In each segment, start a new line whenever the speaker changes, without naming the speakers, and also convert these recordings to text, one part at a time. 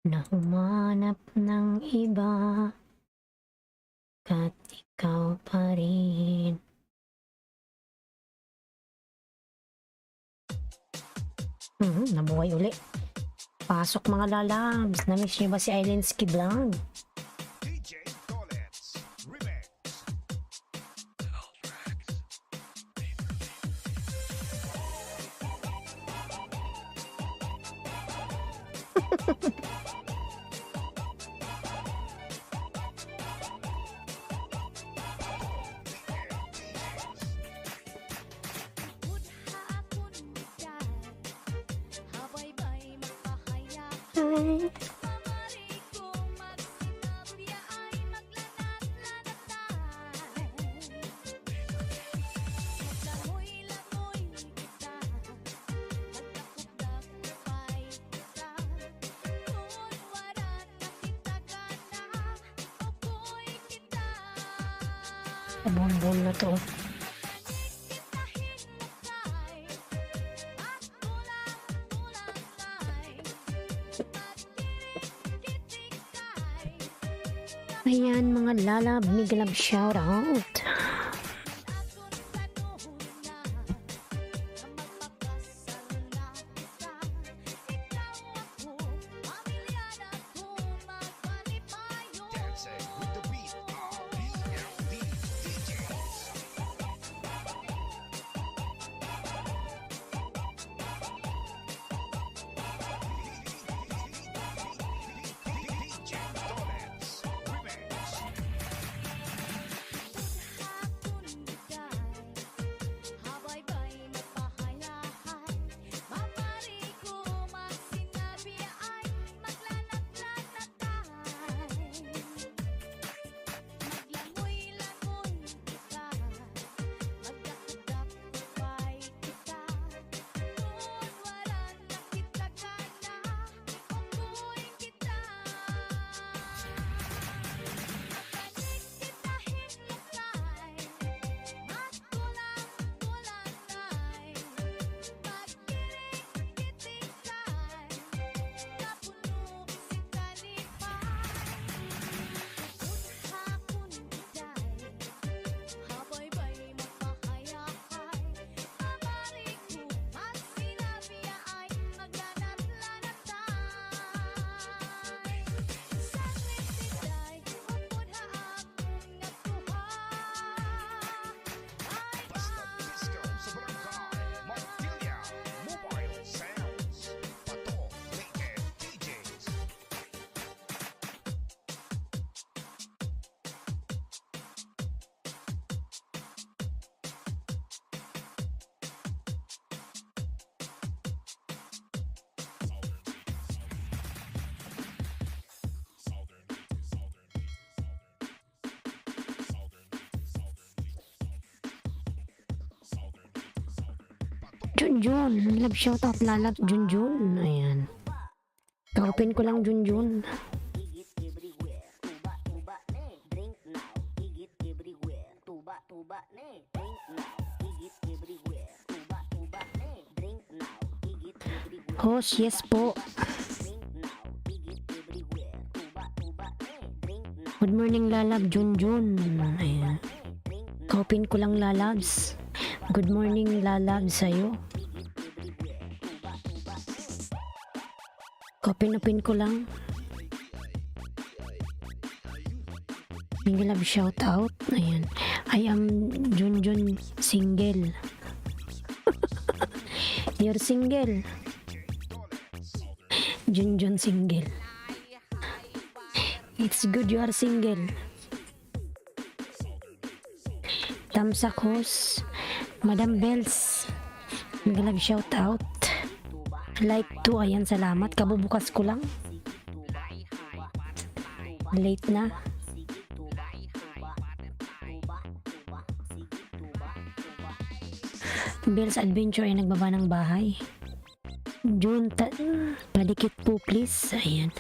na humanap ng iba at ikaw pa rin. Nabuhay uli. Pasok mga lalabs. Na-miss niyo ba si Eileen Skiblang?
DJ Dolets Remix.
Ay, bumbon na to. Ayan mga lalab, big love shout out.
Dancing with the beat of BLD DJs. DJ Dolets Remix. Basta Disco sa Barangay Montilla Mobile Sounds. Pato Naked DJs.
Junjun, love shout out lalab Junjun. Ayan. Ka-open ko lang Junjun.
Higit everywhere, tuba tuba ne, drink now. Higit everywhere, tuba tuba ne, drink now. Higit everywhere, tuba tuba ne, drink now. Higit everywhere,
Host, yes po.
drink now. Higit everywhere, tuba tuba ne, drink now.
Good morning lalab Junjun. Ayan.
Drink now.
Ka-open ko lang lalabs. Good morning lalabs sa'yo. Ka-open ko lang. Big love shout out. Ayan. I am Junjun single. You're single. Junjun single. It's good you are single. Tamsak host. Madam Bells. Big love shout out. Like to. Ayan, salamat. Kabubukas ko lang. Late na. Bells Adventure ay nagbaba ng bahay. Jun, padikit po please. Ayan.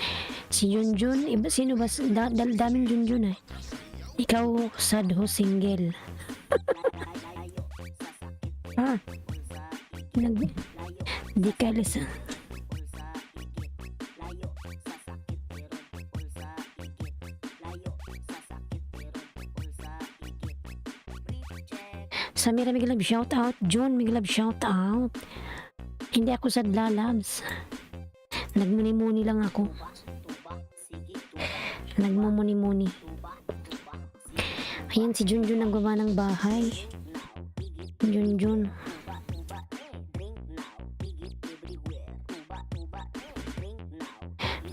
Si Junjun, iba, sino ba? Daming Junjun eh. Ikaw, sad ho, single. Ah, di ka lisa. Samira Miglab, shout out. June Miglab, shout out. Hindi ako sad lalabs. Nagmuni-muni lang ako. Nagmumuni-muni. Ayan si Junjun nagbaba ng bahay. Junjun.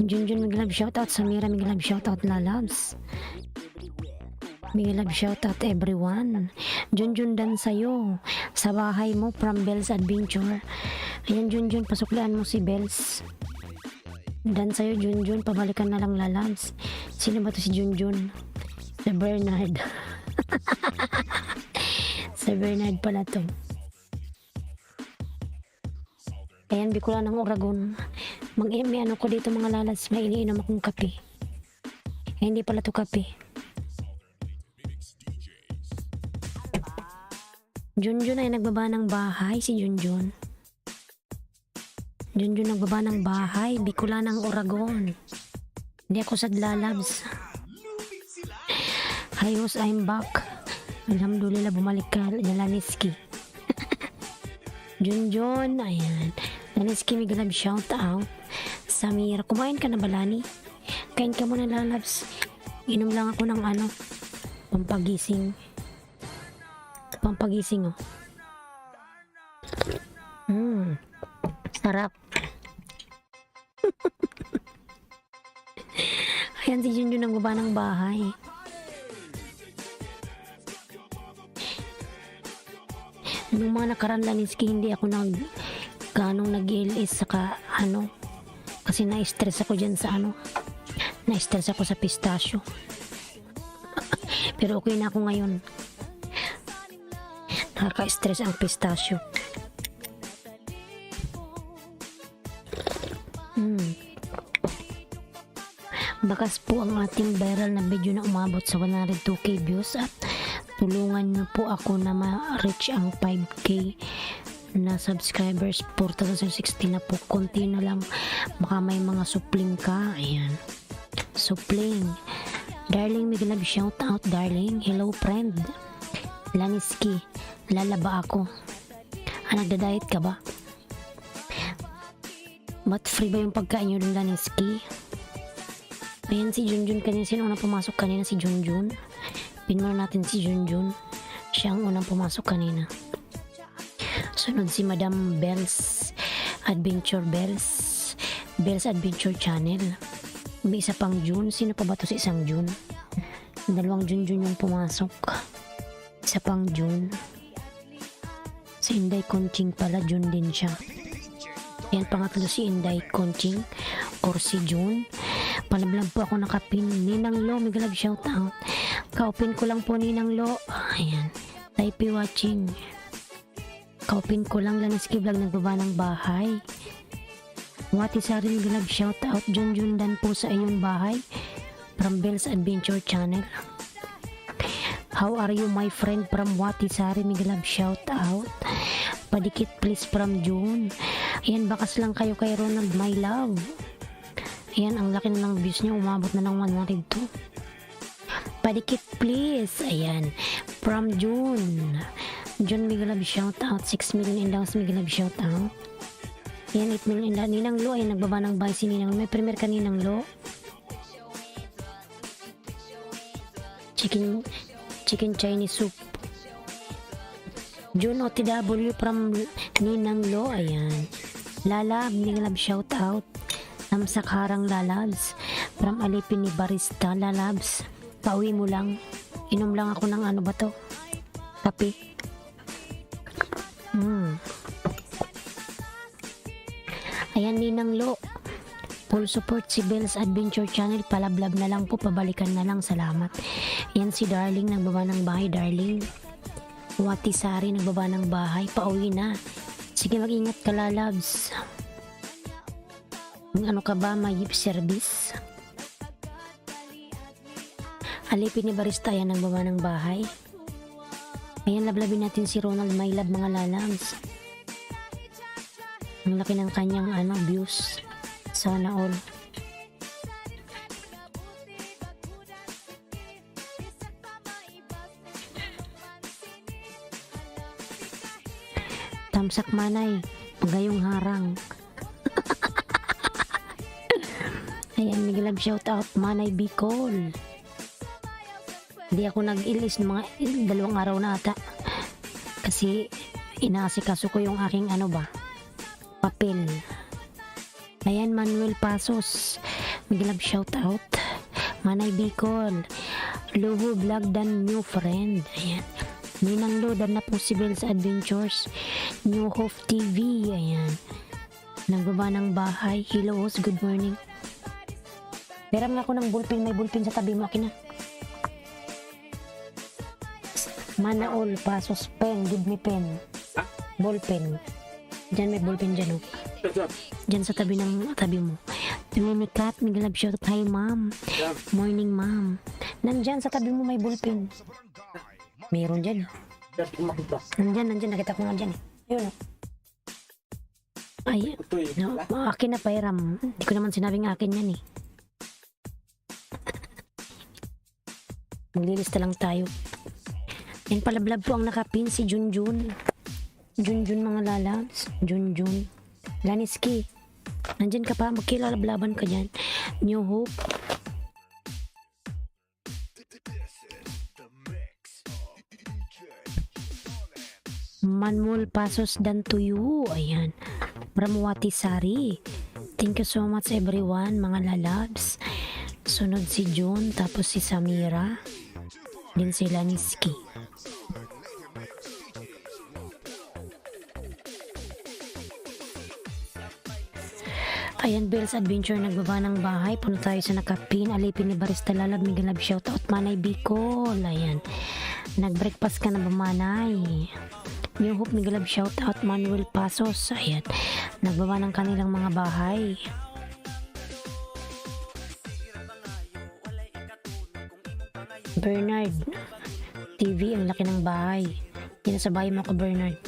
Junjun Miglab, shout out. Samira Miglab, shout out lalabs. Miglab, shout out everyone. Junjun dan sa'yo. Sa bahay mo from Bells Adventure. Ayan Junjun, pasuklaan mo si Bells. Dan sa'yo Junjun, pabalikan na lang lalabs. Sino ba to si Junjun? Si Bernard. Si Bernard pala to. Ayan, Bicolan ng Oragon. May ano ko dito mga lalas, may iniinom akong kape. Hindi pala to kape. Junjun ay nagbaba ng bahay, si Junjun. Junjun nagbaba ng bahay, Bicolan ng Oragon. Hindi ako sad lalabs. Hi host, I'm back. Alhamdulillah, bumalik ka, Laniski. Junjun, ayan. Laniski, Miglab, shout out. Samira, kumain ka na ba, Lani? Kain ka muna, lalabs. Inom lang ako ng ano, pampagising. Pampagising, oh. Sarap. Ayan si Junjun ang baba ng bahay. Nung mga nakaraan Laniski, hindi ako ganong nag-LS saka ano, kasi na-stress ako dyan sa ano, na-stress ako sa pistachio. Pero okay na ako ngayon. Nakaka-stress ang pistachio. Bakas po ang ating viral na video na umabot sa 102k views at tulungan niyo po ako na ma-reach ang 5k na subscribers. 2016 na po, konti na lang, baka may mga supling ka. Ayan, supling. Darling Miglab, shout out darling. Hello friend Laniski, lalaba ako. Nagda-diet ka ba? Ba't free ba yung pagkain nyo dun, Laniski? Ayan si Junjun kanina. Sino unang pumasok kanina? Si Junjun. Pinmano natin si Junjun. Siya ang unang pumasok kanina. Sunod si Madam Bells Adventure, Bells Adventure Channel. May isa pang June. Sino pa ba to si isang June? Dalawang Junjun yung pumasok. Isa pang June. Si Inday Conching pala, June din siya. Yan, pangatlo si Inday Conching or si June. Palablab po ako nakapin. Ninang Lo, Miglab, shout out. Kaupin ko lang po, Ninang Lo. Ayan, type watching. Kaupin ko lang, Laniski Vlog, nagbaba ng bahay. Wati Sari, Miglab, shout out. Junjun dan po sa iyong bahay from Bells Adventure Channel. How are you my friend from Wati Sari, Miglab, shout out. Padikit please from June. Ayan, bakas lang kayo kay Ronald, my love. Ayan, ang laki na ng views niya, umabot na ng 102. Padikit please. Ayan, from June. June Miglab, shout out. 6 million indaws, Miglab, shout out. Ayan, 8 million indaws. Ninang Lo, ayan, nagbaba ng bahay si Ninang Lo. May premier ka, Ninang Lo. Chicken Chinese soup. June OTW from Ninang Lo. Ayan, Lalab, Miglab, shout out. Namsak harang lalabs from Alipin ni Barista, lalabs. Pauwi mo lang. Inom lang ako ng ano ba to? Kape. Ayan, Ninang Lo. Full support si Bells Adventure Channel. Palablab na lang po, pabalikan na lang. Salamat. Yan si Darling, nagbaba ng bahay. Darling. Wati Sari, nagbaba ng bahay. Pauwi na. Sige, mag-ingat ka, lalabs. Ano ka ba, may service? Alipin ni Barista, yan nagbaba ng bahay. Ayan, lablabin natin si Ronald, my love, mga lalabs. Ang laki ng kanyang views. Sana all. Tamsak Manay, Pagayong Harang. Ayan, mega love shout out Manay Bicol. Hindi ako nag-ilis ng mga 2 araw na ata. Kasi inaasikaso ko yung aking papel. Ayan, Manuel Pasos, mega love shout out Manay Bicol. Luho Vlog dan New Friend. Ayan. Ninang Lo dan na Possibles Adventures. New Hope TV. Ayan. Nagbaba ng bahay. Hello host, good morning. Peram nga ako ng ballpen. May ballpen sa tabi mo. Akin na. Manaol Pasos pen. Give me pen. Ballpen. Diyan may ballpen dyan. Oh. Diyan sa tabi mo. Tumimikat. Mega love shout out. Hi ma'am. Morning ma'am. Nandyan sa tabi mo may ballpen. Meron dyan. Nandyan. Nakita ko nga dyan. Ayun. Ay, no, akin na pairam. Hindi ko naman sinabing akin yan eh. Maglilista lang tayo. Yan pala vlog po ang nakapin si Junjun. Junjun mga lalabs. Junjun. Laniski. Nandyan ka pa. Magkilalablaban ka dyan. New Hope. Manuel Pasos dan Tuyo. Ayan. Bramwati Sari. Thank you so much everyone mga lalabs. Sunod si June, tapos si Samira. Din si Laniski. Ayan, Bell's Adventure nagbaba ng bahay. Puno tayo sa nakapin. Alipin ni Barista Lalab. Mega love shout out Manay Bicol. Ayan. Nag-breakfast ka na ba Manay? New Hope mega love shout out Manuel Pasos. Ayan. Nagbaba ng kanilang mga bahay. Bernard TV, ang laki ng bahay. Tinasabay mo ako Bernard.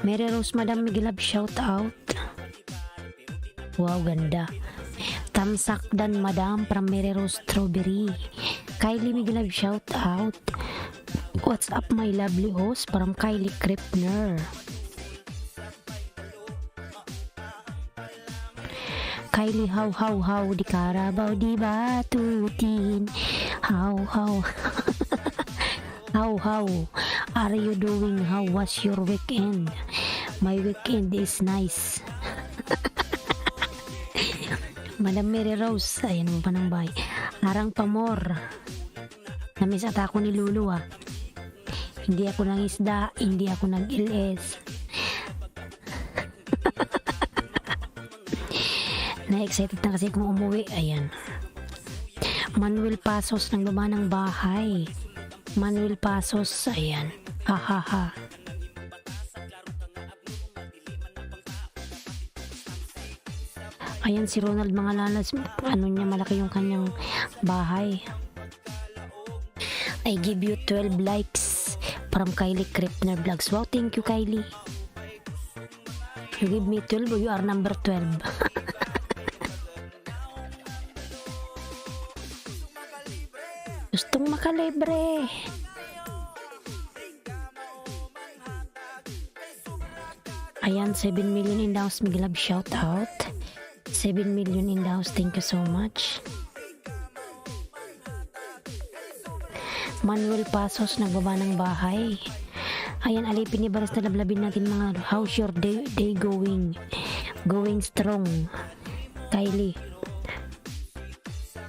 Mary Rose Madam mega love shout out. Wow, ganda. Tamsak dan Madam from Mary Rose Strawberry. Kylie mega love shout out. What's up my lovely host from Kylie Kripner. Kylie how di Carabao di batutin. How how are you doing? How was your weekend? My weekend is nice. Madam Mary Rose, ayan mo pa ng bahay. Arang Pamor. Namiss ata ako ni Lulu ah. Hindi ako nang isda, hindi ako nag-LS. Na-excited na kasi kung umuwi. Ayan. Manuel Pasos ng baba ng bahay. Manuel Pasos, ayan. Ha. Ayan si Ronald mga lalas. Ano niya, malaki yung kanyang bahay. I give you 12 likes from Kylie Kripner Vlogs. Wow, thank you Kylie. You give me 12 or you are number 12. Gustong makalibre. Ayan, 7 million in the house. Mega love shout out. 7 million in the house. Thank you so much. Manuel Pasos nagbaba ng bahay. Ayan, alipin ni Baras na lablabin natin mga how's your day going? Going strong. Kylie.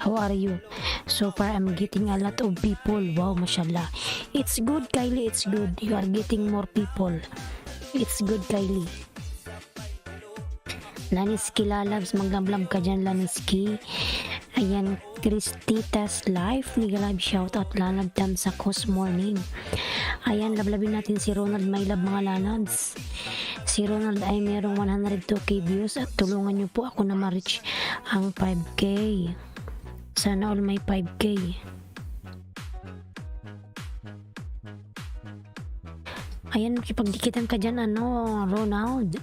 How are you? So far, I'm getting a lot of people. Wow, mashallah. It's good, Kylie. It's good. You are getting more people. It's good, Kylie. Laniski lalabs. Mag-vlog ka dyan, Laniski. Ayan, Christita's Life. Mega live shoutout. Lalab Tamsak Host Morning. Ayan, lablabin natin si Ronald. My love mga lalabs. Si Ronald ay merong 102k views at tulungan niyo po ako na ma-reach ang 5k. Sana all may 5k. Ayan, makipagdikitan ka dyan, Ronald.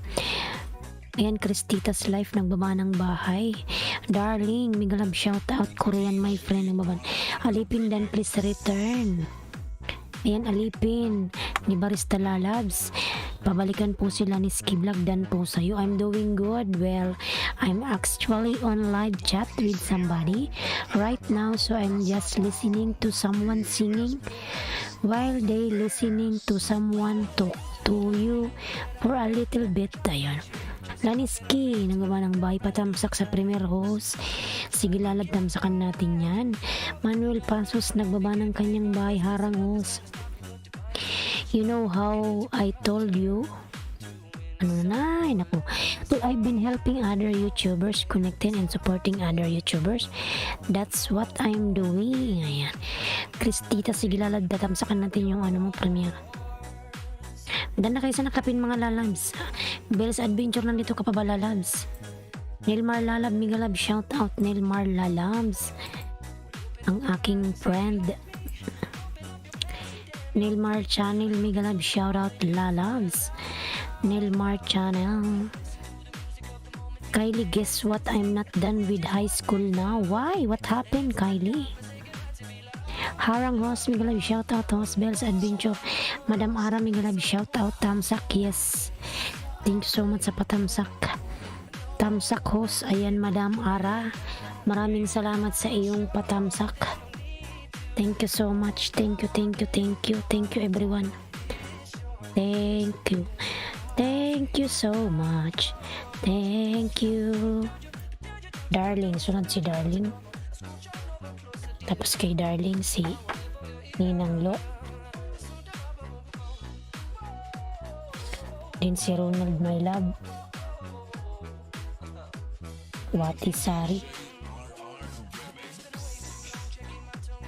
Ayan, Cristita's Life, nagbaba ng bahay. Darling, mega love shout out. Korean, my friend, nagbaba. Alipin Dan, please return. Ayan, Alipin ni Barista Lalabs. Pabalikan po sila ni Skiblog Dan po sa'yo. I'm doing good. Well, I'm actually on live chat with somebody right now, so I'm just listening to someone singing while they listening to someone talk to you for a little bit. Ayan. Laniski, nagawa ng bahay, patamsak sa premier host. Sige, lalagtamsakan natin yan. Manuel Pasos, nagbaba ng kanyang bahay, harang host. You know how I told you? Ano na, ay naku. So, I've been helping other YouTubers, connecting and supporting other YouTubers. That's what I'm doing. Ayan. Cristita, sige, lalagtamsakan natin yung ano mo, premier. Dan na kayo sa nakapin mga lalabs. Bell's Adventure, nandito ka pa ba lalabs? Nilmar Lalab, mega love shout out Nilmar Lalabs. Ang aking friend. Nilmar Channel, mega love shout out Lalabs. Nilmar Channel. Kylie, guess what? I'm not done with high school now. Why? What happened, Kylie? Harang host, mega love shout out host. Bell's Adventure. Madam Ara, mega love shout out. Tamsak, yes. Thank you so much sa patamsak. Tamsak host. Ayan, Madam Ara. Maraming salamat sa iyong patamsak. Thank you so much. Thank you, thank you, thank you. Thank you everyone. Thank you. Thank you so much. Thank you. Darling, sunod si Darling. Tapos kay Darling si Ninang Lo. Din si Ronald My Love. Wati Sari.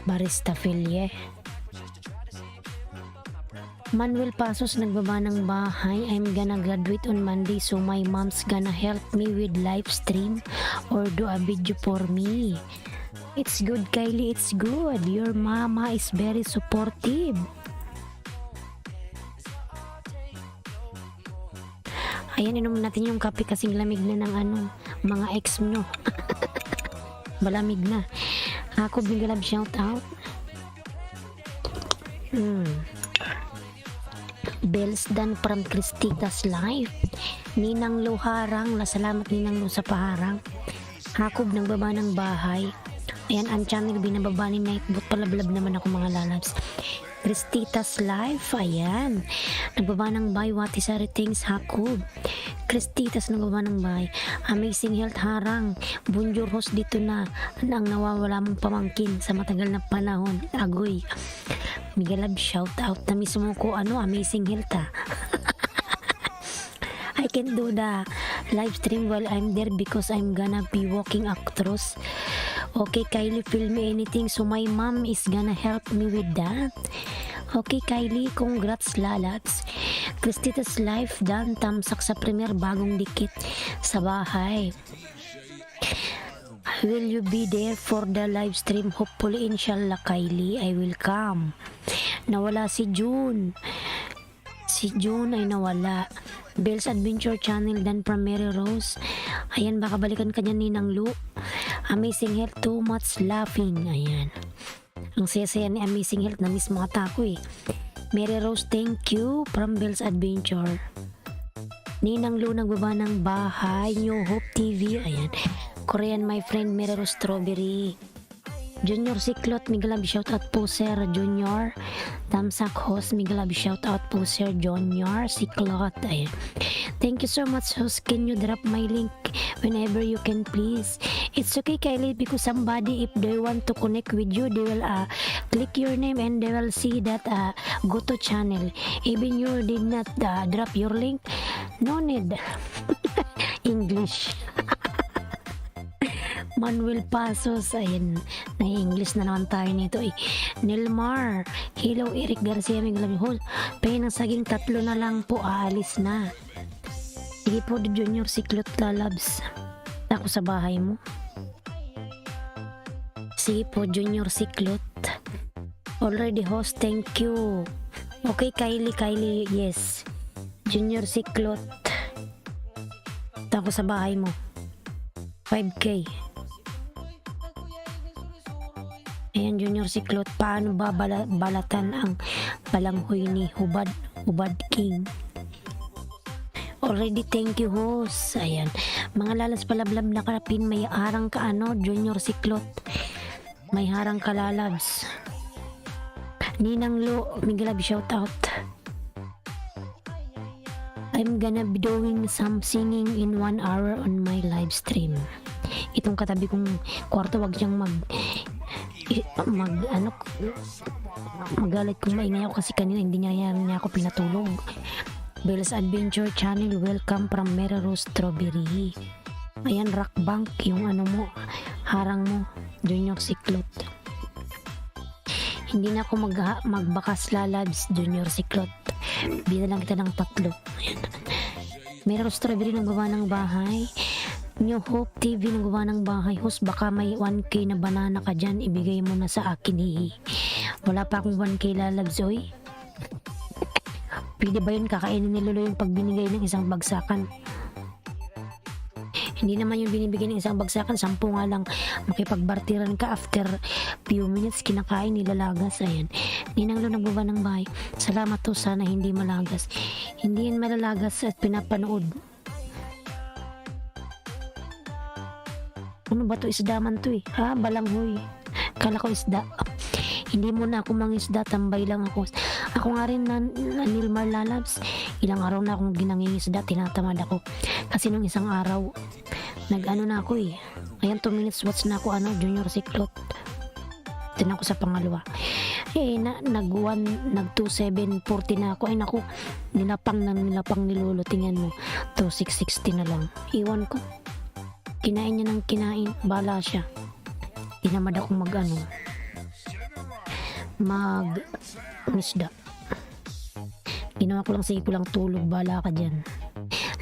Barista Filye. Manuel Pasos, nagbaba ng bahay. I'm gonna graduate on Monday, so my mom's gonna help me with live stream or do a video for me. It's good, Kylie, it's good. Your mama is very supportive. Ayan, inom natin yung kape kasing lamig na ng ano, mga ex mo. Malamig na. Ako, big love shout out. Bells Dan from Cristita's Life. Ninang Lo Harang. Salamat Ninang Lo sa paharang. Hakob, nagbaba ng bahay. Ayan, ang channel binababa ni Nightbot. Palablab naman ako mga lalabs. Cristita's Life. Ayan. Nagbaba ng bahay. Wati Sari Things. Hakob. Cristita's nagbaba ng bahay. Amazing Health Harang. Bonjour host, dito na ang nawawala mong pamangkin sa matagal na panahon. Agoy. Migalab shout out na mismo ko Amazing Health ha. I can do the live stream while I'm there because I'm gonna be walking across. Okay, Kylie, film me anything, so my mom is gonna help me with that. Okay, Kylie, congrats lalats. Cristita's Life, Dan, tamsak sa premier, bagong dikit sa bahay. Will you be there for the live stream? Hopefully, inshallah, Kylie, I will come. Nawala si June. Si June ay nawala. Bell's Adventure Channel, Dan from Mary Rose. Ayan, baka balikan ka niya Ninang Lu. Amazing Health, too much laughing. Ayan. Ang saya-saya ni Amazing Health na mismo ata ko eh. Mary Rose, thank you from Bell's Adventure. Ninang Lu, nagbaba ng bahay. New Hope TV. Ayan. Korean, my friend, Mary Rose Strawberry. Junior Siklot, migalab shout out po Sir Junior. Tamsak host, migalab shout out po Sir Junior Siklot. Ayan. Thank you so much host. Can you drop my link whenever you can please? It's okay, Kylie, because somebody, if they want to connect with you, they will click your name and they will see that go to channel. Even you did not drop your link, no need. English. Manuel Pasos, ayan, na-English na naman tayo nito eh. Nilmar, hello Eric Garcia, may galang hold. Pahin ng saging, 3 na lang po, aalis na. Sige po, Junior Siklot Lalabs. Ako sa bahay mo. Sige po, Junior Siklot. Already host, thank you. Okay, Kylie, yes. Junior Siklot. na ako sa bahay mo. 5K. Ayan, Junior Siklot, paano ba balatan ang balanghoy ni Hubad King? Already, thank you, host. Ayan, mga lalas palablab na karapin, may harang ka ano, Junior Siklot. May harang ka lalabs. Ninang Lo, Miguel, shout out. I'm gonna be doing some singing in 1 hour on my live stream. Itong katabi kong kwarto, wag siyang magalit kung maingay ako kasi kanina hindi niya ako pinatulog. Bell's Adventure Channel, welcome from Merero Strawberry. Ayan, Rock Bank, yung ano mo, harang mo, Junior Siklot. Hindi na ako magbakas lalabs, Junior Siklot. Bila lang kita ng 3. Ayan. Merero Strawberry nang baba ng bahay. New Hope TV nang gawa ng bahay. Host, baka may 1K na banana ka dyan, ibigay mo na sa akin, hihi. Wala pa akong 1K lalabs, oy. Pwede ba yun? Kakainin ni Lolo yung pagbinigay ng isang bagsakan. Hindi naman yung binibigay ng isang bagsakan, 10 nga lang. Makipagbartiran ka after few minutes, kinakain nilalagas. Ayan, Ninang Lo nagbaba ng bahay. Salamat to, sana hindi malagas. Hindi yan malalagas at pinapanood. Ano ba to? Isda man to eh. Ha? Balanghoy. Kala ko isda. Hindi mo na ako mangisda. Tambay lang ako. Ako nga rin na Nilmar lalabs. Ilang araw na akong ginangingisda. Tinatamad ako. Kasi nung isang araw, nag-ano na ako eh. Ayan, 2 minutes watch na ako, Junior Siklot. Tinan ko sa pangalawa. Nag-2740 na ako. Ay naku, nilapang ni Lolo. Tingnan mo. 2660 na lang. Iwan ko. Kinain niya ng kinain, bala siya. Tinamad akong mag-misda. Ginawa ko lang, sige ko lang tulog, bala ka dyan.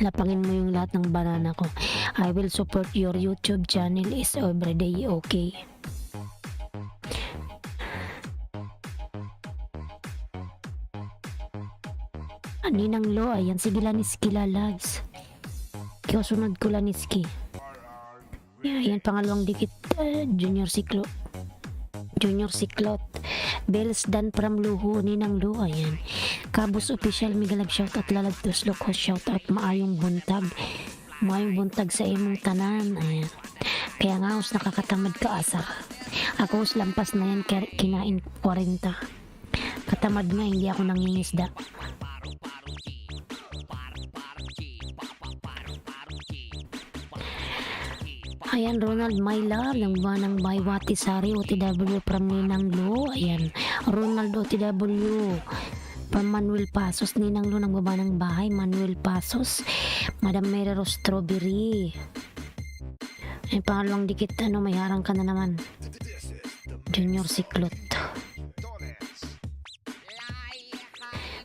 Lapangin mo yung lahat ng banana ko. I will support your YouTube channel is everyday okay. Ninang Lo, ayan, sige Laniski lalabs. Ikaw sunod ko Laniski. Ayan, pangalawang dikit, Junior Siklot. Bells Dan from Luho, Ninang Lo, ayan. Kabus Official, Migalag shout out, Lalag Tuslok host shout out, maayong buntag sa imong tanan, ayan. Kaya nga host, nakakatamad ka asar. Ako host, lampas na yan, kinain 40. Katamad nga, hindi ako nangingisda. Ayan, Ronald My Love, ng banang Baywati Sari, OTW from Ninang Lo. Ayan, Ronald OTW from Manuel Pasos, Ninang Lo, ng baba ng bahay, Manuel Pasos, Madam Merero Strawberry. Ayan, pangalawang dikit, may harang ka na naman, Junior Siklot.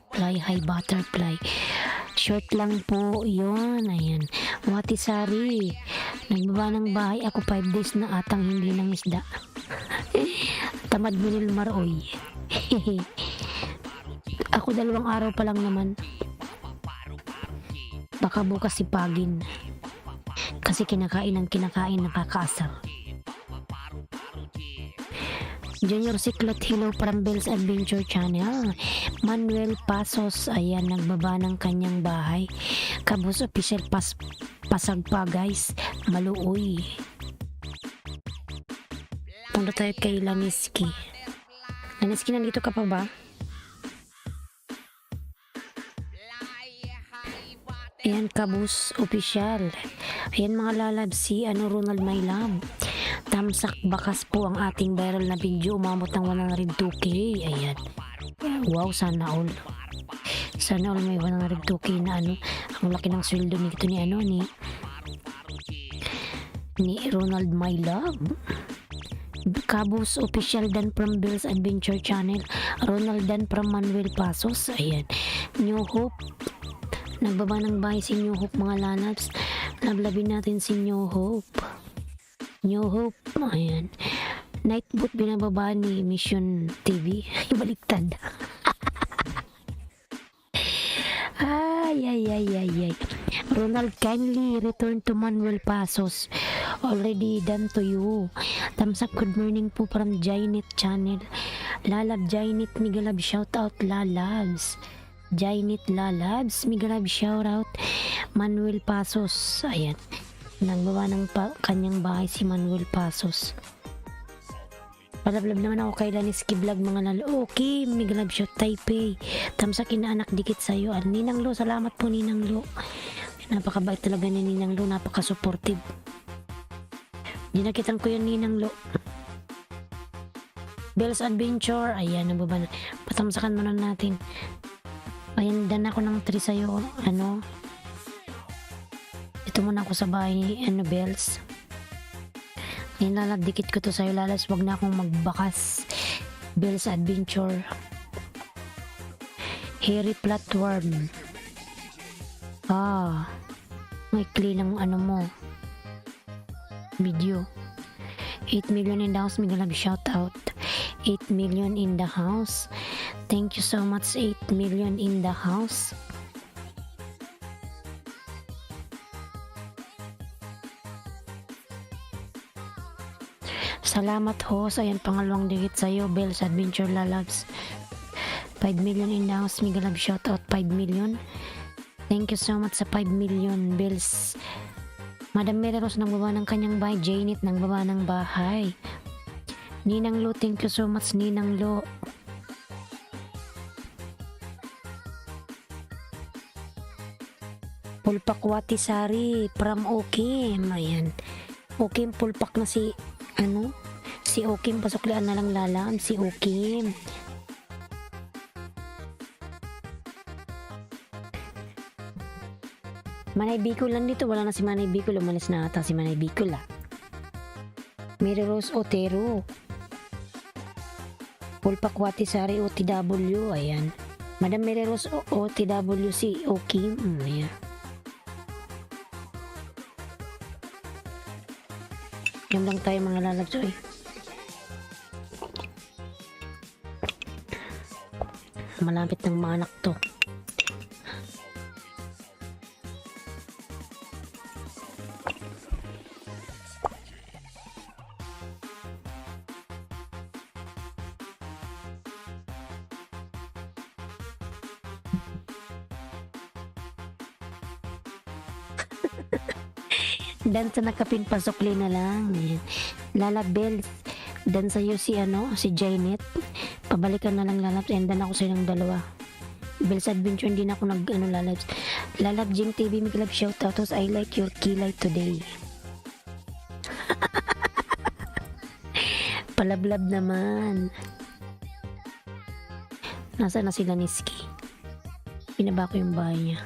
Fly high butterfly. Short lang po yun. Ayan, Wati Sari, nagbaba ng bahay ako 5 days na atang hindi nang isda. Tamad mo Nilmar, oy. Ako 2 araw pa lang naman. Baka bukas sipagin. Kasi kinakain nakakaasar. Junior Siklot, hello from Bell's Adventure Channel. Manuel Pasos, ayan, nagbaba ng kanyang bahay. Kabus Official, pasag pa guys, maluoy. Punta tayo kay Laniski. Laniski, nandito ka pa ba? Ayan, Kabus Official. Ayan mga lalab, si Ronald My Love. Tamsak bakas po ang ating viral na video, umabot ng 102K. Ayan, wow, sana all may 102K na ang laki ng sweldo nito ni Ronald My Love. Kabus Official Dan from Bell's Adventure Channel, Ronald Dan from Manuel Pasos. Ayan, New Hope, nagbaba ng bahay si New Hope mga lalabs. Lablabin natin si New Hope. Ayan. Nightboot binababa ni Mission TV. Baliktad. ay. Ronald, kindly return to Manuel Pasos. Already done to you. Thumbs up, good morning po from Jainit channel. Lalab Jainit, Migalab, shout out Lalabs. Jainit Lalabs, Migalab, shout out Manuel Pasos. Ayan. Nagbawa ng kanyang bahay si Manuel Pasos. Palablab naman ako kay Laniski Vlog mga lalo. Okay, Migalab, shout Taipei. Thumbs up, inaanak dikit sa'yo. Ninang Lo, salamat po Ninang Lo. Napakabait talaga ni Ninang Lo, napaka-supportive. Dinakitan ko yun Ninang Lo. Bell's Adventure, ayan, nababa na. Patamsakan muna natin. Ayan, dan ako ng 3 sa'yo. Ano? Ito muna ako sa bahay ni Bells. Ayan, lalabdikit ko to sa'yo, Lalas. Wag na akong magbakas. Bell's Adventure. Hairy Flatworm. May clean ng ano mo. Video. 8 million in the house, Migalab, shout out. 8 million in the house. Thank you so much, 8 million in the house. Salamat host. Ayan, pangalawang digit sa'yo, Bells Adventure Lalabs. 5 million in the house, Migalab, shout out 5 million. Thank you so much sa 5 million, Bells. Madam Mereros nang baba ng kanyang bahay. Janet nang baba ng bahay. Ninang Lo, thank you so much Ninang Lo. Pulpakwati Sari from Okim. Ayan. Okim, pulpak na si si Okim, pasuklian na lang Lalam si Okim. Manay Bicol lang dito, wala na si Manay Bicol, umalis na ata si Manay Bicol Mary Rose Otero, Pulpakwati Sari OTW, ayan. Madam Mary Rose OTW si Okim, ayan. Yan lang tayo mga lalagsoy. Malapit ng mga anak to. Dan sa nakapin pasokli na lang. Lala Bells, dan sa'yo si Janet. Pabalikan na lang Lalabs, and dan ako sa ilang dalawa. Bells Adventure, hindi na ako Lalabs. Lalab Jing TV, Migalab, shoutouts. I like your kilay today. Palablab naman. Nasa na sila Niski? Pinaba ko yung bahay niya.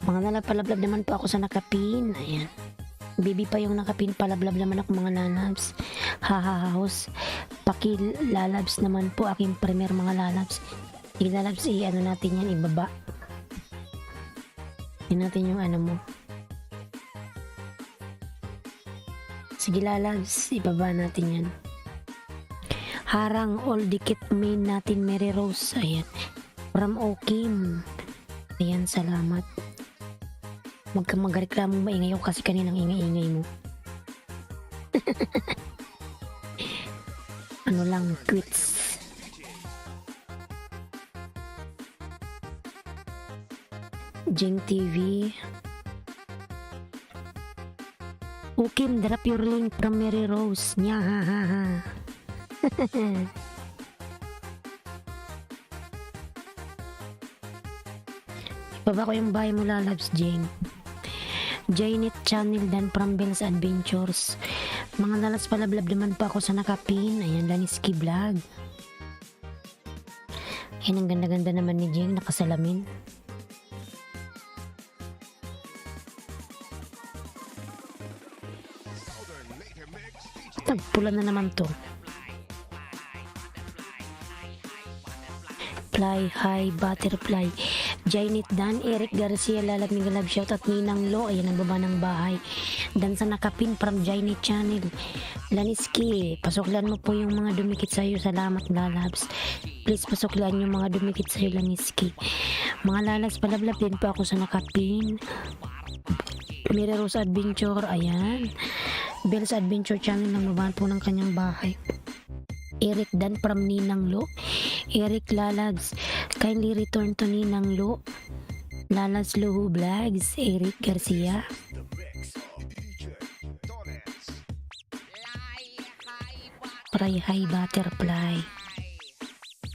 Mga nalapalablab naman po ako sa nakapin. Ayan. Baby pa yung nakapin. Palablab naman ako mga lalabs. House. Pakilalabs naman po aking premier mga lalabs. Ilalabs natin yan. Ibaba. Yan natin yung mo. Sige lalabs. Ibaba natin yan. Harang all dikit main natin Mary Rose. Ayan. From Okim. Ayan, salamat. Huwag kang magreklamong maingay ako kasi kaninang ingay-ingay mo. Ano lang, quits. Jing TV. Ukim, drop your link from Mary Rose. Nya ha ha ha. Baba ko yung bahay mo Lalabs, Jing. Janet channel dan from Bell's Adventures. Mga lalas palablab naman pa ako sa nakapin. Ayan, Laniski Vlog. Ayan, ang ganda-ganda naman ni Jing, nakasalamin. Tagpula na naman to. Fly high, butterfly. Jainit Dan, Eric Garcia, Lalab Migalab, shout at Ninang Lo, ayan ang baba ng bahay. Dan sa nakapin from Jainit Channel. Laniski, pasuklan mo po yung mga dumikit sa'yo, salamat Lalabs. Please pasuklan yung mga dumikit sa'yo, Laniski. Mga Lalabs, palablab din po ako sa nakapin. Mira Rose Adventure, ayan. Bell's Adventure Channel, ang baba po ng kanyang bahay. Eric Dan from Ninang Lo. Eric Lalabs, kindly return to Ninang Lo. Lalabs Luhu Vlogs, Eric Garcia.
The mix of DJ Dones.
Pray High Butterfly.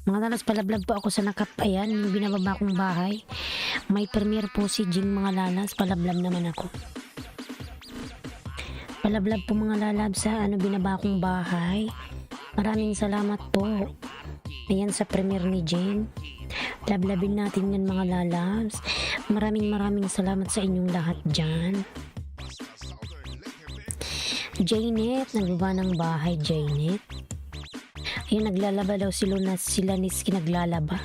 Mga Lalabs, palablog po ako sa nakap. Ayan, yung binababa kong bahay. May premiere po si Jing, mga Lalabs. Palablog naman ako. Palablog po mga Lalabs sa binaba kong bahay. Maraming salamat po. Ayan sa premiere ni Jane. Lablabin natin yan mga Lalabs. Maraming salamat sa inyong lahat dyan. Janet, nagbaba ng bahay, Janet. Ayan, naglalaba daw si Laniski, naglalaba.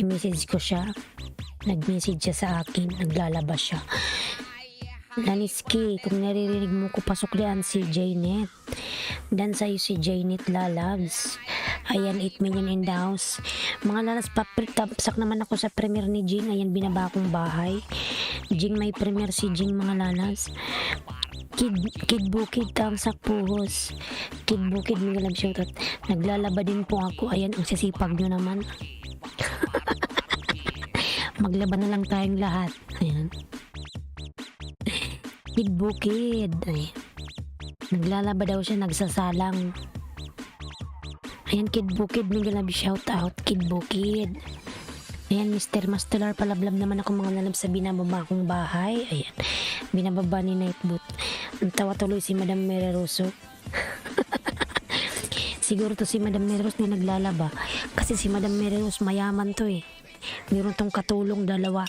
I-message ko siya. Nag-message siya sa akin. Naglalaba siya. Laniski, kung naririnig mo ko, pasuklian si Janet. Dan sa'yo si Janet Lalabs. Ayan, 8 million in the house. Mga Lalabs, papsak naman ako sa premiere ni Jing. Ayan, binaba kong bahay. Jing, may premiere si Jing, mga Lalabs. Kid Bukid, tamsak puhos. Kid Bukid, mga Lalabs, shoutout. Naglalaba din po ako. Ayan, ang sisipag nyo naman. Maglaba na lang tayong lahat. Ayan. Kid Bukid. Ayan. Naglalaba daw siya, nagsasalang. Ayan, Kid Bukid, may galab shout out, Kid Bukid. Ayan, Mr. Mastelar, palablab naman ako mga Lalabs sa binababa kong bahay. Ayan, binababa ni Nightboot. Ang tawa tuloy si Madam Mereroso. Siguro to si Madam Mereros na naglalaba. Kasi si Madam Mereros mayaman to eh. Meron tong katulong dalawa.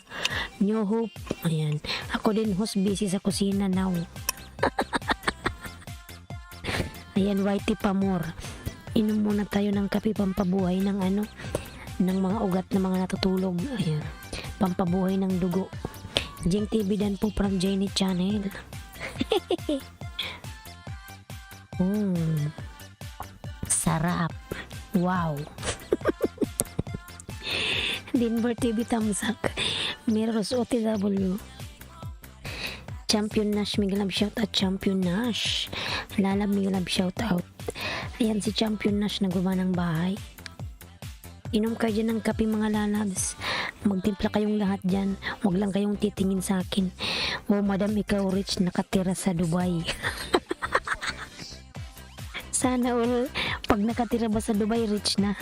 New Hope. Ayan, ako din host, busy sa kusina now. Ayan, Whitey Pamor. Inom muna tayo ng kape, pampabuhay ng ng mga ugat na mga natutulog. Ayan, pampabuhay ng dugo. Jing TV Dan po from Janet Channel. Sarap. Wow. Denver TV Tamsak. Miros OTW. Champion Nash, Migalab shout out, Champion Nash. Lalab, Migalab shout out. Ayan si Champion Nash, nagbaba ng bahay. Inom kayo dyan ng kape mga Lalabs. Magtimpla kayong lahat dyan. Huwag lang kayong titingin sa akin. Oh madam, ikaw rich, nakatira sa Dubai. Sana all, pag nakatira ba sa Dubai, rich na.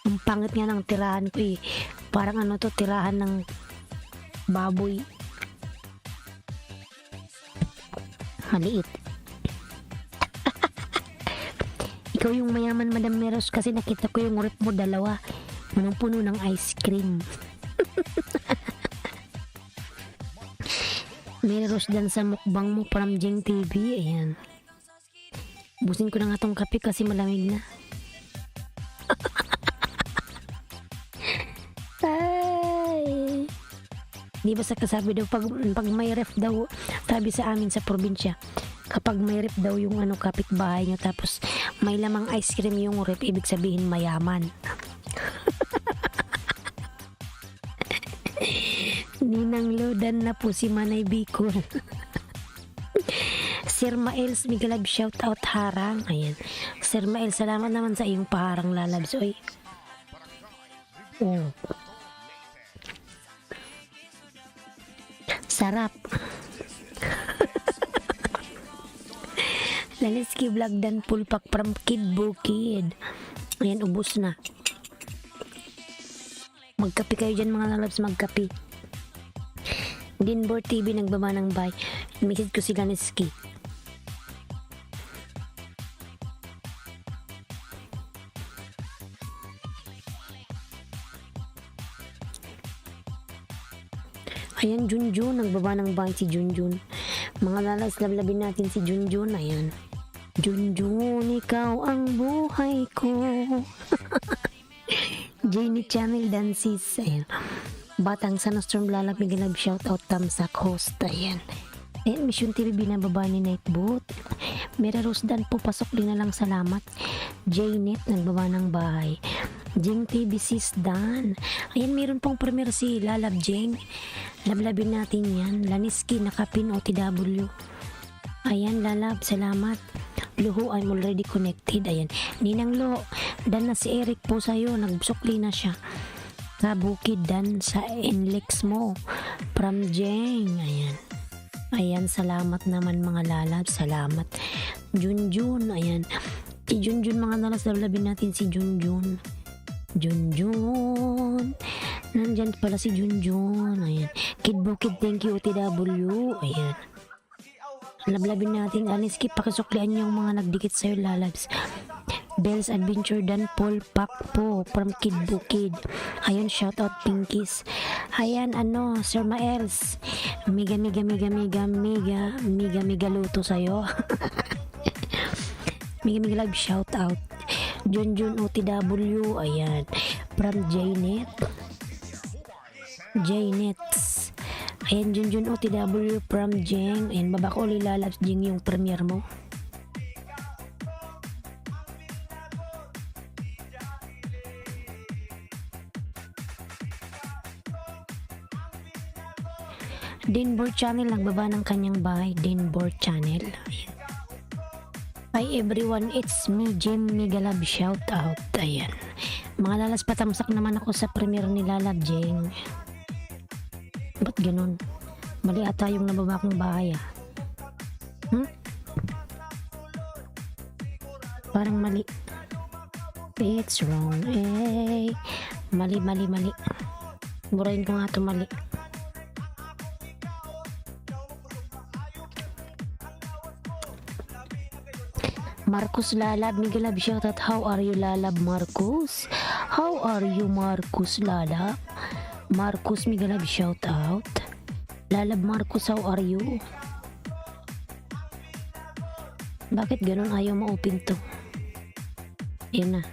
Ang pangit nga ng tirahan ko eh. Parang tirahan ng baboy. Maliit. Ikaw yung mayaman, Madam Meros, kasi nakita ko yung rep mo dalawa. Punong-puno ng ice cream. Meros dan sa mukbang mo from Jing TV. Ayan. Busin ko na nga tong kape kasi malamig na. Ay. Di ba sa kasabi daw pag may ref daw, sabi sa amin sa probinsya, kapag may ref daw yung kapitbahay nyo tapos may lamang ice cream yung ref, ibig sabihin mayaman. Ninang Lodan na po si Manay Bicol. Sir Maels, Migalab shout out harang. Ayan. Sir Maels, salamat naman sa iyong paharang Lalabs. Oy. Oh. Sarap. Laniski Vlog dan pulpak from Kid Bukid. Ayan, ubos na. Magkapi kayo dyan mga Lalabs, magkapi. Dinbor TV, nagbaba ng bay. Message ko si Laniski. Ayan, Junjun, nagbaba ng bay si Junjun. Mga Lalabs, lablabin natin si Junjun. Ayan. Junjun, ikaw ang buhay ko. Jenny Channel Dances. Ayan. Batang Sandstorm Lalab Mega Love shoutout Tamsak host. Ayan. Ayan, Mission TV binababa ni Nightboot. Mira Rose Dan po, pasok din na lang, salamat. Jnet, nagbaba ng bahay. Jeng TV sis Dan. Ayan, meron pong premier si Lalab Jeng. Lablabin natin yan. Laniski, nakapin OTW. Ayan, Lalab, salamat. Luho, I'm already connected. Ayan, Ninang Lo, Dan na si Eric po sa'yo. Nagsukli na siya. Kabukid Dan sa Enlex mo. From Jeng. Ayan. Ayan, salamat naman mga Lalab. Salamat. Junjun, ayan. Si Junjun mga nalas, labin natin si Junjun. Junjun. Nandyan pala si Junjun. Ayan. Kid Bukid, thank you OTW. Ayan. Lablabin natin. Aniski, pakisuklian yung mga nagdikit sa'yo Lalabs. Bell's Adventure Dan Paul Pak po from Kid Bukid. Ayun, shoutout Pinkies. Ayan, Sir Maels. Mega luto sa'yo. mega love shoutout. Junjun OTW. Ayan. From Jnet. Ayan, Junjun OTW from Jeng. Ayan, babako ulit Lalabs Jeng yung premiere mo. Denbor Channel, nagbaba ng kanyang bahay. Denbor Channel. Ayan. Hi everyone, it's me, Jim Migalab. Shout out. Ayan. Mga Lalas, patamsak naman ako sa premiere ni Lalab Jeng. Ba't ganun? Mali ata yung nababa kong bahay Parang mali. It's wrong. Mali. Burahin ko nga ito, mali. Marcus Lalab, Miguel Lab, shoutout. How are you Lalab Marcus? How are you Marcus Lalab? Marcus Miguel Lab, shoutout. Lalab Marcus, how are you? Bakit ganun? Ayaw ma-open to. Yun na.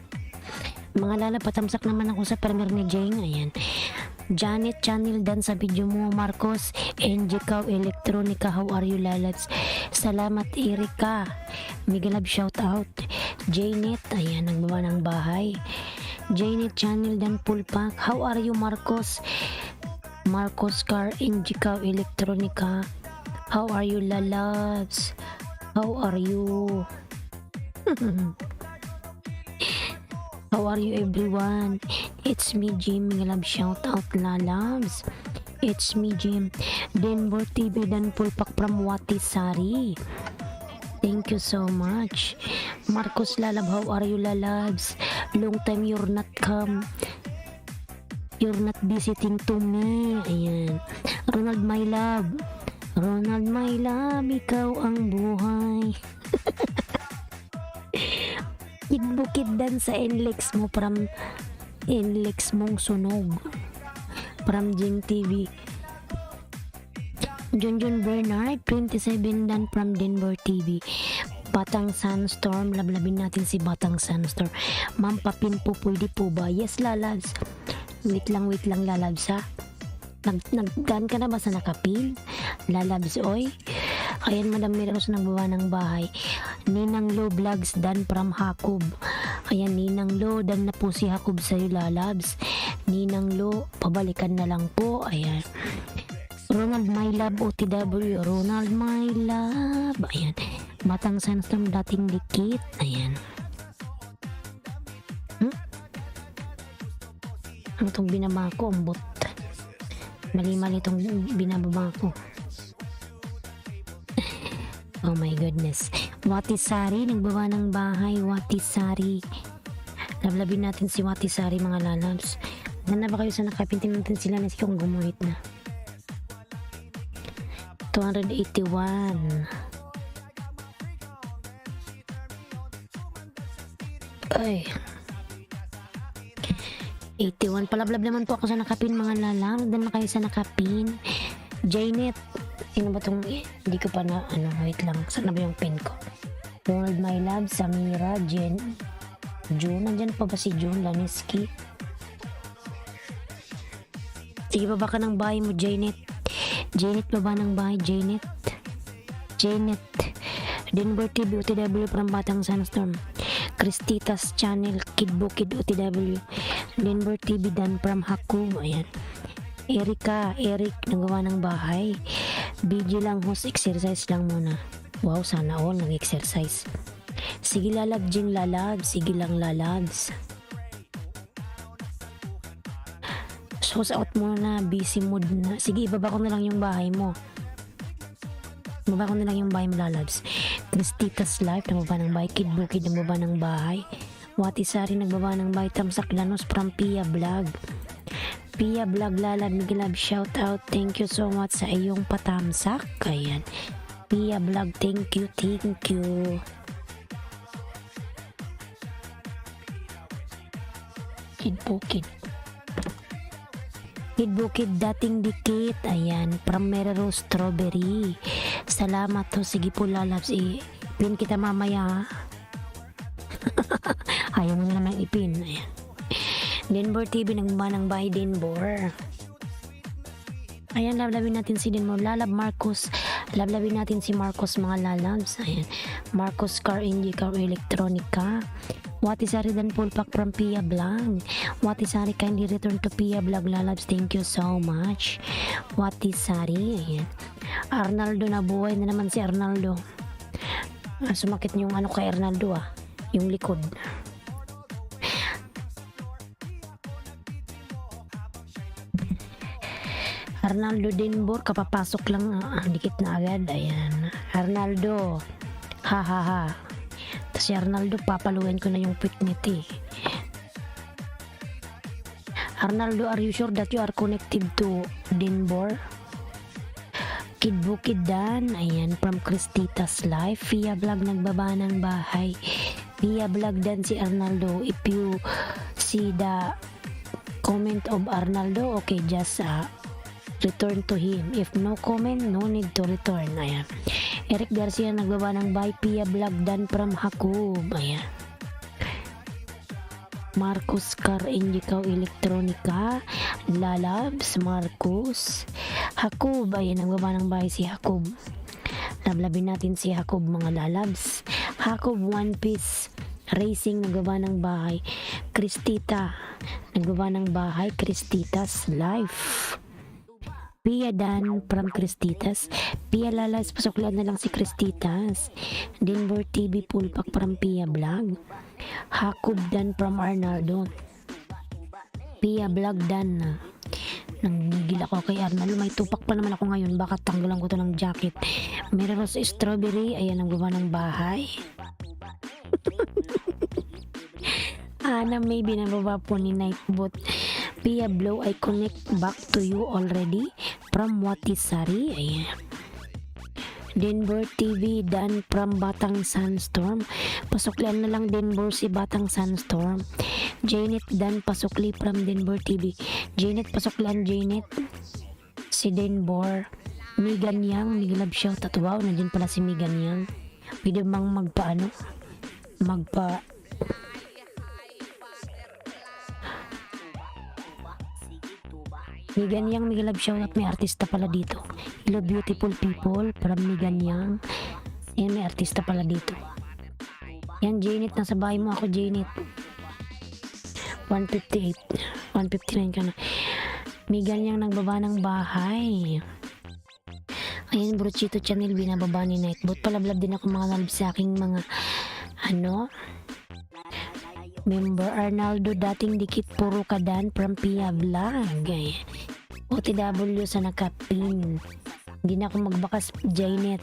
Mga Lalab, patamsak naman ako sa premiere ni Jeng. Ayan. Janet Channel Dan sa video mo Marcos. Angelica Electronica, how are you Lalabs? Salamat Erika. Miguel Lab, shout out. Jnet, ayan, nagbaba ng bahay. Jnet Channel Dan Pulpak, how are you Marcos? Marcos Car Angelica Electronica, how are you Lalabs? How are you? How are you everyone? It's me Jim, Miguel Lab, shout out Lalabs. It's me Jim. Denver TV Dan Pulpak from Watisari. Thank you so much. Marcos Lalab, how are you Lalabs? Long time you're not come. You're not visiting to me. Ayan. Ronald my love. Ronald my love, ikaw ang buhay. Bukid Dan sa Enlex mo from Enlex mong sunog. From Jing TV. Junjun Bernard 27 Dan from Denver TV. Batang Sandstorm, lablabin natin si Batang Sandstorm. Ma'am Papin po, pwede po ba? Yes Lalabs. Wait lang Lalabs ha. Naggaan ka na ba sa nakapin? Lalabs oy. Ayan, Madam Miros nagbaba ng bahay. Ninang Lo Vlogs Dan from Hakob. Ayan, Ninang Lo, Dan na po si Hakob sa'yo Lalabs. Ninang Lo, pabalikan na lang po. Ayan. Ronald My Love OTW. Ronald My Love. Ayan. Batang Sandstorm dating dikit. Ayan. Ang itong binaba ko, ang bot. Mali-mali itong binababa ko. Oh my goodness. Watisari, nagbaba ng bahay. Watisari. Lablabin natin si Watisari mga Lalabs. Ganda ba kayo sa nakapintin natin sila na kung gumuhit na. 281. Ay. 81. Palablab naman po ako sa nakapin mga Lalabs. Dan na kayo sa nakapin. Jnet. Sino ba itong, hindi ko pa na, wait lang, saan na ba yung pin ko? Ronald My Love, Samira, June, nandyan pa ba si June, Laniski? Sige, baba ka ng bahay mo, Janet. Janet, baba ng bahay, Janet. Janet. Denver TV, OTW from Batang Sandstorm. Cristitas Channel, Kid Bukid, OTW. Denver TV, Dan from Haku. Ayan. Eric, nagawa ng bahay. BG lang, host, exercise lang muna. Wow, sana all nag-exercise. Sige, lalab, Jing, lalab. Sige lang, lalabs. So, out muna, busy mood na. Sige, ibaba ko na lang yung bahay mo. Ibaba ko na lang yung bahay mo, lalabs. Cristitas Life, nagbaba ng bahay. Kid Bukid, nagbaba ng bahay. Wati Sari, nagbaba ng bahay. Tamsak Lanos from Pia Vlog. Pia Vlog, lalab, Miguelab, shout out. Thank you so much sa iyong patamsak. Ayan. Pia Vlog, thank you, thank you. Kid Bukid. Kid Bukid, dating dikit. Ayan, from Merero Strawberry. Salamat ho. Sige po, lalabs. Pin kita mamaya, ha? Ayaw mo na naman ipin. Ayan. Denver TV, nagmaba ng bahay, Denver. Ayan, lablabin natin si Denver. Lalab Marcos. Lablabin natin si Marcos, mga lalabs. Ayan. Marcos Car Indie Car Electronica. Watisari Dan Pulpak from Pia Vlog. Watisari, kindly return to Pia Vlog, lalabs. Thank you so much. Watisari. Ayan. Arnaldo, na buhay na naman si Arnaldo. Sumakit yung ano kay Arnaldo, yung likod. Arnaldo Denbor, kapapasok lang, dikit na agad. Ayan. Arnaldo, ha ha ha. Tapos si Arnaldo, papaluin ko na yung pitnit eh. Arnaldo, are you sure that you are connected to Denbor? Kid Bukid Dan, ayan, from Cristitas Life. Pia Vlog, nagbaba ng bahay. Pia Vlog Dan si Arnaldo. If you see the comment of Arnaldo, okay, just return to him. If no comment, no need to return. Ayan. Eric Garcia, nagbaba ng bahay. Pia Vlog Dan from Hakub. Ayan. Marcos Car Indicaw Electronica. Lalabs Marcos. Hakub, ayan, nagbaba ng bahay si Hakub. Lablabin natin si Hakub, mga lalabs. Hakub One Piece Racing, nagbaba ng bahay. Cristita, nagbaba ng bahay. Cristitas Life. Pia Dan from Cristitas. Pia Lalas, pasuklan na lang si Cristitas. Denver TV Pulpak from Pia Vlog. Hakub Dan from Arnaldo. Pia Vlog Dan. Nanggigil ako kay Arnaldo. May tupak pa naman ako ngayon. Baka tanggalan ko to ng jacket. Meron sa Strawberry. Ayan, nagbaba ng bahay. Ana, maybe nababa po ni Nightbot. Pia Blow, I connect back to you already from Watisari. Ayan. Denver TV Dan from Batang Sandstorm. Pasuklian na lang Denver si Batang Sandstorm. Janet Dan pasukli from Denver TV. Janet, pasuklian Janet si Denver. Megan Yang, Miglab shout out. Wow, nandiyan pala si Megan Yang. Pwede bang Megan Yang, Miglab shout out. May artista pala dito. Hello beautiful people from Megan Yang. Yan, may artista pala dito. Yan, Janet, nasa bahay mo ako, Janet. 158 159 ka na. Megan Yang, nagbaba ng bahay. Ayan, Brochito Channel, binababa ni Nightbot. Palablab din ako, mga nalab sa aking mga member. Arnaldo, dating dikit puro kadan from Pia Vlog. OTW sa nakapin. Hindi na ako magbakas, Janet.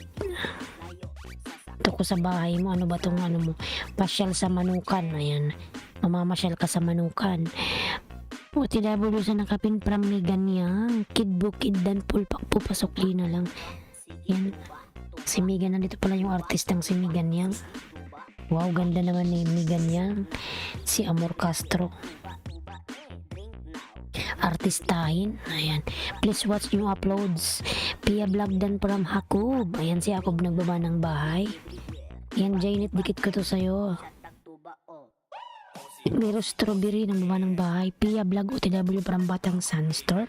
Ito ko sa bahay mo. Ano ba tong mo? Pasyal sa Manukan. Ayan. Mamamasyal ka sa Manukan. OTW sa nakapin from Megan Yang. Kid Bukid Dan Pulpak, pupasok na lang. Yan. Si Megan, nandito pala yung artistang si Megan Yang. Wow, ganda naman ni Megan Yang. Si Amor Castro. Artistahin. Ayan. Please watch yung uploads. Pia Vlog Dan from Hakub. Ayan, si Hakub nagbaba ng bahay. Yan, Janet, dikit ko to sa'yo. Mero Strawberry, nagbaba ng bahay. Pia Vlog OTW from Batang Sandstorm.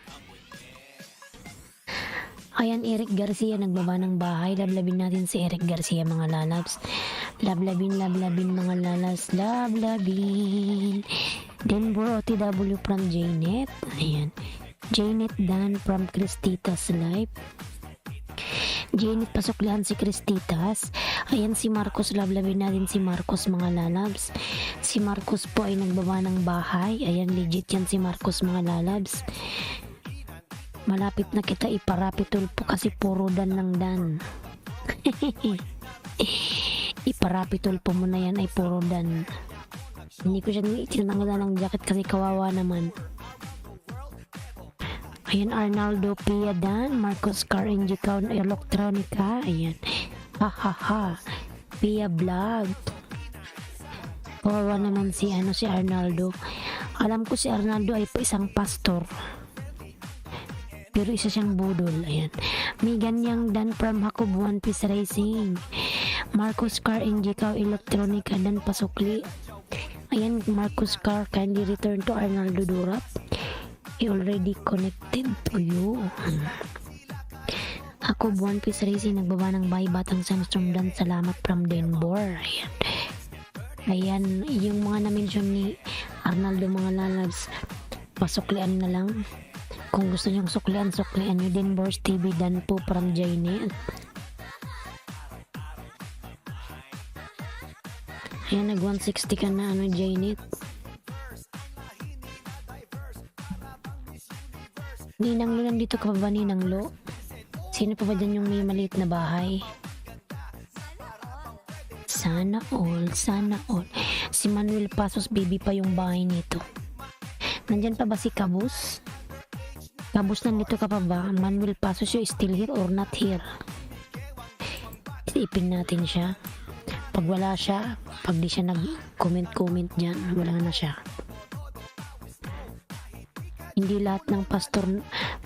Ayan, Eric Garcia nagbaba ng bahay. Lablabin natin si Eric Garcia, mga lalabs. Lablabin mga lalabs. Lablabin. Denver OTW from Jnet. Ayan. Jnet Dan from Cristitas Life. Jnet, pasuklihan si Cristitas. Ayan si Marcos, lablabin natin si Marcos, mga lalabs. Si Marcos po ay nagbaba ng bahay. Ayan, legit yan si Marcos, mga lalabs. Malapit na kita iparapitol po kasi puro dan ng dan. Iparapitol po muna yan ay puro dan. Hindi ko siya tinanggalan ng jacket kasi kawawa naman. Ayan, Arnaldo Pia Dan, Marcos Car Engine Count Electronica. Ayan. Ha ha ha. Pia Vlog. Kawawa naman si Arnaldo. Alam ko si Arnaldo ay isang pastor. Pero isa siyang budol. Ayan. May ganyang Dan from Hakob One Piece Racing. Marcos Car Engine Electronica Dan Pasukli. Ayan, Marcos Car, kindly return to Arnaldo Durap. He already connected to you. Hakob One Piece Racing nagbaba ng bahay Batang Sandstorm Dan. Salamat from Denver. Ayan. Ayan, yung mga na-mention ni Arnaldo, mga lalabs, pasuklian na lang. Kung gusto nyong suklian nyo. Denver's TV Dan po from Jnet. Ayan, nag 160 ka na Jnet. Ninang Lo, nandito ka pa ba, Ninang Lo? Sino pa ba dyan yung may maliit na bahay? Sana all. Si Manuel Pasos, baby pa yung bahay nito. Nandyan pa ba si Kabus? Kabus, nandito ka pa ba? Manuel Pasos, you still here or not here? Isipin natin siya. Pag wala siya, pag di siya nag-comment dyan, wala na siya. Hindi lahat ng pastor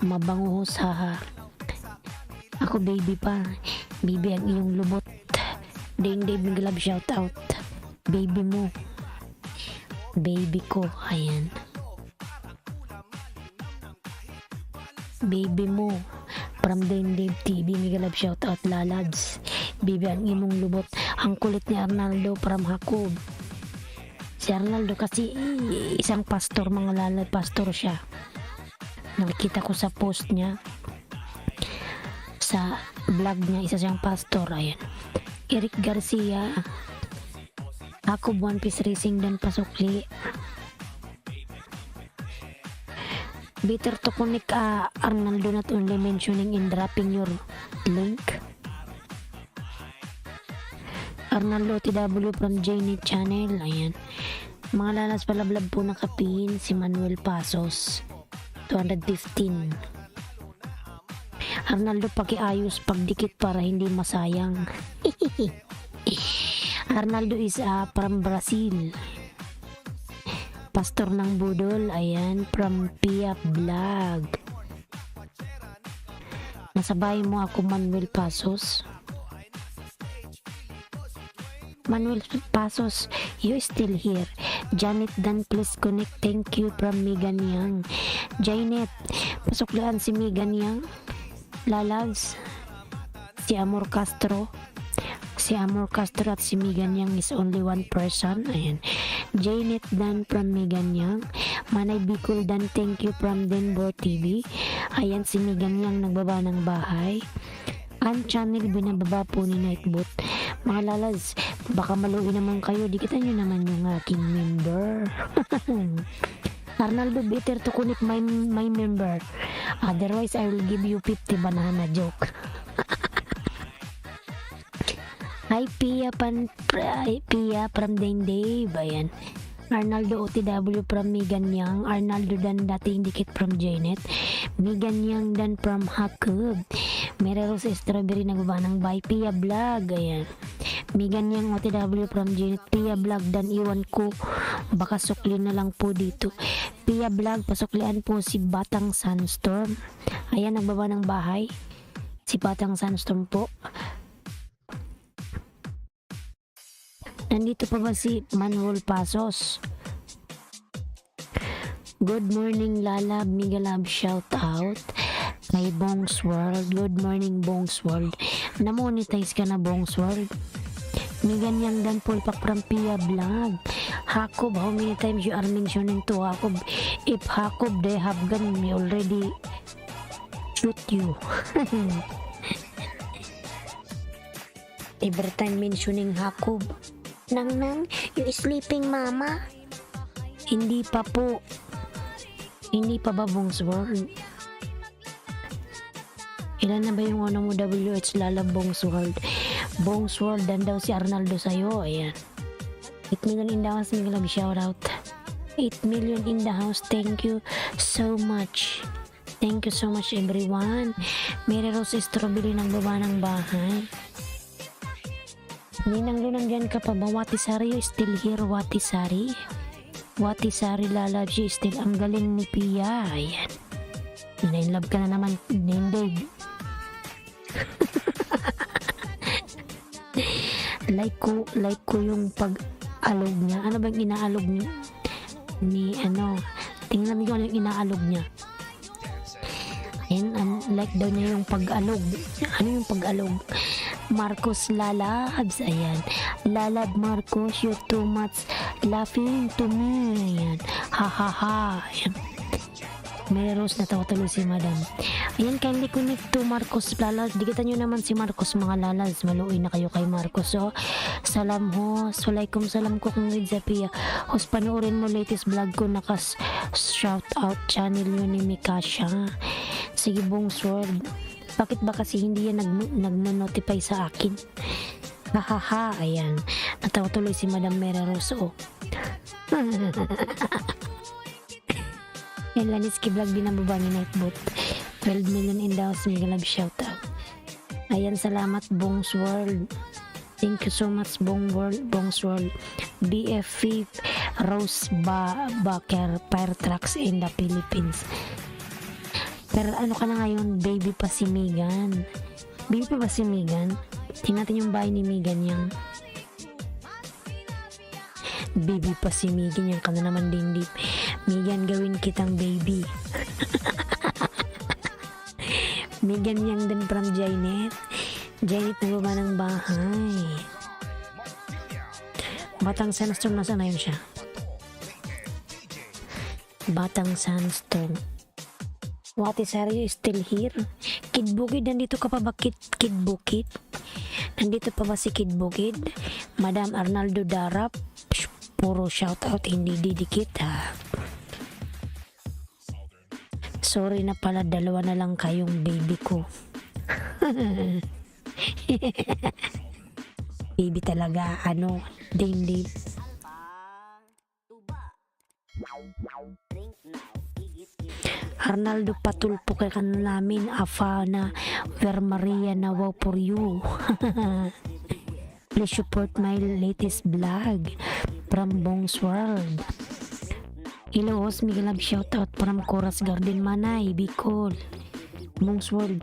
mabanguhos, haha. Ako baby pa. Baby ang iyong lubot. Ding Dave Miglab, shout out. Baby mo. Baby ko. Ayan. Baby mo. From Ding Dave TV, Miglab, shout out, lalabs. Baby ang imong lubot. Ang kulit ni Arnaldo from Hakob. Si Arnaldo kasi isang pastor, mga lalab, pastor siya. Nakikita ko sa post niya, sa vlog niya, isa siyang pastor. Ayan. Eric Garcia, Hakob One Piece Racing Dan Pasukli. Better to connect Arnaldo, not only mentioning and dropping your link. Arnaldo TW from Jnet Channel. Ayan. Mga lalas palablab po nakapin si Manuel Pasos 215. Arnaldo, pakiayos pagdikit para hindi masayang. Arnaldo is from Brazil. Pastor ng budol. Ayan, from Pia Vlog. Nasabay mo ako, Manuel Pasos. Manuel Pasos, you still here. Janet Dan, please connect. Thank you from Megan Yang. Janet, pasuklian si Megan Yang. Lalags. Si Amor Castro at si Megan Yang is only one person. Ayan. Janet Dan from Megan Yang. Manay Bicol Dan, thank you from Denver TV. Ayan, si Megan Yang nagbaba ng bahay. Ang channel binababa po ni Nightbot. Mga lalas, baka maluwi naman kayo. Dikitan nyo naman yung aking member. Arnaldo, better to connect my member. Otherwise, I will give you 50 banana joke. Hi, Pia from Dane Dave. Ayan. Arnaldo OTW from Megan Yang. Arnaldo Dan, dating dikit from Jnet. Megan Yang Dan from Hakob. Meron sa Strawberry nagbaba ng by Pia Vlog. Ayan. Megan Yang OTW from Jnet. Pia Vlog Dan, iwan ko. Baka sukli na lang po dito. Pia Vlog, pasuklian po si Batang Sandstorm. Ayan, nagbaba ng bahay. Si Batang Sandstorm po. Nandito pa ba si Manuel Pasos? Good morning, Lalab, Migalab, shout out. Kay Bongs World. Good morning, Bongs World. Na-monetize ka na, Bongs World. May ganyan dan pulpak from Pia Vlog. Hakob, how many times you are mentioning to Hakob? If Hakob they have gun, me already shoot you. Every time mentioning Hakob. Nang, you sleeping mama? Hindi pa po. Hindi pa ba, Bongs World? Ilan na ba yung ano mo, WH Lala Bongs World? Bongs World, dan daw si Arnaldo sa'yo. Ayan. 8 million in the house, Miguel, shout out. 8 million in the house, thank you so much. Thank you so much everyone. Mary Rose Strawberry ng baba ng bahay. Ninang Lunang dyan ka pa ba? Watisari, you still here, Watisari? Watisari Lala, she still ang galing ni Pia. Ayan. In-love ka na naman, Nindog. like ko yung pag-alog niya. Ano bang inaalog niya? Ni ano, tingnan niyo yung inaalog niya. Ayan, like daw niya yung pag-alog. Ano yung pag-alog? Marcos Lalabs, ayan. Lalab Marcos, you're too much laughing to me. Ayan. Ha ha ha. Ayan. Mary Rose, natawa tuloy si Madam. Ayan, kindly connect to Marcos Lalas. Digitan nyo naman si Marcos, mga Lalas. Maluoy na kayo kay Marcos. So, salam ho. Walaikum salam ko kung Zafia. Hos, panoorin mo latest vlog ko. Nakas shout out channel yun ni Mikasha. Sige, Bongs World. Bakit ba kasi hindi yan nag-notify sa akin? Hahaha, ayan. Natawa tuloy si Madam Mary Rose. Oh. Yan, Laniski Vlog din ang baba ni Nightbot. 12 million in the house, Miguel, shout out. Ayan, salamat, Bongs World. Thank you so much, Bongs World. BFF Rose Baker Fire Trucks in the Philippines. Pero ano ka na ngayon, baby pa si Megan? Baby pa ba si Megan? Tingnan natin yung bahay ni Megan yang. Baby pa si Megan yang, ka na naman din. Megan, gawin kitang baby. Megan yang din from Janet. Janet na baba ng bahay. Batang Sandstorm, nasaan na yun siya? Batang Sandstorm. What is, are you still here? Kid Bukid, nandito ka pa ba, Kid Bukid? Nandito pa ba si Kid Bukid? Madam Arnaldo Darap, puro shout out, hindi didikit ha. Sorry na pala, dalawa na lang kayong baby ko. Baby talaga, ano, din. Arnaldo, patulpo kay kanan namin, Afana, Ver Maria, na wow for you. Please support my latest vlog from Bongs World. Hello, host Miguel, shout out from Coras Garden, Manay, Bicol. Bongs World,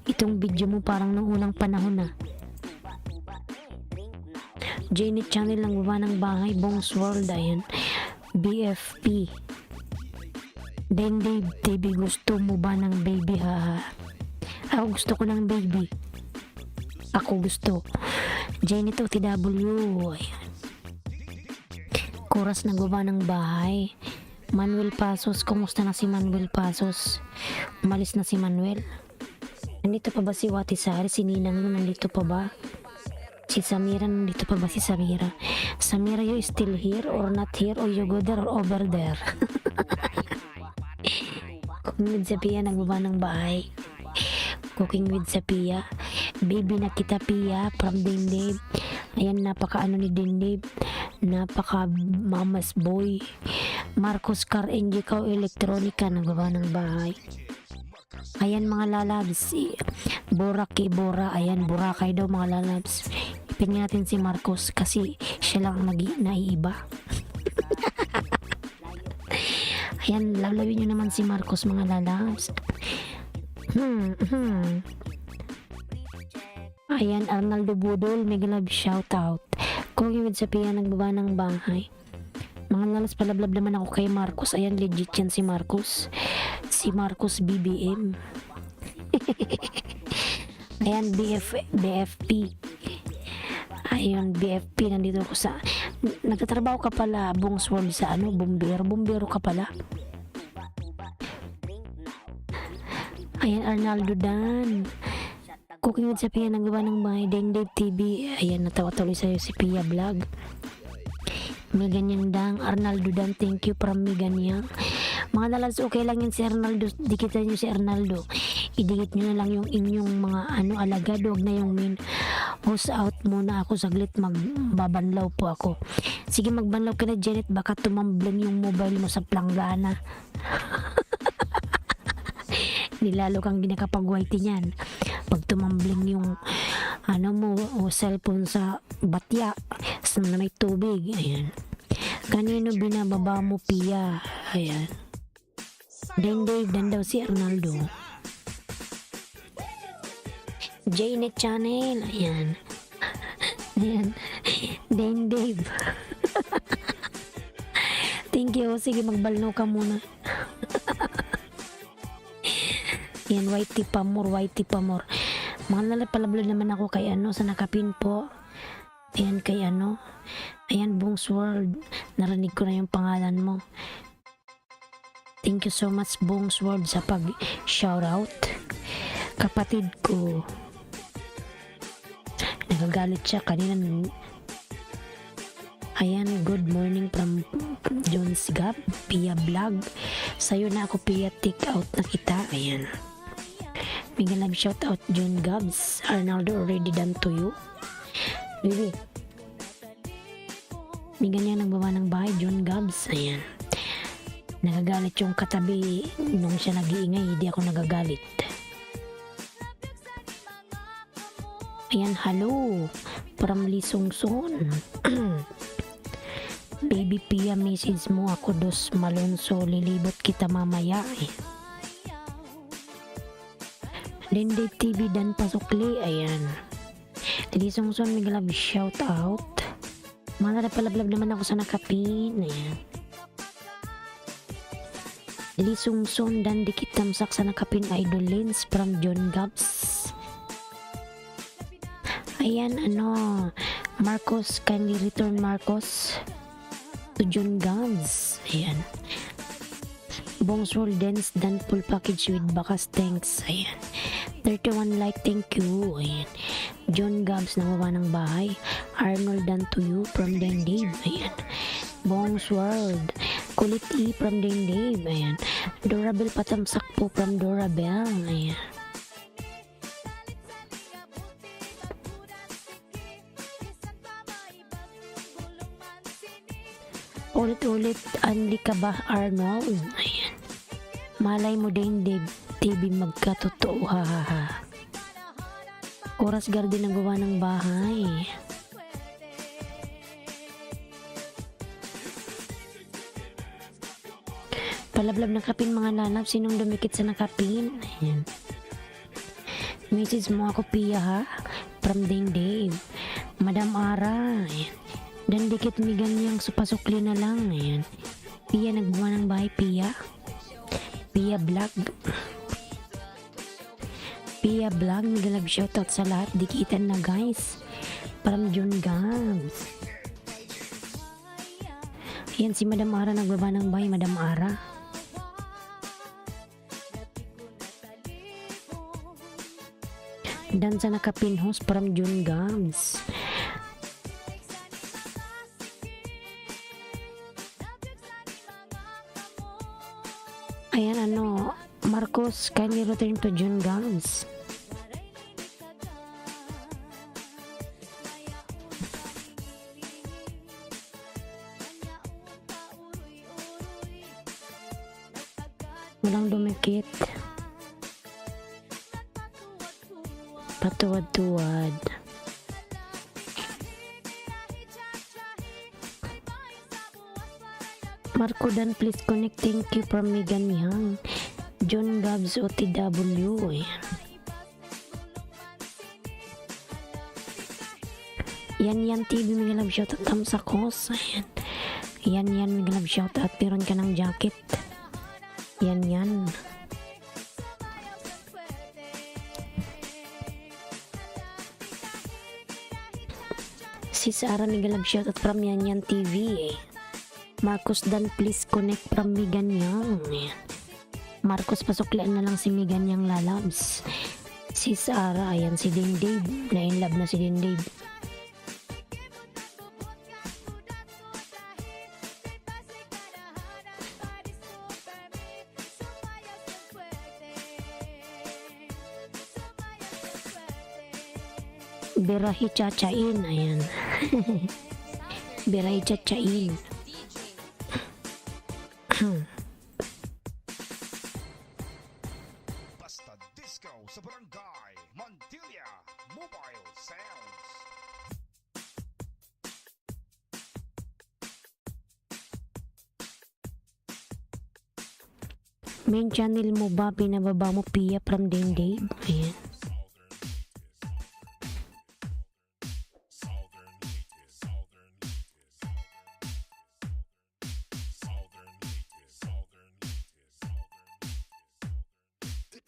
itong video mo parang nung unang panahon na. Janet channel ng baba ng bahay, Bongs World, ayan. BFP. Then Dave TV, gusto mo ba ng baby, ha? Ako gusto ko ng baby. Ako gusto. Janet OTW, ayan. Kuras na baba ng bahay. Manuel Pasos, kumusta na si Manuel Pasos? Umalis na si Manuel? Nandito pa ba si Watisari? Si Ninang mo nandito pa ba? Si Samira, nandito pa ba si Samira? Samira, you still here or not here, or you go there or over there? Cooking with Zapia, nagbaba ng bahay. Cooking with Zapia. Baby na kita, Pia, from Dindib. Ayan, napaka ano ni Dindib. Napaka mama's boy. Marcos Car Engicaw Elektronika, nagbaba ng bahay. Ayan, mga lalabs. Boraki, Bora. Ayan, Boracay daw, mga lalabs. Ipin natin si Marcos kasi siya lang naiiba. Ayan, lalawin nyo naman si Marcos, mga lalabs. Ayan, Arnaldo Budol, mega love shout out. Kung yung sa Pia, nagbaba ng bahay. Mga lalas, palablab naman ako kay Marcos. Ayan, legit yan si Marcos. Si Marcos BBM. Ayan, BFP. Ayun, BFP, nandito ko sa... Nagtatrabaho ka pala, Bongsworld, sa ano, bumbero ka pala. Ayan, Arnaldo Dan. Cooking with sa Pia, nagawa ng mga Deng Dave TV. Ayan, natawa tuloy sa'yo si Pia Vlog. May ganyan dang, Arnaldo Dan, thank you from me ganyan. Mga nalas, okay lang yun si Arnaldo, dikitan nyo si Arnaldo. Idikit nyo na lang yung inyong mga alagad, huwag na yung main. Host out muna ako saglit, magbabanlaw po ako. Sige, magbanlaw ka na, Janet, baka tumambling yung mobile mo sa planggana. Nilalo kang ginakapag-whitey niyan. Pag tumambling yung mo o cellphone sa batya na may tubig. Ayan. Kanino binababa mo, Pia? Ayan. Dave, dan daw si Arnaldo. Janet Channel. Ayan. Ayan. Dave. Thank you. Sige, magbalno ka muna. Yan, whitey pa more. Mga lalapalablo naman ako kay sa nakapin po. Ayan, kay Ayan, Bongsworld. Narinig ko na yung pangalan mo. Thank you so much, Bongsworld, sa pag-shoutout. Kapatid ko. Nagagalit siya kanina. Ayan, good morning from Jones Gab, Pia Vlog. Sa'yo na ako, Pia, take out na kita. Ayan. Mega love shout out, John Gabs. Arnaldo already done to you. Baby. May ganyan nagbaba ng bahay, John Gabs. Ayan. Nagagalit yung katabi nung siya nag-iingay, hindi ako nagagalit. Ayan, hello. From Lisongson. Baby Pia, message mo ako dos Malonzo, lilibot kita mamaya eh. Dende TV dan pasukli, ayan. Lisongson, may love shout out. Mga napalablab naman ako sa nakapin, ayan. Lisongson dan dikit tamsak sa nakapin, idol lens from John Gabs. Ayan, Marcos, kindly return Marcos to John Gabs. Ayan. Bongsworld dance dan full package with bakas, thanks. Ayan. 31 like, thank you. Ayan. John Gabs, nangawa ng bahay. Arnold dan to you from Deng Dave. Ayan. Bongsworld. Kulit E from Deng Dave. Ayan. Dorabel patamsak po from Dorabel. Ayan. Ulit-ulit, anli ka ba, Arnold? Ayan. Malay mo din, Dave TV, magkatotoo, ha. Oras garden ang gawa ng bahay. Palablab ng kapin, mga nanap, sinong dumikit sa nakapin? Ayan. Message mo ako, Pia, ha? From Deng Dave. Madam Ara. Ayan. Dan dikit may ganyang supasukli na lang. Ayan. Pia, nagbuwa ng bahay, Pia. Pia Vlog. Pia Vlog, nag-love shoutout sa lahat. Dikitan na, guys. From John Gabs. Ayan, si Madam Ara nagbaba ng bahay, Madam Ara. Dan sa nakapinhos from John Gabs. Ayan, Marcos, kindly return to John Gabs. Walang dumikit. Patuwad-tuwad. Marco Dan, please connect. Thank you from Megan Yang. John Gabs OTW. Yan TV, may love shout out. Thumbs akos. Ayan. Yan may love shout out. Piron ka ng jacket. Yan. Si Sarah Migalab shoutout from Yan TV. Marcos Dan please connect from Miganyang. Ayan. Marcos pasuklaan na lang si Miganyang lalabs. Si Sarah, ayan si Din Dave. Na-inlove na si Din Dave. Birahi chachain, ayan. Birahi chachain.
Basta Disco sa Barangay Montilla Mobile Sounds.
Main channel mo ba pinababa mo Pia from Din Dave? Ayan.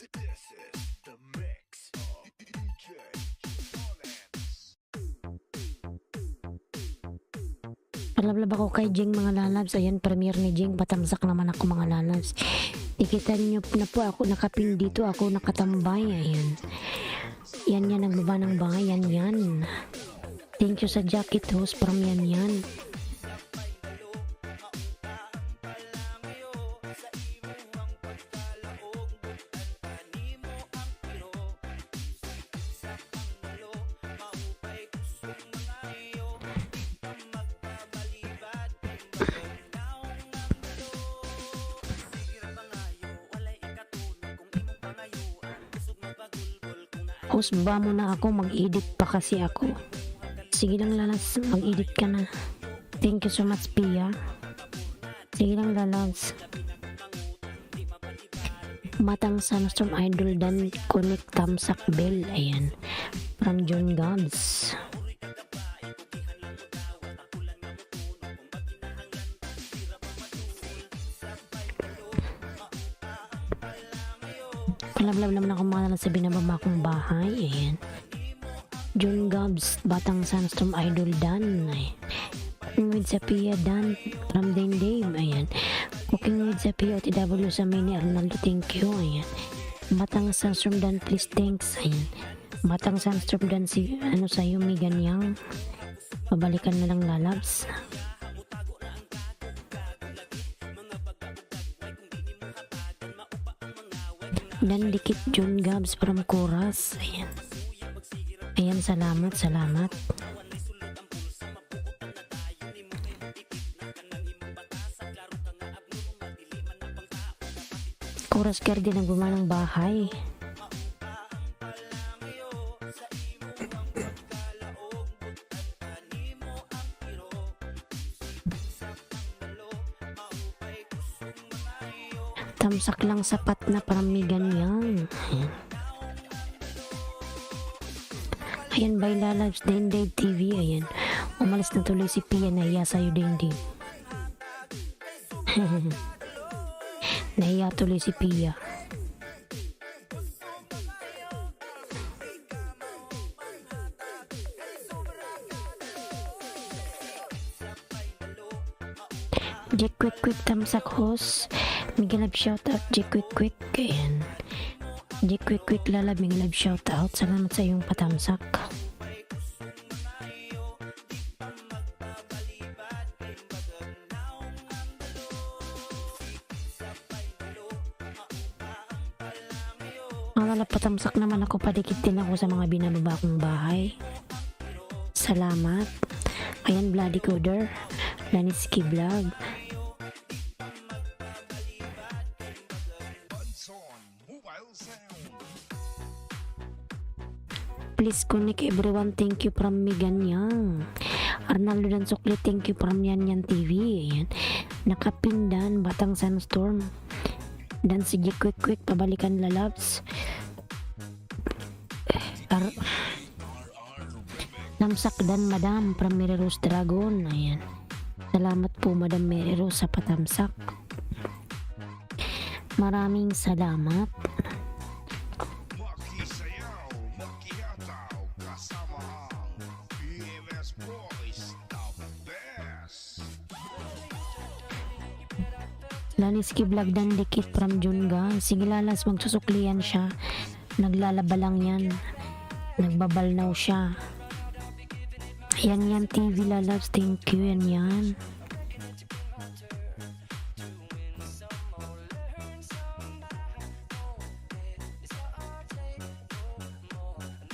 This is the mix of DJ Dollens.
Palablab ako kay Jing mga lalabs. Ayan, premiere ni Jing. Patamsak naman ako mga lalabs. Ikita niyo na po ako nakapin dito. Ako nakatambay. Ayan. Yan yan ang baba ng bahay. Yan yan. Thank you sa jacket host from yan yan. Host ba mo na ako, mag-edit pa kasi ako. Sige lang lalas, mag-edit ka na. Thank you so much Pia. Sige lang lalas. Matang Sunstorm Idol Dan Connect Tamsak Bell. Ayan. From John Gabs. Palablab naman ako mga sa binababa kong bahay. Ayan. John Gabs, Batang Sunstorm Idol Dan. Cooking with Sapia Dan from Din Dave. Ayan. Cooking with Sapia OTW sa Mini Arnaldo. Thank you. Ayan. Batang Sunstorm Dan please thanks. Ayan. Batang Sunstorm Dan si ano sa'yo may ganyang. Pabalikan na lang lalabs. Dan dikit John Gabs from Coras. Ayan. Ayan, salamat, salamat. Coras Garden ang gumanang bahay. Tamsak lang sapat na parang may ganyang. Ayan, by lalabs Din Dave TV. Ayan, umalis na tuloy si Pia. Nahiya sa'yo Din Dave. Nahiya tuloy si Pia. Jack Quick tamsak host. Migalab shoutout Jack Quick. Ayan. Jack Quick lalab Migalab shoutout. Salamat sa iyong patamsak. Wala patamsak naman ako, padikit din ako sa mga binababa kong bahay. Salamat. Ayan, Bloody Coder, Laniski Vlog.
Bunson Mobile Sound.
Please connect everyone. Thank you from Miganyang. Arnaldo Dan Sukli, thank you from Yan TV. Ayan. Nakapindan, Batang Sunstorm. Dan si G Quick, pabalikan lalabs. Namsak Dan Madam from Mary Rose Dragon. Ayan. Salamat po Madam Mary Rose sa patamsak. Maraming salamat.
Makisayaw, makihataw, kasama ang EMS Boys
Laniski vlog dan dikit from Junga. Sige lalas, magsusuklian siya. Naglalaba lang yan. Nagbabalnaw siya. Yan TV lalabs. Thank you. Yan.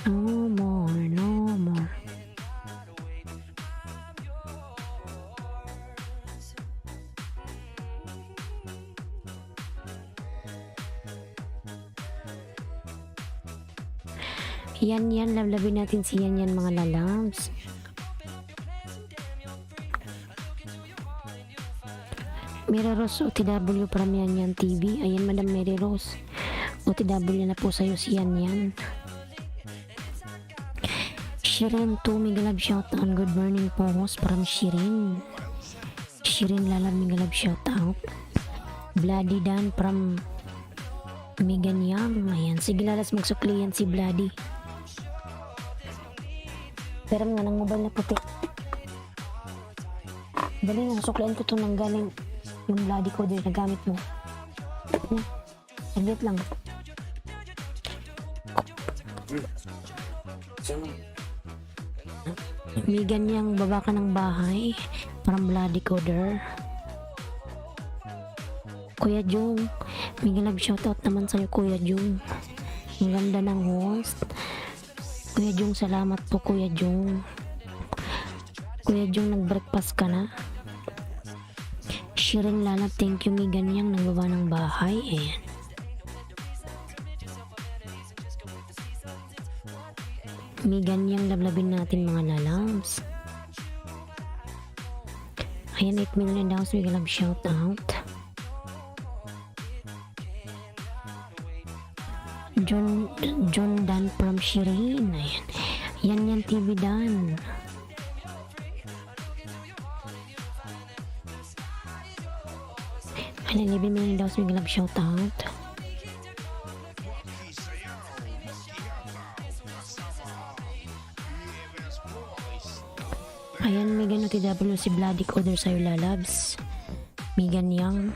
No more. Yan, lablabin natin si yan mga lalabs. Mary Rose OTW from yan TV. Ayan, Madam Mary Rose. OTW na po sa'yo si yan. Shirin 2, mega love shout out. Good morning po, host from Shirin. Shirin lalab, mega love shout out. Bloody Dan from Megan Young. Ayan, sige lalas, magsuklian si Bloody. Pero nga ng mobile na puti. Dali na, suklian ko ito nang galing yung Bloody ko din na gamit mo. Saglit lang. Megan Young, baba ka ng bahay. Parang Bloody Coder. Kuya Jung, mega love shoutout naman sa'yo, Kuya Jung. Ang ganda ng host. Kuya Jung, salamat po, Kuya Jung. Kuya Jung, nag-breakfast ka na? Shirin Lalab, thank you, Megan Young, nagbaba ng bahay. Ayan. Megan Young, lablabin natin mga lalabs. Ayan, 8 million daw, mega love shoutout. John Dan from Shirin. Ayan. Yan TV Dan. Ayan, 11 million daw, mega love shoutout. Ayan, Megan OTW, si Bloody Coder sa'yo lalabs. Megan Young.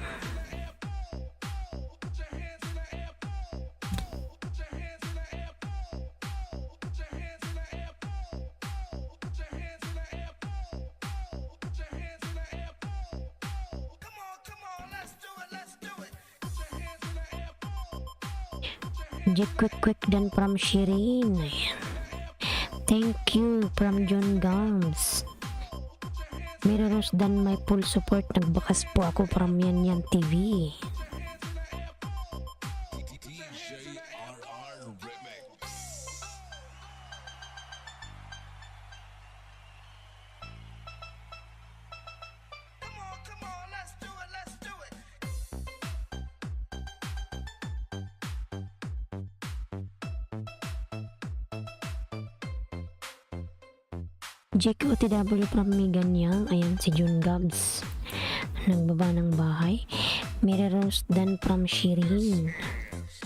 Jet quick dan from Shirin. Ayan. Thank you from John Gams. Mary Rose dan my full support. Nagbakas po ako from yan TV. Jake OTW from Megan Young. Ayan, si June Gabs. Nagbaba ng bahay. Mary Rose dan from Shirin.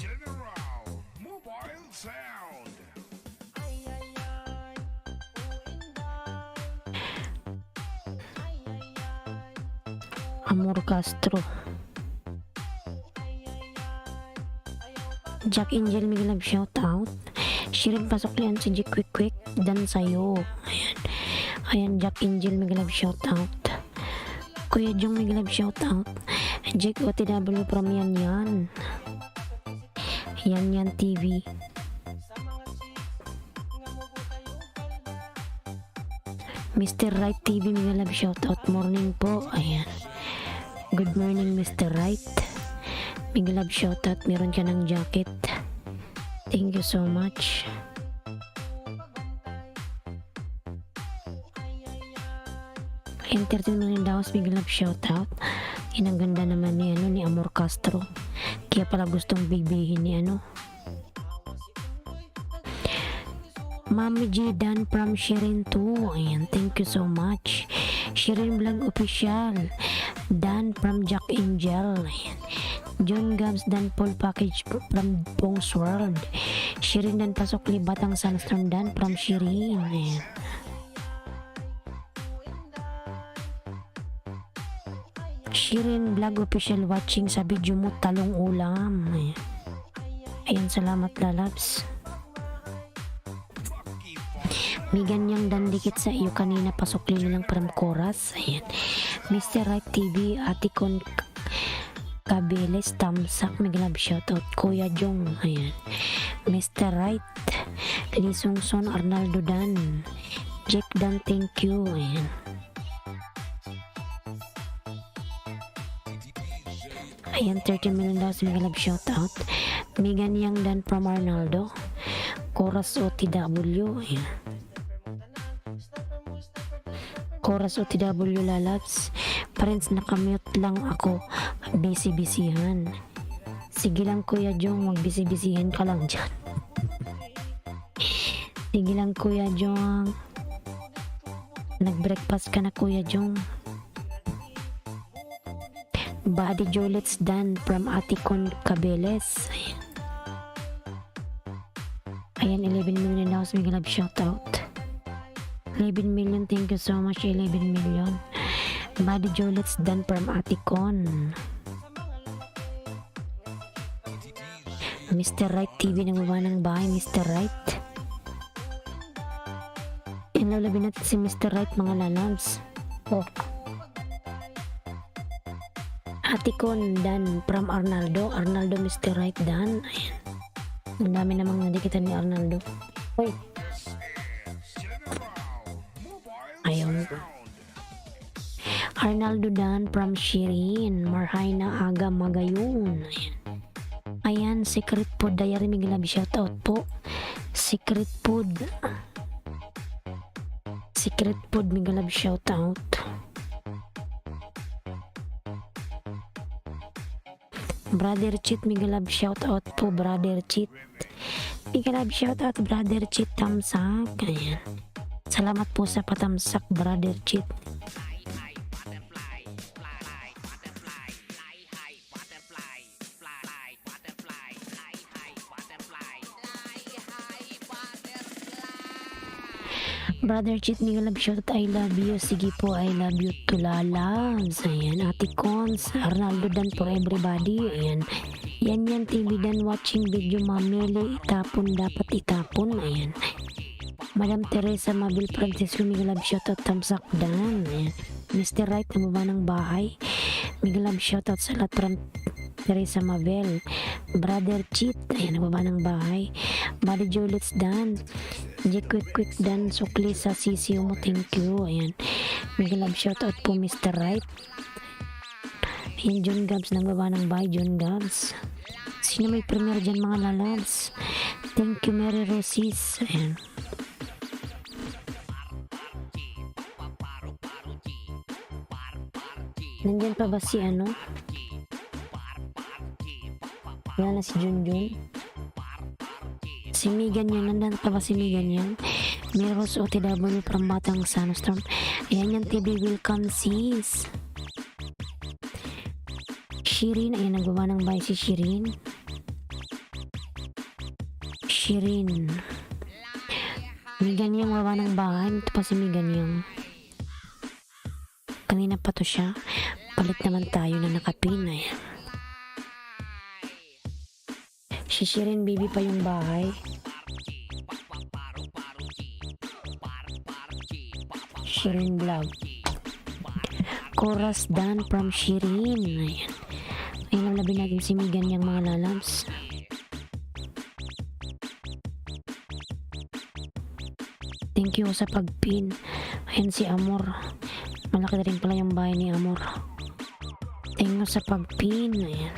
General Mobile Sound.
Amor Castro. Jack Angel, mega love shout out. Shirin, pasok yan si Jack quick dan sayo. Ayan, Jack Angel, mega love shout out. Kuya Jong, mega love shout out. Jake OTW from yan. Yan TV. Mr. Right TV, mega love shout out. Morning po. Ayan. Good morning, Mr. Right. Mega love shout out. Meron ka ng jacket. Thank you so much. Entertainment million daw, big love shoutout. Ang ganda naman ni Amor Castro. Kaya pala gustong bibihin ni Mami G Dan from Shirin 2. Ayan, thank you so much. Shirin Vlog Official. Dan from Jack Angel. Ayan. John Gabs Dan Paul Package from Pong's World. Shirin Dan Pasok Libatang Sunstorm Dan from Shirin. Ayan. Shirin Vlog Official watching sa video mo talong ulam. Ayan, salamat lalabs. May ganyang dandikit sa iyo kanina, pasok lang from chorus. Ayan. Mr. Right TV, Atikon Kabeles, Tamsak, Miglab shoutout. Kuya Jong, ayan. Mr. Right, Lisungson, Arnaldo Dan, Jack Dan, thank you. Ayan. Ayan, 30 million daw sa Miglab shoutout. Megan Yang Dan from Arnaldo, Chorus OTW. Ayan. Chorus OTW lalabs. Parents, nakamute lang ako. Busy-busyhan. Sige lang Kuya Jong, mag-busy-busyhan ka lang dyan. Sige lang Kuya Jong. Nag-breakfast ka na Kuya Jong. Body Jolets Dan from Atikon Kabeles. Ayan, 11 million daw sa Miglab shoutout. 11 million, thank you so much. 11 million. Body Jolets Dan from Atikon. Mr. Right TV, nagbaba ng bahay. Mr. Right, inlalabin natin si Mr. Right mga lalabs. Atikon Dan from Arnaldo. Arnaldo, Mr. Right Dan. Ayan. Ang dami namang nadikitan ni Arnaldo. Uy, ayaw. Arnaldo Dan from Shirin, Marhaina Aga Magayon. Ayan. Ayan, Secret Food Diary, Miglab shoutout po. Secret Food. Secret Food, Miglab shoutout. Brother Cheat, Miglab shoutout po. Brother Cheat, Miglab shoutout. Brother Cheat, tamsak. Ayan. Salamat po sa patamsak, Brother Cheat. Brother Cheat, Miglab shoutout. I love you. Sige po, I love you to lalabs. Ayan, Ate Cons, Arnaldo Dan for everybody. Ayan. Yan TV Dan watching video, Mameli, itapon, dapat itapon. Ayan. Madam Teresa Mabil Francisco, Miglab shoutout. Tamsak Dan. Ayan. Mr. Right, nababa ng bahay. Miglab shoutout sa lahat from Teresa Mabel. Brother Cheat, ayan, nababa ng bahay. Body Jolets Dan, Quick Dan, sukli sa sisiyo mo, thank you. Ayan, Miglab shoutout po Mr. Right. Ayan, John Gabs, nagbaba ng bahay. John Gabs, sino may premier dyan mga lalabs? Thank you Mary Rosis. Ayan. Nandyan pa ba si ano? Wala na si Junjun. Si Megan yan, nandan pa ba si Megan yan? Miros OTW from Batang Sandstorm. Ayan yan, TV welcome sis. Shirin, ayan, nagbawa ng bahay si Shirin. Shirin. Megan yung wawa ng bahay. Ito pa si Megan yung. Kanina pa to siya. Palit naman tayo na nakapin. Ayan. Shirin baby pa yung bahay. Shirin Vlog. Chorus Dan from Shirin. Ayan. Ayan, labi natin si Megan yung mga lalabs. Thank you sa pagpin. Ayan si Amor. Malaki na rin pala yung bahay ni Amor. Thank you sa pagpin. Ayan.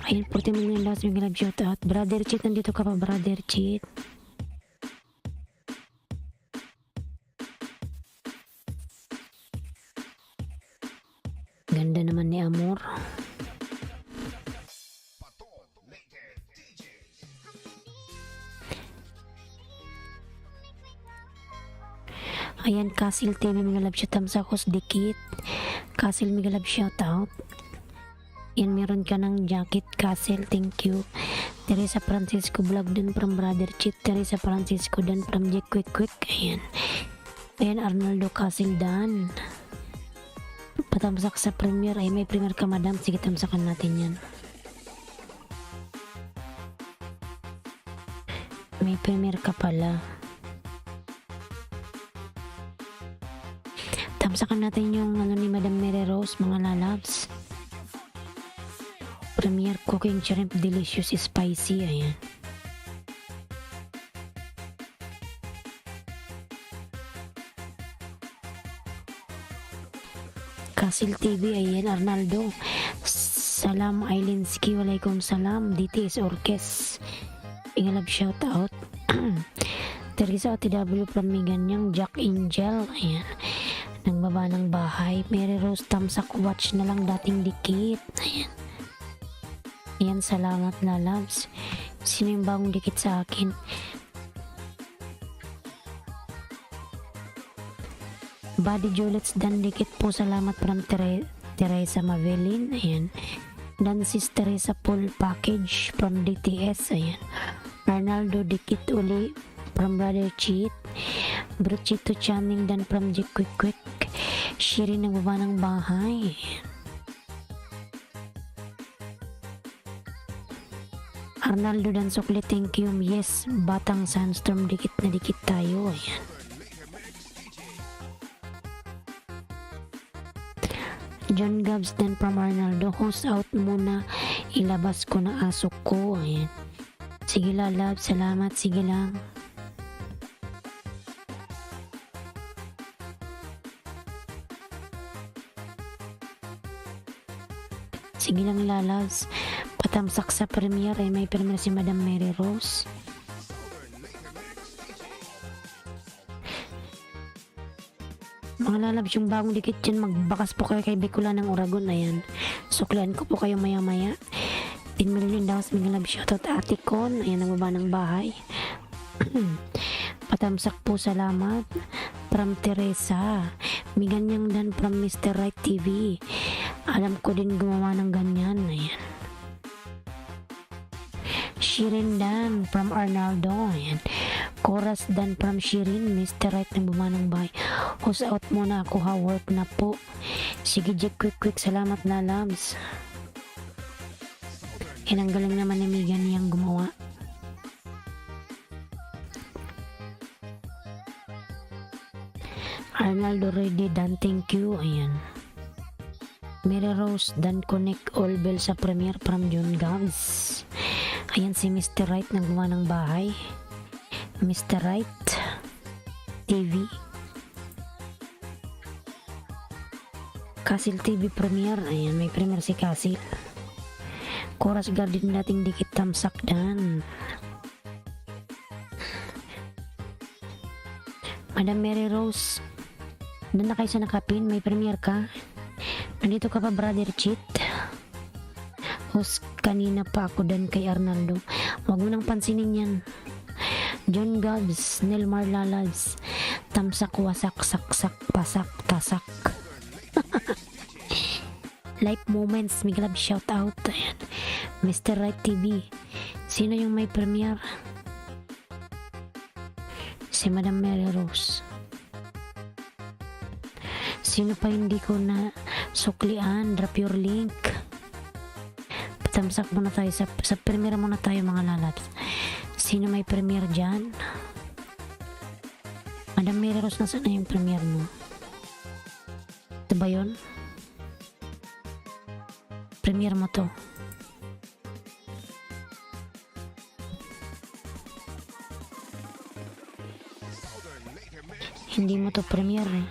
Ayan, 40 million daw sa Miglab shoutout. Brother Cheat, nandito ka pa, Brother Cheat. Ganda naman ni Amor. Ayan, Kasil TV, Miglab shoutout sa Hos Dikit. Kasil, Miglab shoutout. Yan, meron ka ng jacket, Castle, thank you. Teresa Francisco Vlog din from Brother Cheat. Teresa Francisco dan from Jack Quick. Ayan. Ayan, Arnaldo Castle Dan. Patamsak sa premier. Ay, may premier ka, madam. Sige, tamsakan natin yan. May premier ka pala. Tamsakan natin yung ano ni Madam Mary Rose, mga lalabs. Premier cooking shrimp delicious spicy. Ayan. Kasil TV. Ayan, Arnaldo. Salam Ailinski. Walaikum salam. DTS Orkes. Ingalab shout out. Teresa OTW from Miganyang. Jack Angel. Ayan. Nagbaba ng bahay. Mary Rose tamsak, watch na lang dating dikit. Ayan. Ayan, salamat lalabs. Sino yung bagong dikit sa akin? Body Julets dan dikit po. Salamat from Teresa Mavelin. Ayan. Dan sis Teresa full package from DTS. Ayan. Arnaldo dikit uli from Brother Cheat. Bruchito Channing dan from J Quick Quick. Shirin nagbaba ng bahay. Arnaldo dan Sukli, thank you. Yes, Batang Sandstorm, dikit na dikit tayo. Ayan. John Gabs dan from Arnaldo, host out muna. Ilabas ko na asok ko. Ayan. Sige lalab, salamat. Sige lang. Sige lang lalabs. Patamsak sa premier. Ay, may premier si Madam Mary Rose. Mga lalabs, yung bagong dikit dyan, magbakas po kayo kay Bicula ng Oragon. Ayan. Suklan ko po kayo maya maya. 10 million daw sa mga love shoutout Ate Con. Ayan, nagbaba ng bahay. Patamsak po, salamat. From Teresa. May ganyang dan from Mr. Right TV. Alam ko din gumawa ng ganyan. Ayan. Shirin dan from Arnaldo. Ayan. Chorus dan from Shirin. Mr. Right ng bumanang bahay. Host out muna ako ha. Work na po. Sige Jack, quick. Salamat lalabs. Yan ang galing naman ni Megan niyang gumawa. Arnaldo ready dan thank you. Ayan. Mary Rose dan connect all bell sa premiere from John Gabs. Ayan si Mr. Right nagawa ng bahay. Mr. Right TV. Kasil TV premiere. Ayan, may premiere si Kasil. Chorus Garden dating dikit tamsak dan. Madam Mary Rose, doon na kayo sa nakapin, may premiere ka. Nandito ka pa Brother Cheat. Host kanina pa ako dan kay Arnaldo. Huwag mo nang pansinin yan. John Gabs, Nelmar Lalas, tamsak wasak saksak pasak tasak. Life moments, may glove shout out. Ayan. Mr. Right TV. Sino yung may premiere? Si Madam Mary Rose. Sino pa hindi ko na suklian? Drop your link. Patamsak muna tayo. Sa premiere muna tayo mga lalabs. Sino may premiere dyan? Madam Mary Rose, nasaan na yung premiere mo? Ito ba yun? Premiere mo to. Hindi mo to premiere eh.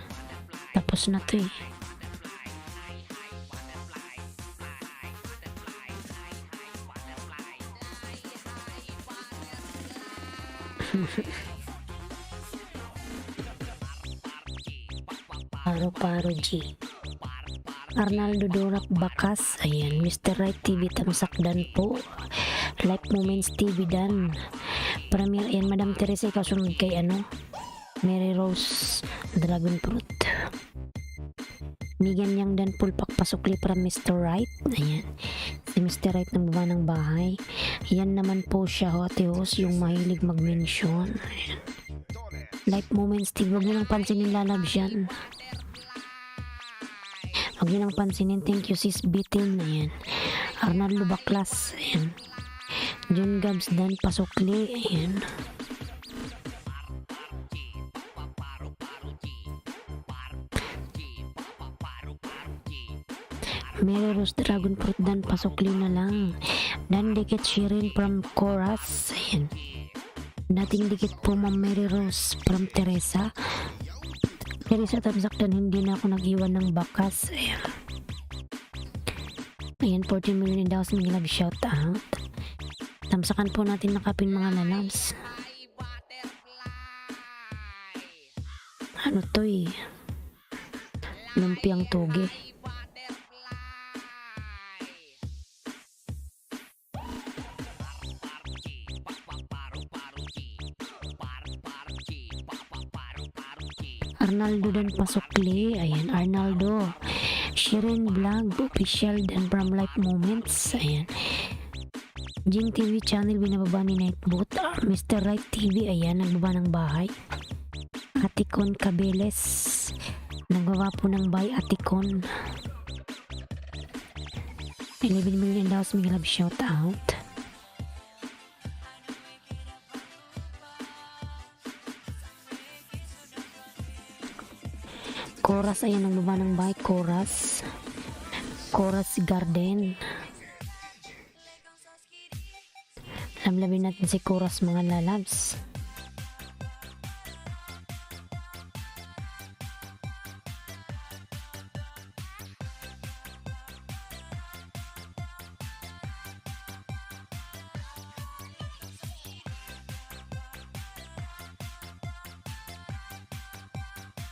Tapos na to eh. Paro G. Arnaldo Dorak Bakas. Ayan. Mr. Right TV tamsak dan po. Life Moments TV dan. Premiere. Ayan, Madam Teresa, ikaw sunod kay ano? Mary Rose Dragon Fruit. Megan yang dan pulpak pasukli para Mr. Right. Ayan. Si Mr. Right ng baba ng bahay. Yan naman po siya, Ate Hos, yung mahilig mag-mention. Ayan. Life Moments TV. Huwag mo lang pansinin lalabs yan. Huwag yun ang pansinin. Thank you sis Bitin. Ayan. Arnaldo Baklas. Ayan. John Gabs Dan Pasukli. Ayan. Mary Rose Dragon Fruit Dan Pasukli na lang. Dan Dikit Shirin from Chorus. Ayan. Dating dikit po Ma'am Mary Rose from Teresa. Teresa tamsak dan hindi na ako nag-iwan ng bakas. Ayan. Ayan, 14 million daw sa mga love shout out. Tamsakan po natin nakapin mga lalabs. Ano to eh? Lumpiang tugi. Arnaldo dan Pasukli. Ayan, Arnaldo. Shirin Vlog Official dan from Life Moments. Ayan. Jing TV channel binababa ni Nightbot. Mr. Right TV. Ayan, nagbaba ng bahay. Atikon Cabeles. Nagbaba po ng bahay Atikon. 11 million daw sa mga love shout out. Chorus, ayan ang baba ng bahay. Chorus Garden. Lamlabin natin si Chorus mga lalabs.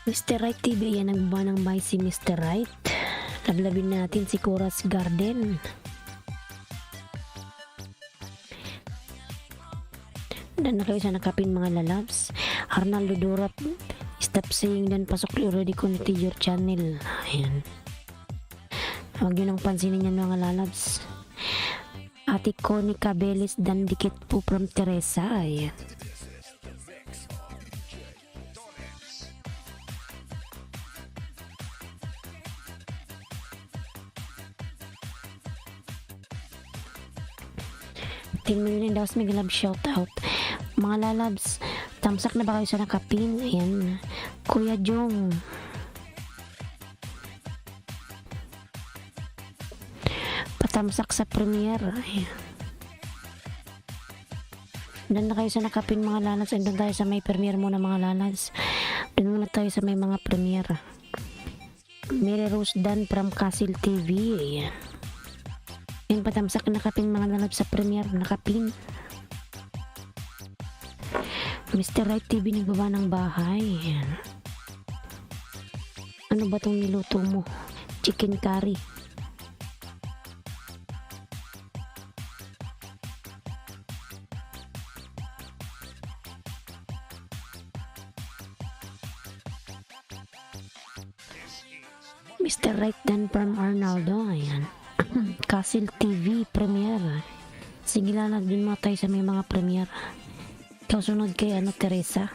Mr. Right TV, ayan nagbaba ng bahay si Mr. Right. Lablabin natin si Chorus Garden. Dan na kayo sa nakapin mga lalabs. Arnaldo Durap, stop saying dan pasok already connected your channel. Ayan. Huwag yun ang pansinin yan mga lalabs. Ate Connie Cabeles dan dikit po from Teresa. Ayan. Million daw sa mga love shout out. Mga lalabs, tamsak na ba kayo sa nakapin? Ayan. Kuya Jong. Patamsak sa premiere. Ayan. Doon na kayo sa nakapin mga lalabs. Doon tayo sa may premiere muna mga lalabs. Doon muna tayo sa may mga premiere. Mary Rose Dan from Castle TV. Ayan. Yung patamsak nakapin mga lalab sa premiere, nakapin. Mr. Right TV nagbaba ng bahay. Ayan. Ano ba tong niluto mo? Chicken curry. Mr. Right Dan from Arnaldo. Ayan. Castle TV premiere. Sige lalag din mga tayo sa may mga premiere. Ikaw sunod kay Teresa.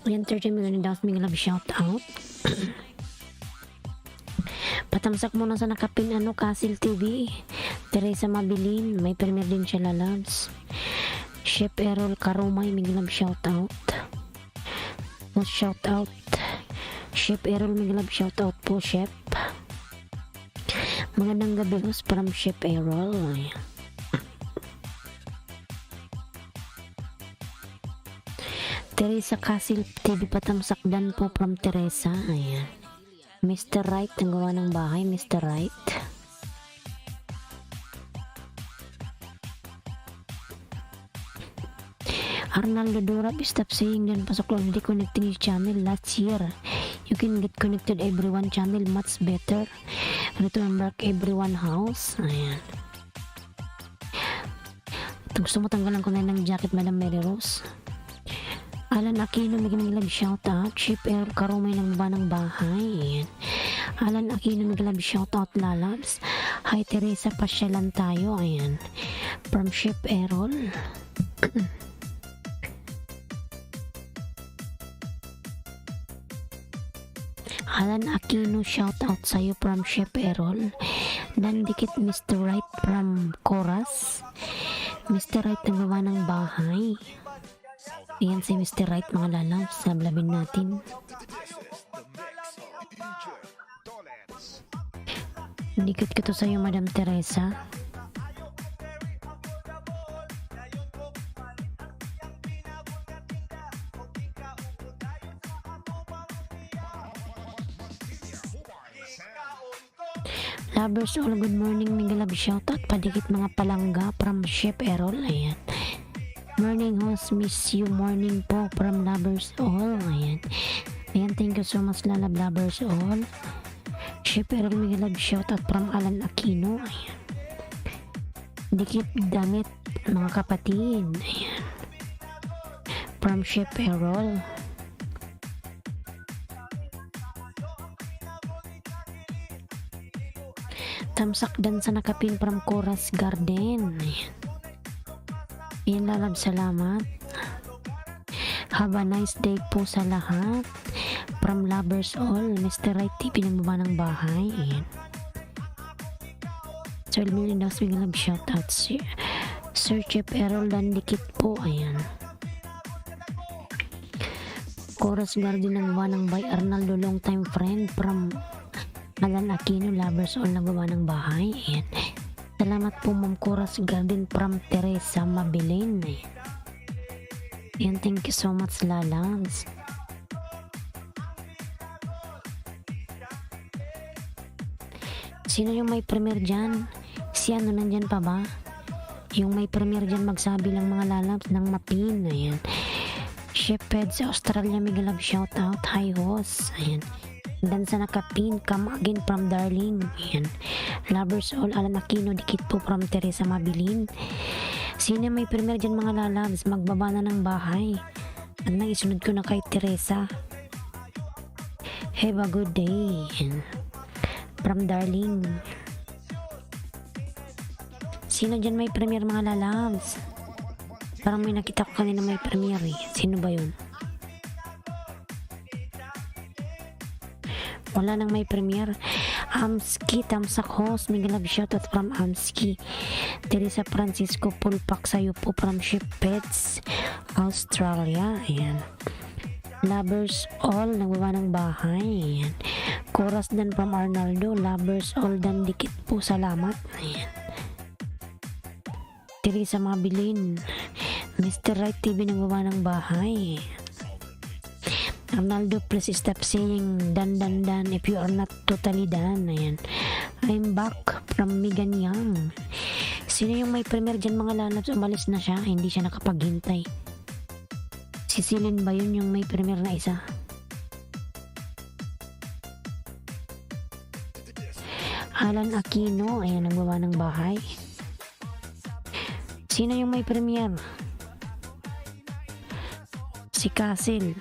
Ayan, 30 million daw may love shout out. Patamsak muna sa nakapin Castle TV. Teresa Mabilin, may premiere din siya lalabs. Chef Errol Karumay, may love shout out. Shout out Chef Errol, may love shout out po Chef. Magandang gabi host from Chef Errol. Teresa Castle TV patamsak dan po from Teresa. Ayan. Mr. Right ang gawa ng bahay. Mr. Right. Arnaldo Durap, stop saying dan pasok lang di connecting your channel last year. You can get connected everyone channel much better. Return back everyone house. Ayan. Gusto mo tanggalan ko na ng jacket Madam Mary Rose. Alan Aquino, may love shout out. Chef Errol Karumay ng baba ng bahay. Ayan. Alan Aquino, may love shout out lalabs. Hi Teresa, pasyalan tayo. Ayan. From Chef Errol. Alan Aquino, shout out sa'yo from Chef Errol. Dan dikit Mr. Right from Chorus. Mr. Right nagawa ng bahay. Ayan si Mr. Right mga lalabs. Sablabin natin. Dikit ko to sa'yo Madam Teresa. Lovers all, good morning, Migalab shoutout, padikit mga palangga from Chef Errol, ayan. Morning host, miss you, morning po from Lovers all, ayan. Ayan, thank you so much Lovers all. Chef Errol, Migalab shoutout from Alan Aquino, ayan. Dikit damit, mga kapatid, ayan. From Chef Errol. Tamsak dan sa nakapin from Chorus Garden. Ayan lalab, salamat. Have a nice day po sa lahat. From Lovers all, Mr. Right TV nagbaba ng bahay. Ayan. 12 million daws big love shoutout. Sir Chef Errol dan dikit po. Ayan. Chorus Garden nagawa ng by Arnaldo, long time friend from Alan Aquino, Lovers all nagawa ng bahay. Ayan. Salamat po Ma'am Chorus Garden from Teresa Mabilin. Ayan, thank you so much lalabs. Sino yung may premier dyan? Si ano nandyan pa ba? Yung may premier dyan magsabi lang mga lalabs ng mapin. Ayan. Chef Ped sa Australia, mega love shoutout. Hi host. Ayan. Dan sa nakapin, come again from Darling. Ayan. Lovers all, Alan Aquino, dikit po from Teresa Mabilin. Sino may premier dyan mga lalabs? Magbaba na ng bahay. At naisunod ko na kay Teresa. Have a good day. Ayan. From Darling. Sino dyan may premier mga lalabs? Parang may nakita ko kanina may premier eh. Sino ba yun? Wala nang may premier. Amski, tamsak host, mega love shoutout from Amski. Teresa Francisco, pulpak sa'yo po from Chef Pets Australia. Ayan. Lovers all, nagbawa ng bahay. Ayan. Chorus dan from Arnaldo. Lovers all dan dikit po, salamat. Ayan. Teresa Mabilin. Mr. Right TV nagbawa ng bahay. Arnaldo, please stop saying dan if you are not totally done. Ayan. I'm back from Megan Young. Sino yung may premier dyan mga lalabs? Umalis na siya, hindi siya nakapaghintay. Si Silin ba yun yung may premier na isa? Alan Aquino, ayan, nagbawa ng bahay. Sino yung may premier? Si Castle.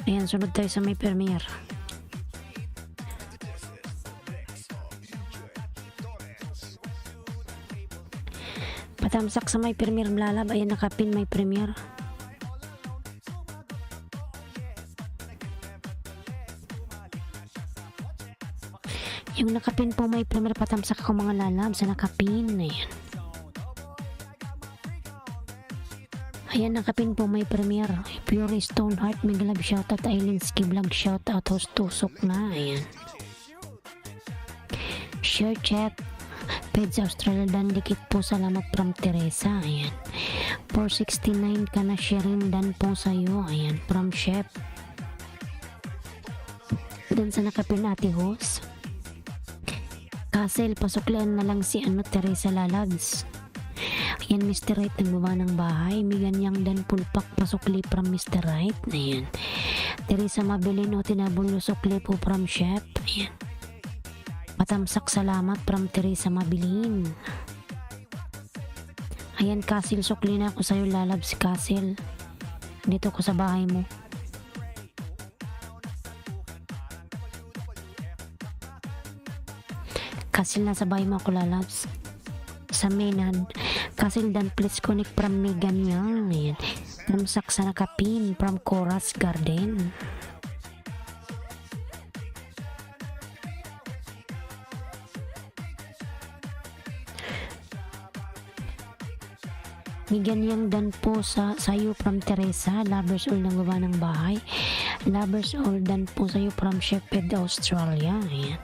Ayan, sunod tayo sa may premier. Patamsak sa may premier lalab. Ayan, nakapin may premier. Yung nakapin po may premier, patamsak ako mga lalab sa nakapin. Ayan. Ayan, nakapin po may premier. Pure Stone Heart, mega love shoutout. Ailinski vlog shoutout. Host tusok na. Ayan. Share chat. Peds Australia dan dikit po, salamat from Teresa. Ayan. 469 ka na sharing dan po sa'yo. Ayan. From Chef. Dan sa nakapin ate host. Castle, pasuklian na lang si Teresa lalabs. Ayan, Mr. Right nagbawa ng bahay. Megan Yang dan pulpak pasukli from Mr. Right. Ayan. Teresa Mabilin o tinabulo sukli po from Chef. Ayan. Patamsak salamat from Teresa Mabilin. Ayan, Castle, sukli na ako sa'yo lalabs. Castle, dito ko sa bahay mo. Castle, nasa bahay mo ako lalabs. Sa mainan. Castle dan please connect from Megan Young. Ayan. Tamsak sa nakapin from Chorus Garden. Migan yang dan po sayo from Teresa, lovers all ng gawa ng bahay. Lovers all dan po sayo from Shepherd, Australia. Ayan.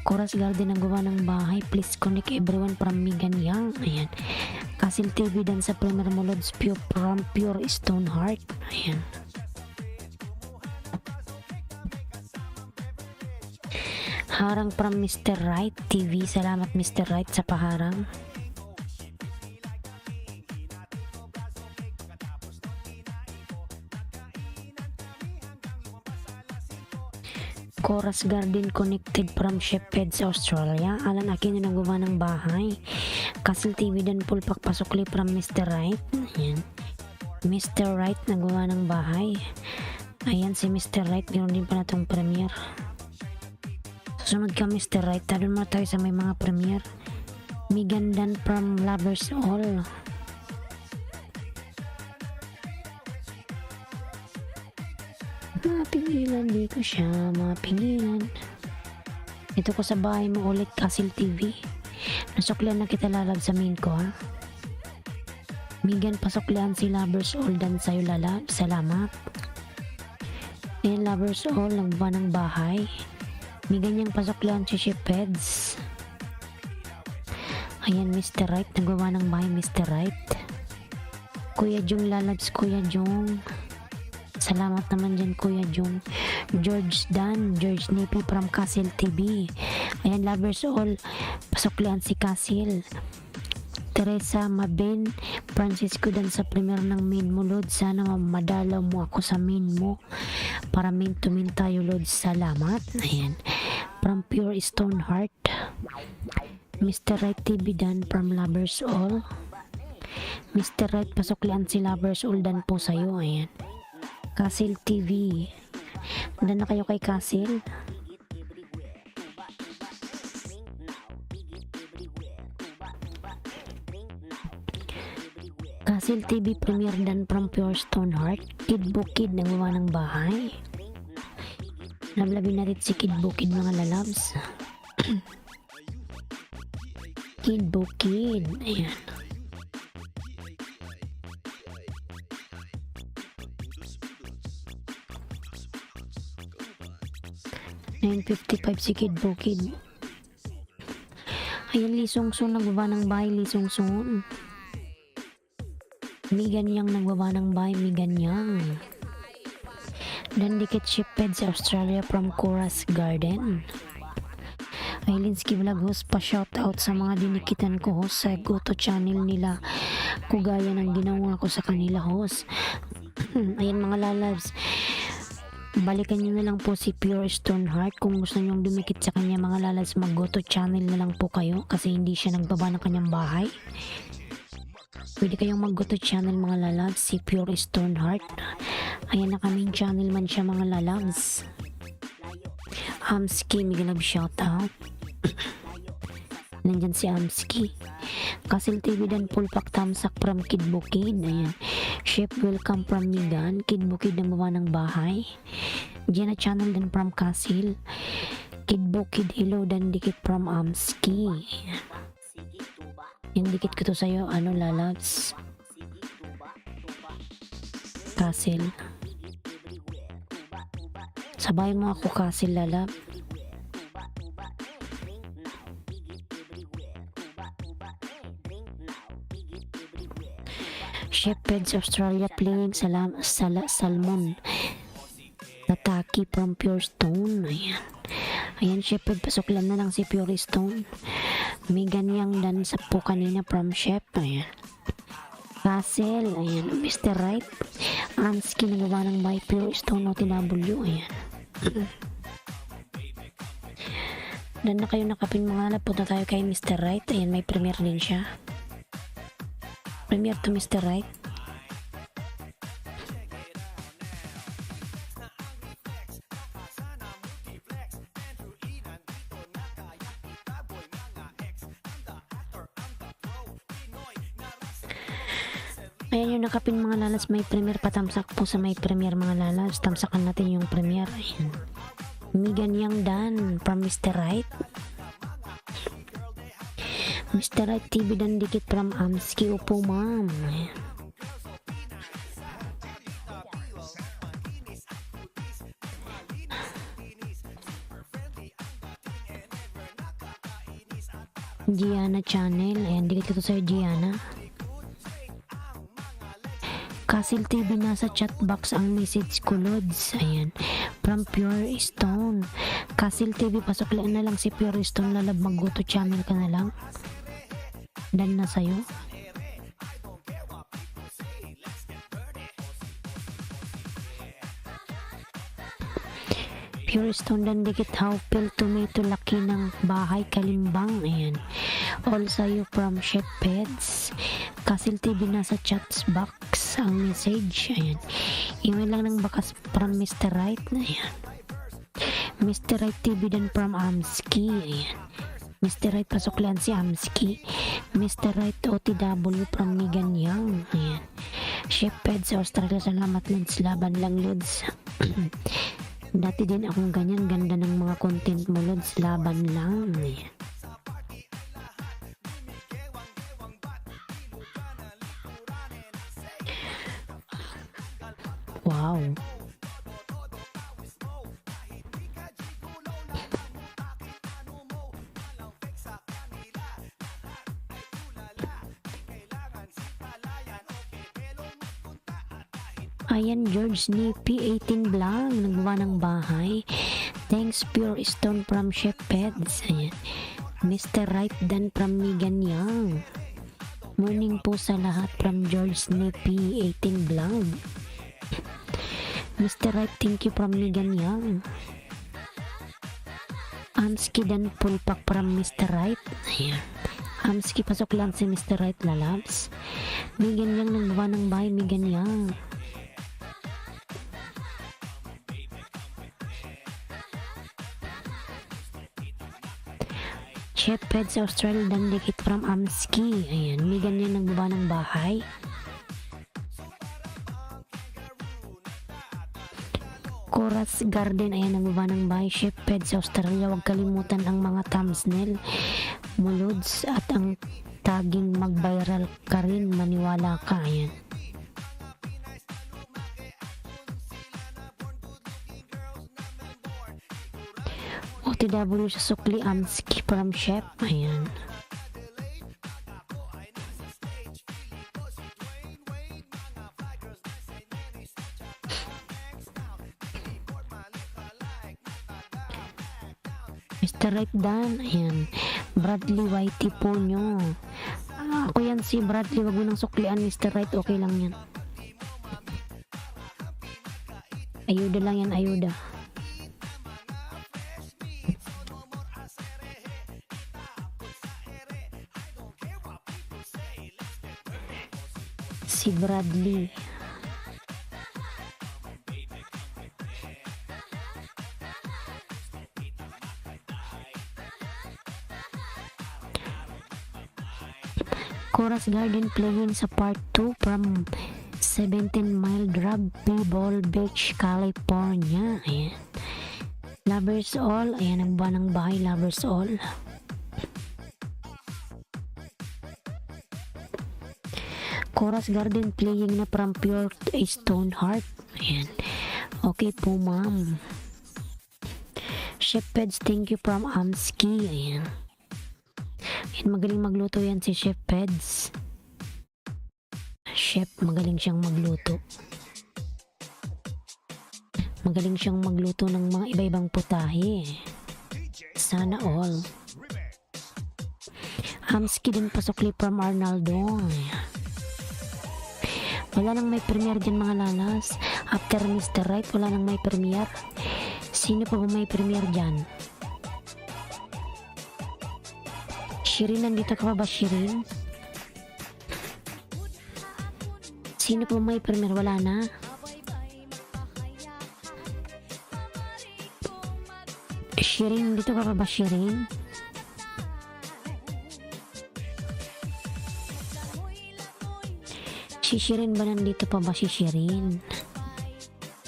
Chorus Garden ng gawa ng bahay. Please connect everyone from Migan Yang. Ayan. Castle TV dan sa Premier Molods from Pure Stone Heart. Ayan. Harang from Mr. Right TV. Salamat Mr. Right sa paharang. Chorus Garden connected from Shepherd sa Australia. Alan Aquino nagawa ng bahay. Castle TV dan pulpak pasukli from Mr. Right. Ayan. Mr. Right nagawa ng bahay. Ayan si Mr. Right. Meron din pa na itong premiere. Susunod ka Mr. Right. Tadon mo tayo sa may mga premiere. Migan dan from Lovers All. Mapigilan, di ko siya mapigilan. Ito ko sa bahay mo ulit, Castle TV. Nasuklian na kita lalab sa main ko ha. Migan pasuklian si Lovers All dan sa'yo lalab. Salamat. Ayan Lovers All, nagba ng bahay. Migan yung pasuklian si Shepherd's. Ayan Mr. Right, nagawa ng bahay Mr. Right. Kuya Jung lalabs, Kuya Jung. Salamat naman dyan Kuya Jung. George Dan, George Nipi from Castle TV. Ayan Lovers All, pasuklian si Castle. Teresa Mabin, Francisco dan sa premier ng main mo Lord. Sana madalaw mo ako sa main mo para main to main tayo Lord. Salamat. Ayan. From Pure Stone Heart. Mr. Right TV dan from Lovers All. Mr. Right pasuklian si Lovers All dan po sa'yo. Ayan. Castle TV. Manda na kayo kay Castle. Castle TV Premier dan from Pure Stone Heart. Kid Bukid nagawa ng bahay. Lablabin natin si Kid Bukid mga lalabs. Kid Bukid. Ayan. $9.55 si Kid Bukid. Ayan Lisong Sun nagbaba ng bahay Lisong Sun. Migan Yang nagbaba ng bahay Migan Yang. Dan Dikit Shepherd sa Australia from Chorus Garden. Ailinski Vlog host pa shoutout sa mga dinikitan ko host sa Goto channel nila. Kugaya ng ginawa ko sa kanila host. Ayan mga lalabs. Balikan nyo na lang po si Pure Stone Heart kung gusto nyong dumikit sa kanya mga lalabs. Mag-Goto channel na lang po kayo kasi hindi siya nagbaba ng kanyang bahay. Pwede kayong mag-Goto channel mga lalabs si Pure Stone Heart. Ayan na kaming channel man siya mga lalabs. Amski, may love shoutout. Nandyan si Amski. Castle TV dan pulpak tamsak from Kid Bukid. Ayan. Chef welcome from Migan. Kid Bukid na bawa ng bahay. Diyan na channel din from Castle. Kid Bukid hello dan dikit from Amski. Ayan. Yung dikit ko to sa'yo, ano lalabs? Castle. Sabay mo ako Castle lalab. Shepherd's Australia playing Salmon. Nataki from Pure Stone. Ayan. Ayan Shepherd, pasuklan na lang si Pure Stone. Migan Yang dan sa po kanina from Chef. Ayan. Castle. Ayan. Mr. Right. Anski nagawa ng by Pure Stone OTW. Ayan. Dan na kayo nakapin mga lalap. Punta tayo kay Mr. Right. Ayan, may premiere din siya. Premiere to Mr. Right. Ayan yung nakapin mga lalas, may premiere pa, tamsak po sa may premiere mga lalas. Tamsakan natin yung premiere. Ayan. Migan Yang Dan from Mr. Right. Mr. Right TV dan dikit from Amski. Opo ma'am. Ayan. Gianna Channel. Ayan, dikit ito sa'yo Gianna. Castle TV, nasa chat box ang message ko, Lods. Ayan. From Pure Stone. Castle TV, pasok lang na lang si Pure Stone. Lalab, mag-go-to channel ka na lang. Dan na sa'yo. Pure Stone dan dikit Howpel Tomato, laki ng bahay Kalimbang. Ayan. All sa'yo from Chef Peds. Castle TV, nasa chat box ang message. Ayan. Email lang ng bakas from Mr. Right. Ayan. Mr. Right TV dan from Amski. Ayan. Mr. Right, pasok lang si Amski. Mr. Right OTW from Megan Young. Ayan. Chef Peds sa Australia, salamat Lods. Laban lang Lods. Dati din akong ganyan, ganda ng mga content mo Lods. Laban lang. Ayan. Wow. Ayan, George Nippy 18 Vlog, nagawa ng bahay. Thanks Pure Stone from Chef Peds. Ayan. Mr. Right dan from Megan Young. Morning po sa lahat from George Nippy 18 Vlog. Mr. Right, thank you from Megan Young. Amski dan Pulpak from Mr. Right. Ayan. Amski, pasok lang si Mr. Right lalabs. Megan Young, nagawa ng bahay, Megan Young. Chef Peds Australia dan dikit from Amski. Ayan, Megan yan nagbaba ng bahay. Coras Garden, ayan, nagbaba ng bahay. Chef Peds Australia, huwag kalimutan ang mga thumbnail mo Lods, at ang tagging mag-viral ka rin, maniwala ka. Ayan. OTW sa Sukli, Amski from Chef. Ayan. Mr. Right Dan. Ayan. Bradley Whitey po nyo. Ako yan si Bradley, wag mo nang suklian Mr. Right, okay lang yan. Ayuda lang yan, ayuda. Si Bradley. Coras Garden playing sa part 2 from 17 Mile Drive, Pebble Beach, California. Ayan. Lovers all. Ayan, ang banang bahay, Lovers all. Coras Garden playing na from Pure Stone Heart. Ayan. Okay po ma'am. Chef Peds, thank you from Amski. Ayan. Ayan, magaling magluto yan si Chef Peds. Chef, magaling siyang magluto. Magaling siyang magluto ng mga iba-ibang putahe. Sana all. Amski din, pasokli from Arnaldo. Ayan. Wala nang may premiere dyan mga lalas. After Mr. Right, wala nang may premiere. Sino pa ba may premiere dyan? Shirin, nandito ka pa ba Shirin? Sino pa may premiere? Wala na? Shirin, nandito ka pa ba Shirin? Si Shirin ba nandito pa ba si Shirin?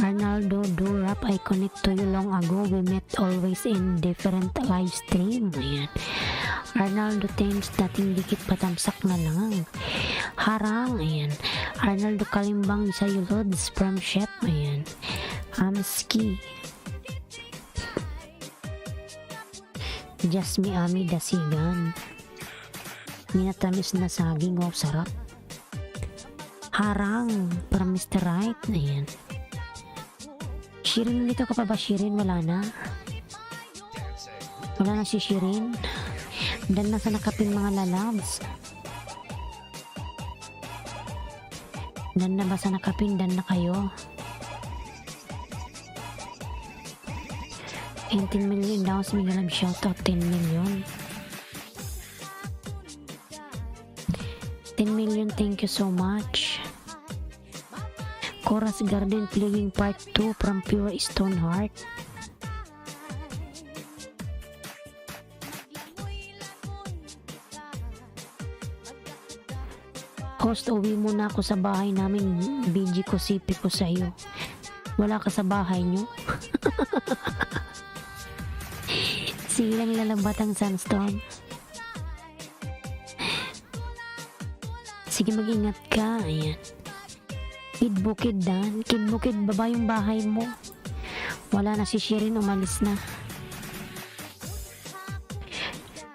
Arnaldo, do rap, I connect to you long ago. We met always in different live stream. Ayan. Arnaldo Thames, dating dikit patamsak na lang. Harang, ayan. Arnaldo Kalimbang sa Yulods from Chef, ayan. Amski. Jasmi Ami Dasigan. Minatamis na saging, wow, sarap. Harang, from Mr. Right, ayan. Shirin, dito ka pa ba, Shirin? Wala na. Wala na si Shirin. Dan na sa nakapin mga lalabs. Dan na ba sa nakapin? Dan na kayo. 18 million daw sa Miguel shoutout. 10 million. 10 million, thank you so much. Chorus Garden playing part 2 from Pure Stone Heart. Host, uwi muna ako sa bahay namin. BG ko, sipi ko sa'yo. Wala ka sa bahay nyo? Silang lalabatang Sunstorm. Sige, mag-ingat ka. Ayan. Kid Bukid, Dan. Kid Bukid, baba yung bahay mo. Wala na si Shirin, umalis na.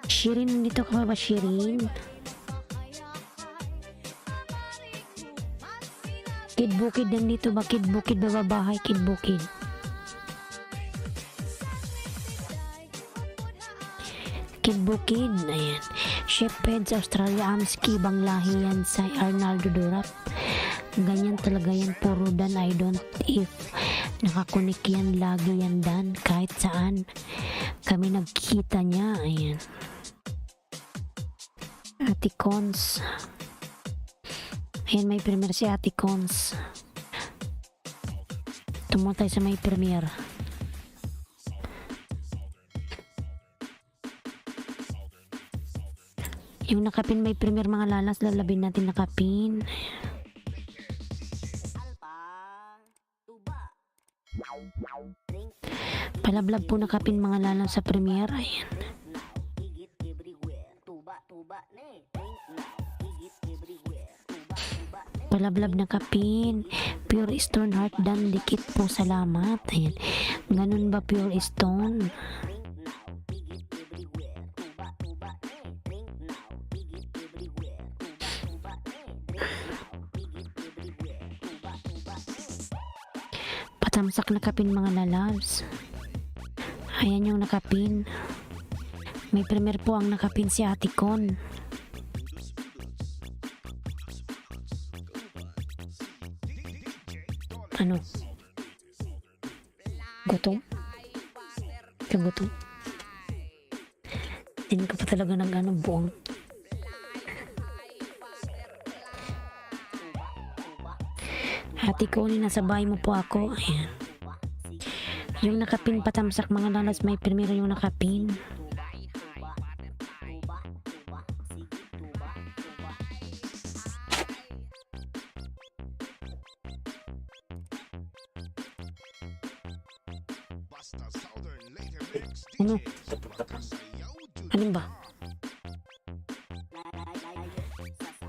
Shirin, nandito ka ba, Shirin? Kid Bukid, nandito ba? Kid Bukid, baba bahay, Kid Bukid. Kid Bukid, ayan. Chef Peds, Australia, Amski, Banglahi yan sa Arnaldo Durap. Ganyan talaga yan, puro Dan, I don't if. Nakakunik yan, lagi yan Dan, kahit saan. Kami nagkita niya, ayan. Ate Cons. Ayan, may premiere si Ate Cons. Tumunta tayo sa may premiere. Yung nakapin may premiere mga lalas, lalabin natin nakapin. Palablab po nakapin mga lalas sa premiere. Ayan. Palablab na kapin. Pure Stone Heart Dan dikit po, salamat. Ayan. Ganun ba Pure Stone? Patamsak na kapin mga lalabs. Ayan yung nakapin. May premier po ang nakapin si Ate Con. Ano? Gutom? Kagutom? Hindi ko pa talaga buong. Ate ko, nasa bahay mo po ako. Ayan. Yung nakapin patamsak mga lalas, may primero yung nakapin. Ano? Alin ba?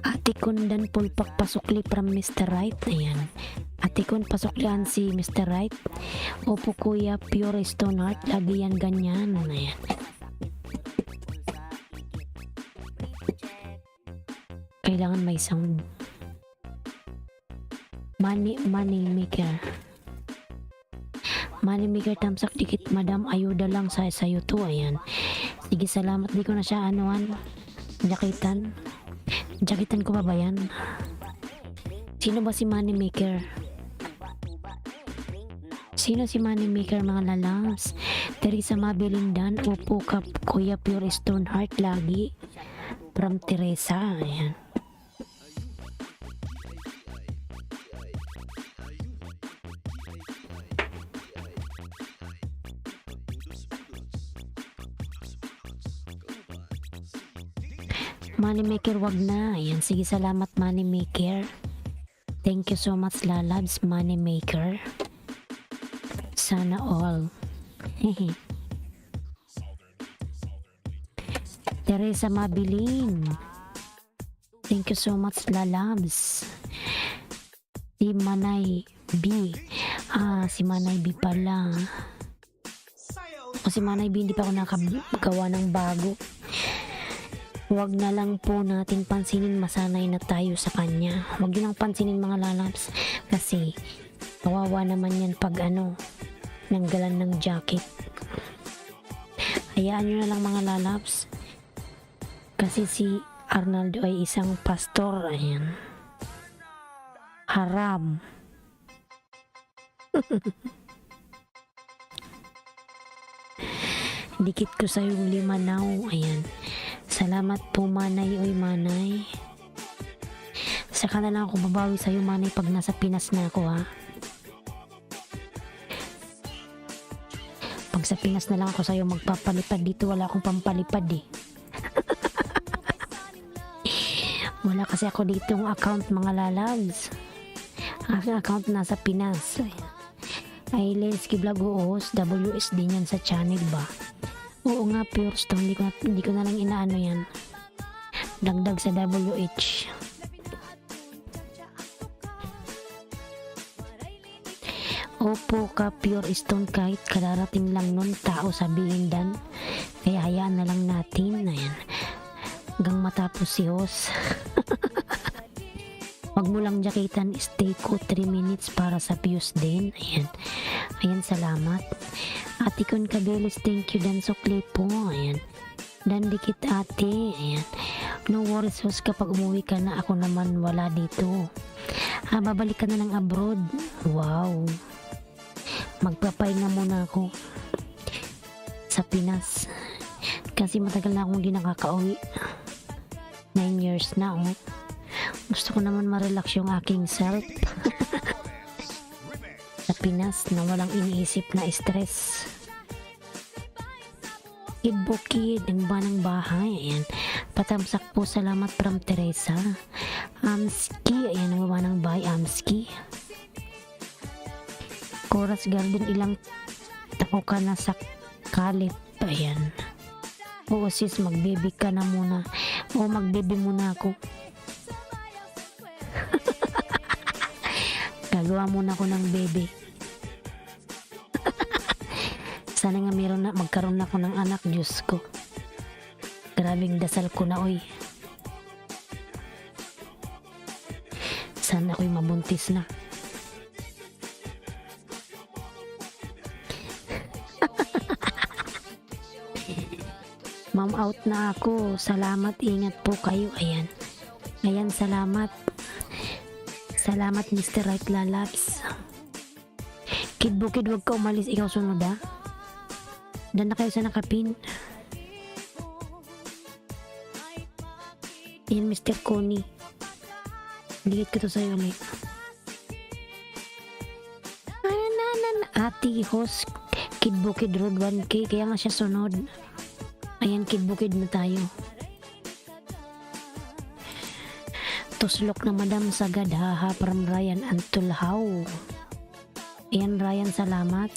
Ate Kundan pulpak pasukli from Mr. Right. Ayan. Ate Kun pasuklian si Mr. Right. Opo kuya, Pure Stone Heart. Lagi yan ganyan. Ayan. Kailangan may sound. Money maker. Money maker tamsak dikit madam. Ayuda lang sa sayo to. Ayan. Sige, salamat. Di ko na siya anuan. Jakitan. Jakitan ko ba yan? Sino ba si Money Maker? Sino si Money Maker mga lalas? Teresa Mabilindan. Opo kap kuya, Pure Stone Heart lagi. From Teresa. Ayan. Money Maker, wag na. Ayan, sige, salamat Money Maker. Thank you so much lalabs, Money Maker. Sana all. Teresa Mabilin. Thank you so much, Lalabs. Si Manay B. Si Manay B pala. O si Manay B, hindi pa ako nakagawa ng bago. Huwag na lang po natin pansinin, masanay na tayo sa kanya. Huwag yun ang pansinin mga lalabs. Kasi, kawawa naman yan pag nanggalan ng jacket. Hayaan nyo na lang mga lalabs. Kasi si Arnaldo ay isang pastor. Ayan. Haram. Dikit ko sa yung limanaw. Ayan. Salamat po, Manay. Oy, Manay. Saka na lang ako babawi sa'yo, Manay, pag nasa Pinas na ako, ha. Pag sa Pinas na lang ako sa'yo magpapalipad. Dito wala akong pampalipad, eh. Wala kasi ako ditong account, mga lalabs. Aking account nasa Pinas. Ay, Lensky Vlog, uos. WSD niyan sa channel ba? Oo nga, Pure Stone. Hindi ko na lang inaano yan. Dagdag sa WH. Opo ka, Pure Stone. Kahit kararating lang nun, tao sabihin dan. Kaya hayaan na lang natin. Ayan. Hanggang matapos si host. Wag mo lang jakitan. Stay ko 3 minutes para sa views din. Ayan. Ayan, salamat. Ate Con Cabeles, thank you. Dan sukli po. Ayan. Dan dikit ate. Ayan. No worries host, kapag umuwi ka na, ako naman wala dito. Babalik ka na ng abroad. Wow. Magpapahinga muna ako sa Pinas. Kasi matagal na akong di nakakauwi. 9 years na, oh. Gusto ko naman ma-relax yung aking self. Sa Pinas na walang iniisip na stress. Kid Bukid, ang banang bahay. Ayan. Patamsak po, salamat from Teresa. Amski, ayan ang banang bahay, Amski. Chorus Garden, ilang tako ka na sa kalip. Ayan. Oo sis, mag-baby ka na muna. Oo, mag-baby muna ako. Gagawa muna ako ng baby. Sana nga magkaroon na ako ng anak, Diyos ko. Grabing dasal ko na, oy. Sana ako'y mabuntis na. Ma'am, out na ako. Salamat, ingat po kayo. Ayan. Ayan, salamat. Salamat, Mr. Right Lalabs. Kid Bukid, wag ka umalis. Ikaw sunod, ha? Dan na kayo sa nakapin. Ayan, Mr. Connie. Ligit ko to sa'yo ulit. Ati, host. Kid Bukid Road 1K. Kaya nga siya sunod. Ayan, Kid Bukid na tayo. Tuslok na Madam Sagad, haha, from Ryan Antulhaw. Ayan, Ryan, salamat.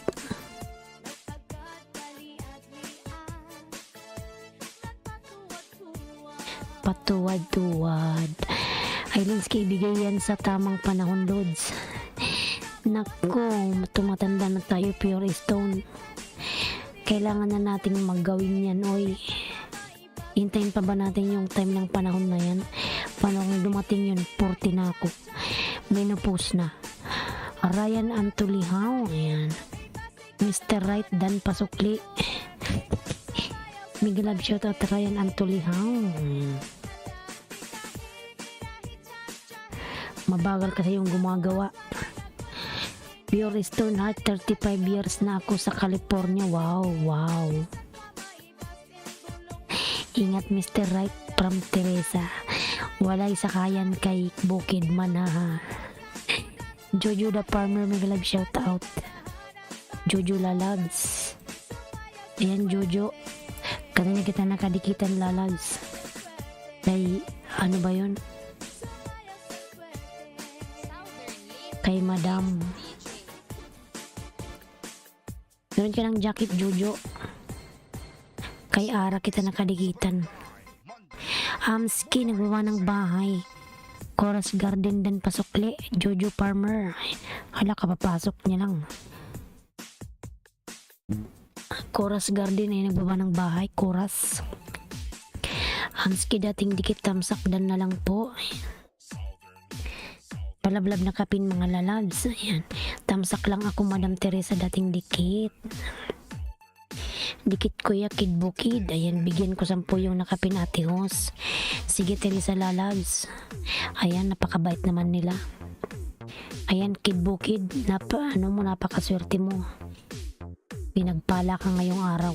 Patuwad-tuwad. Ay, Linsky, ibigay yan sa tamang panahon, Lods. Nako, tumatanda na tayo, Pure Stone. Kailangan na nating maggawin yan, oy. Hintayin pa ba natin yung time ng panahon na yan? Paano kung dumating yun, 40 na ako. Menopause na. Ryan Antulihaw, ayan. Mr. Right, Dan Pasukli. Miguel Love, shoutout Ryan Antulihaw. Mabagal kasi yung gumagawa. Pure Stone Heart, 35 years na ako sa California. Wow, wow. Ingat, Mr. Right, from Teresa. Walay sakayan kay Bukid man, ha. Jojo the Farmer, may love shout out. Jojo Lalabs. Ayan, Jojo. Kanina kita nakadikitan, Lalabs. Kay, ano ba yun? Kay Madam. Meron ka ng jacket, Jojo. Kay Ara kita nakadikitan. Hamski nagbawa ng bahay. Chorus Garden dan pasukli. Jojo Farmer. Hala, kapapasok niya lang. Chorus Garden ay nagbaba ng bahay. Chorus. Hamski dating dikit tamsak dan na lang po. Palablab na kapin mga lalabs. Ayan. Tamsak lang ako Madam Teresa dating dikit. Dikit kuya Kid Bukid. Ayan, bigyan ko 10 yung nakapin Ate Hos. Sige Teresa lalabs. Ayan, napakabait naman nila. Ayan Kid Bukid. Napakaswerte mo. Pinagpala ka ngayong araw.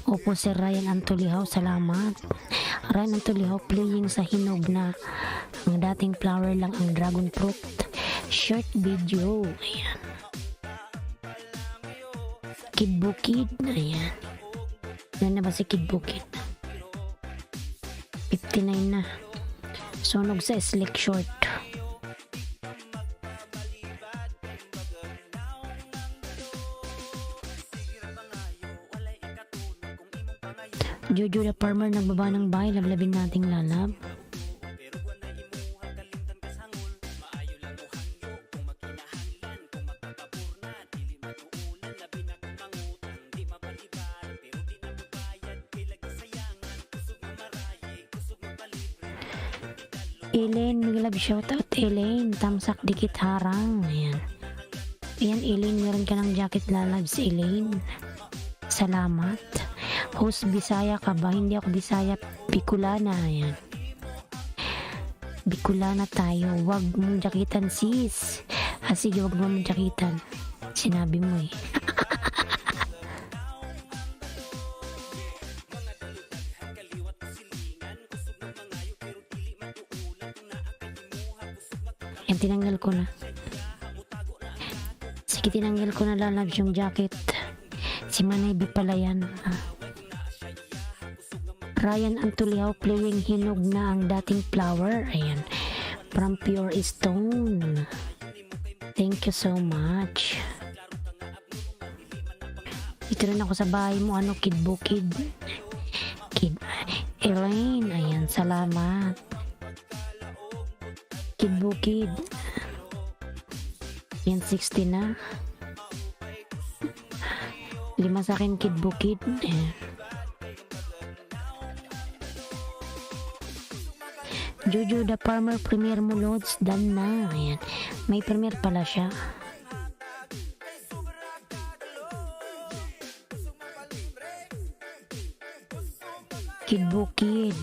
Opo Sir Ryan Antulihaw, salamat. Ryan Antulihaw playing sa hinog na ang dating flower lang ang dragon fruit. Short video. Ayan. Kid Bukid. Ayan. Yan na ba si Kid Bukid? 59 na. Sunog sa slick short. Jojo the Farmer nagbaba ng bahay. Lablabin nating lalab. Elaine, may love shoutout Elaine, tamsak dikit harang. Ayan. Ayan Elaine, meron ka ng jacket lalabs Elaine. Salamat. Host Bisaya ka ba? Hindi ako Bisaya, Bicolana. Ayan. Bicolana tayo. Wag mong jakitan sis. Sige, wag mong jakitan. Sinabi mo eh. Yan, tinanggal ko na. Sige, tinanggal ko na lalabs yung jacket. Si Manay B pala yan. Ryan Antulihaw playing hinog na ang dating flower. Ayan. From Pure Stone. Thank you so much. Dito rin ako sa bahay mo. Ano, Kid Bukid? Kid Elaine. Ayan, salamat. Kid Bukid. Yan, 60 na. 5 sa akin, Kid Bukid. Ayan. Jojo the Farmer premiere mo loads done na. Ayan. May premiere pala siya. Kid Bukid.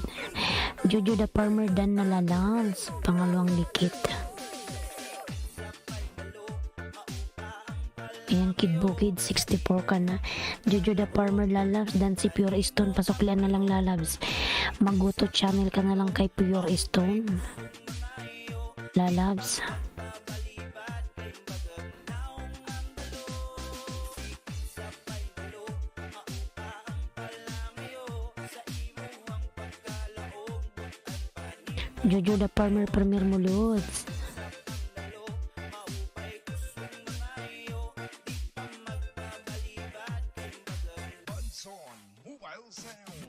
Jojo the Farmer done na lalabs. Pangalawang likit. Ayan Kid Bukid 64 ka na. Jojo the Farmer lalabs. Dan si Pure Stone pasuklian na lang lalabs. Maguto channel ka na lang kay Pure Stone lalabs. Jojo the Farmer premiere mo loads.
Bunson Mobile Sound.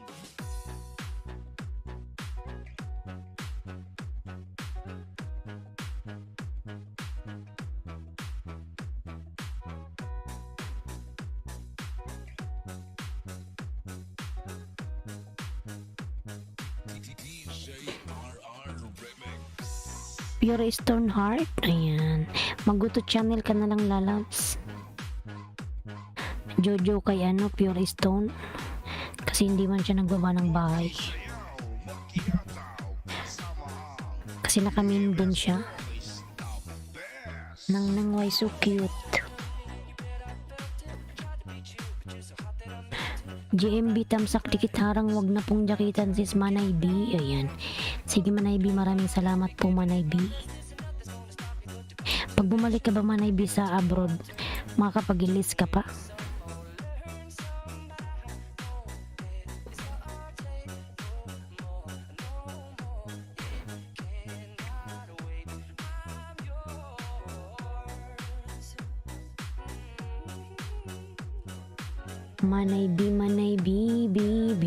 Pure Stone Heart. Ayan. Maguto channel ka na lang lalabs. Jojo kay ano, Pure Stone. Kasi hindi man siya nagbaba ng bahay. Kasi nakamin din siya. Nang why so cute. GMB tamsak dikit harang, wag na pong jakitan sis Manay B. Ayan. Sige Manay B, maraming salamat po Manay B. Pag bumalik ka ba Manay B sa abroad, makakapag-ilis ka pa? Manay B, B, B.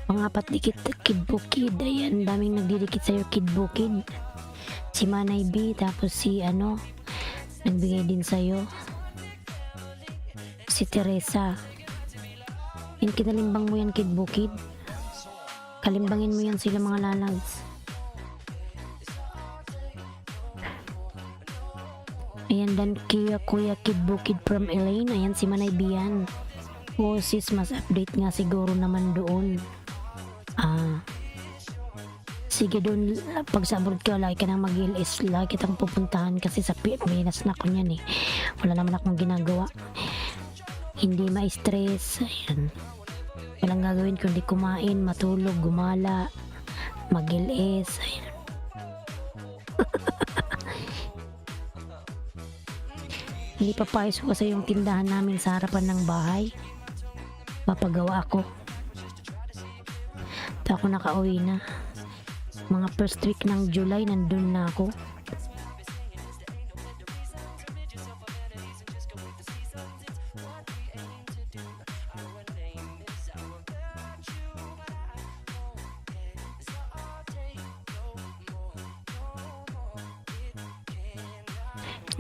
Pangapat dikit Kid Bukid. Ayan, daming nagdidikit sa'yo Kid Bukid. Si Manay B, tapos si ano, nagbigay din sa'yo. Si Teresa. Yan, kinalimbang mo yan Kid Bukid. Kalimbangin mo yan sila mga lalags. Ayan, dan Kuya Kid Bukid from Elaine. Ayan, si Manay B yan. Oh sis, mas update nga siguro naman doon. Sige doon, pag sa abroad ka, lagi ka nang mag-LS, lagi kitang pupuntahan kasi sa Pilipinas na ako niyan eh. Wala naman akong ginagawa. Hindi ma-stress. Ayan. Walang gagawin kundi kumain, matulog, gumala, mag-LS. Ayan. Hindi pa paayos ko kasi yung tindahan namin sa harapan ng bahay. Papagawa ako. Ito ako nakauwi na. Mga first week ng July, nandun na ako.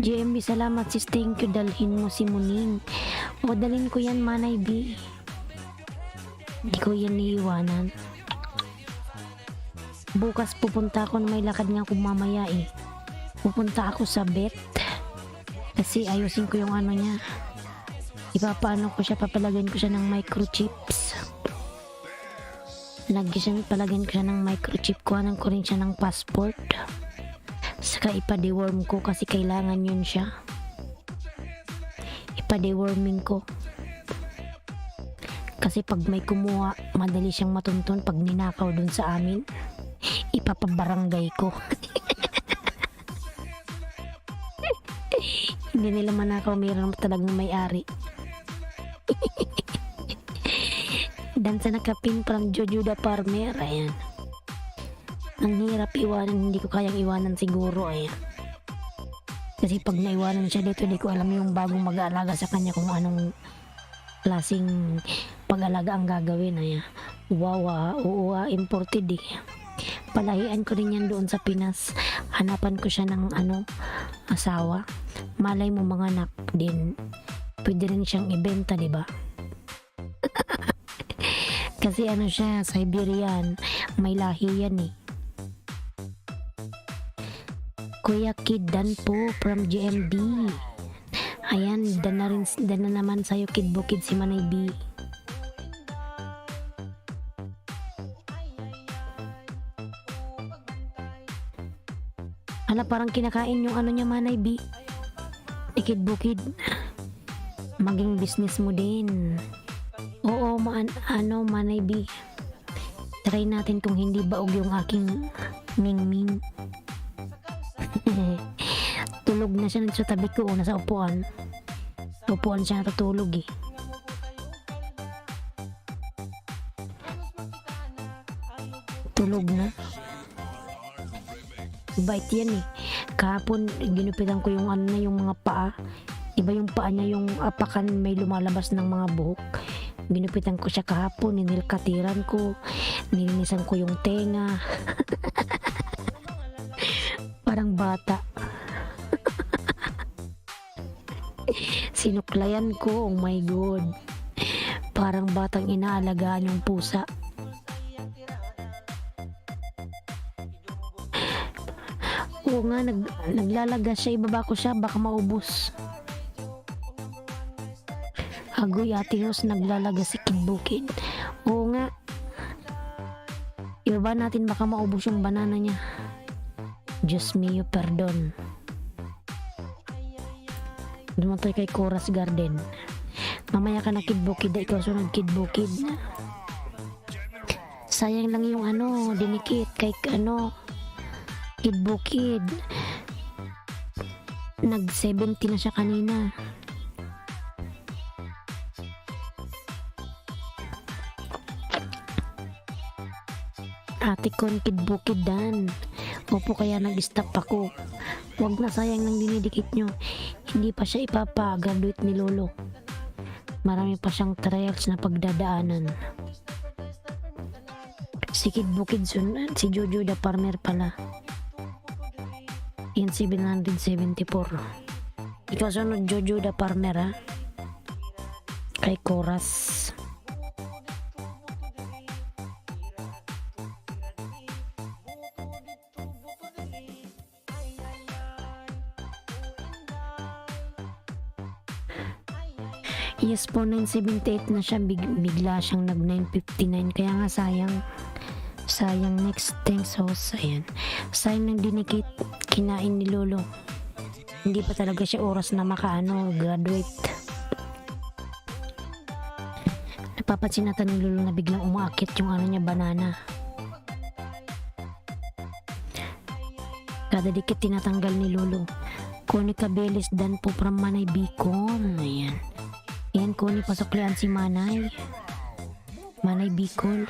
JMB, salamat sis, thank you. Dalhin mo si Muning. O, dalhin ko yan Manay B. Hindi ko yan iiwanan. Bukas pupunta ako, may lakad nga akong mamaya eh. Pupunta ako sa vet. Kasi ayusin ko yung ano niya. Ipapaano ko siya, papalagyan ko siya ng microchips. Palagyan ko siya ng microchip. Kuhanan ko rin siya ng passport. Saka ipa-deworm ko kasi kailangan yun siya. Ipa-deworming ko. Kasi pag may kumuha, madali siyang matuntun pag ninakaw dun sa amin. Ipapabarangay ko. Hindi nila manakaw, mayroon talagang may-ari. Dan sa nakapin parang Jojo da Parmer. Ayan. Ang hirap iwanan, hindi ko kayang iwanan siguro. Ayan. Kasi pag naiwanan siya dito, hindi ko alam yung bagong mag-aalaga sa kanya kung anong klaseng pag-alaga ang gagawin. Ayan. Wow, oo, imported eh. Palahian ko rin yan doon sa Pinas. Hanapan ko siya ng asawa. Malay mo mga anak din. Pwede rin siyang ibenta, di ba? Kasi siya, Siberian. May lahi yan eh. Kuya Kid Dan po from GMB. Ayan, dan na naman sa'yo Kid Bukid si Manay B. Parang kinakain yung niya Manay B. Kid Bukid. Maging business mo din. Oo, Manay B. Try natin kung hindi baog yung aking ming-ming. Tulog na siya sa tabi ko, nasa upuan. Upuan siya natutulog eh. Tulog na. Bait yan eh. Kahapon ginupitan ko yung yung mga paa. Iba yung paa niya, yung apakan may lumalabas ng mga buhok. Ginupitan ko siya kahapon, ninilkatiran ko, nilinisan ko yung tenga. Parang bata. Sinuklayan ko, oh my god. Parang batang inaalagaan yung pusa. Oo nga, naglalagas siya, ibaba ko siya, baka maubos. Agoy, Ate Rose, naglalagas si Kid Bukid. Oo nga. Ibaba natin, baka maubos yung banana niya. Diyos mio, pardon. Dumatay kay Coras Garden. Mamaya ka na Kid Bukid, ikaw sunod Kid Bukid. Sayang lang yung dinikit kay Kid Bukid. Nag-70 na siya kanina. Ate kon Kid Bukid Dan. Opo, kaya nag-stop ako. Huwag na, sayang lang dinidikit nyo. Hindi pa siya ipapa-graduate ni Lolo. Marami pa siyang trials na pagdadaanan. Si Kid Bukid sunod, si Jojo the Farmer pala. Yan 774. Ikaw sunod Jojo the Farmer ha. Kay Chorus. Yes po, 978 na siya, bigla siyang nag 959, kaya nga sayang next thanks host, ayan, sayang nang dinikit, kinain ni Lolo, hindi pa talaga siya oras na graduate. Napapansin natin ni Lolo na biglang umaakit yung niya, banana. Kada dikit tinatanggal ni Lolo. Connie Cabeles dan po from Manay Bicol, ayan. Yan, Connie, pasuklian si Manay Bicol.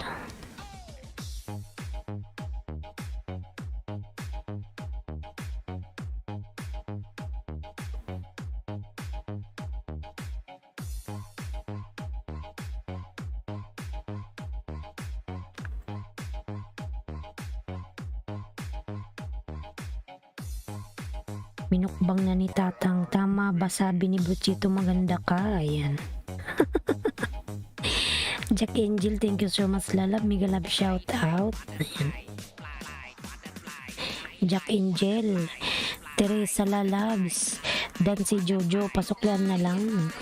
Minukbang na ni Tatang, tama ba sabi ni Buchito maganda ka? Ayan. Jack Angel, thank you so much, lalab. Mega love shout out. Ayan. Jack Angel, Teresa lalabs, dan si Jojo, pasuklan na lang.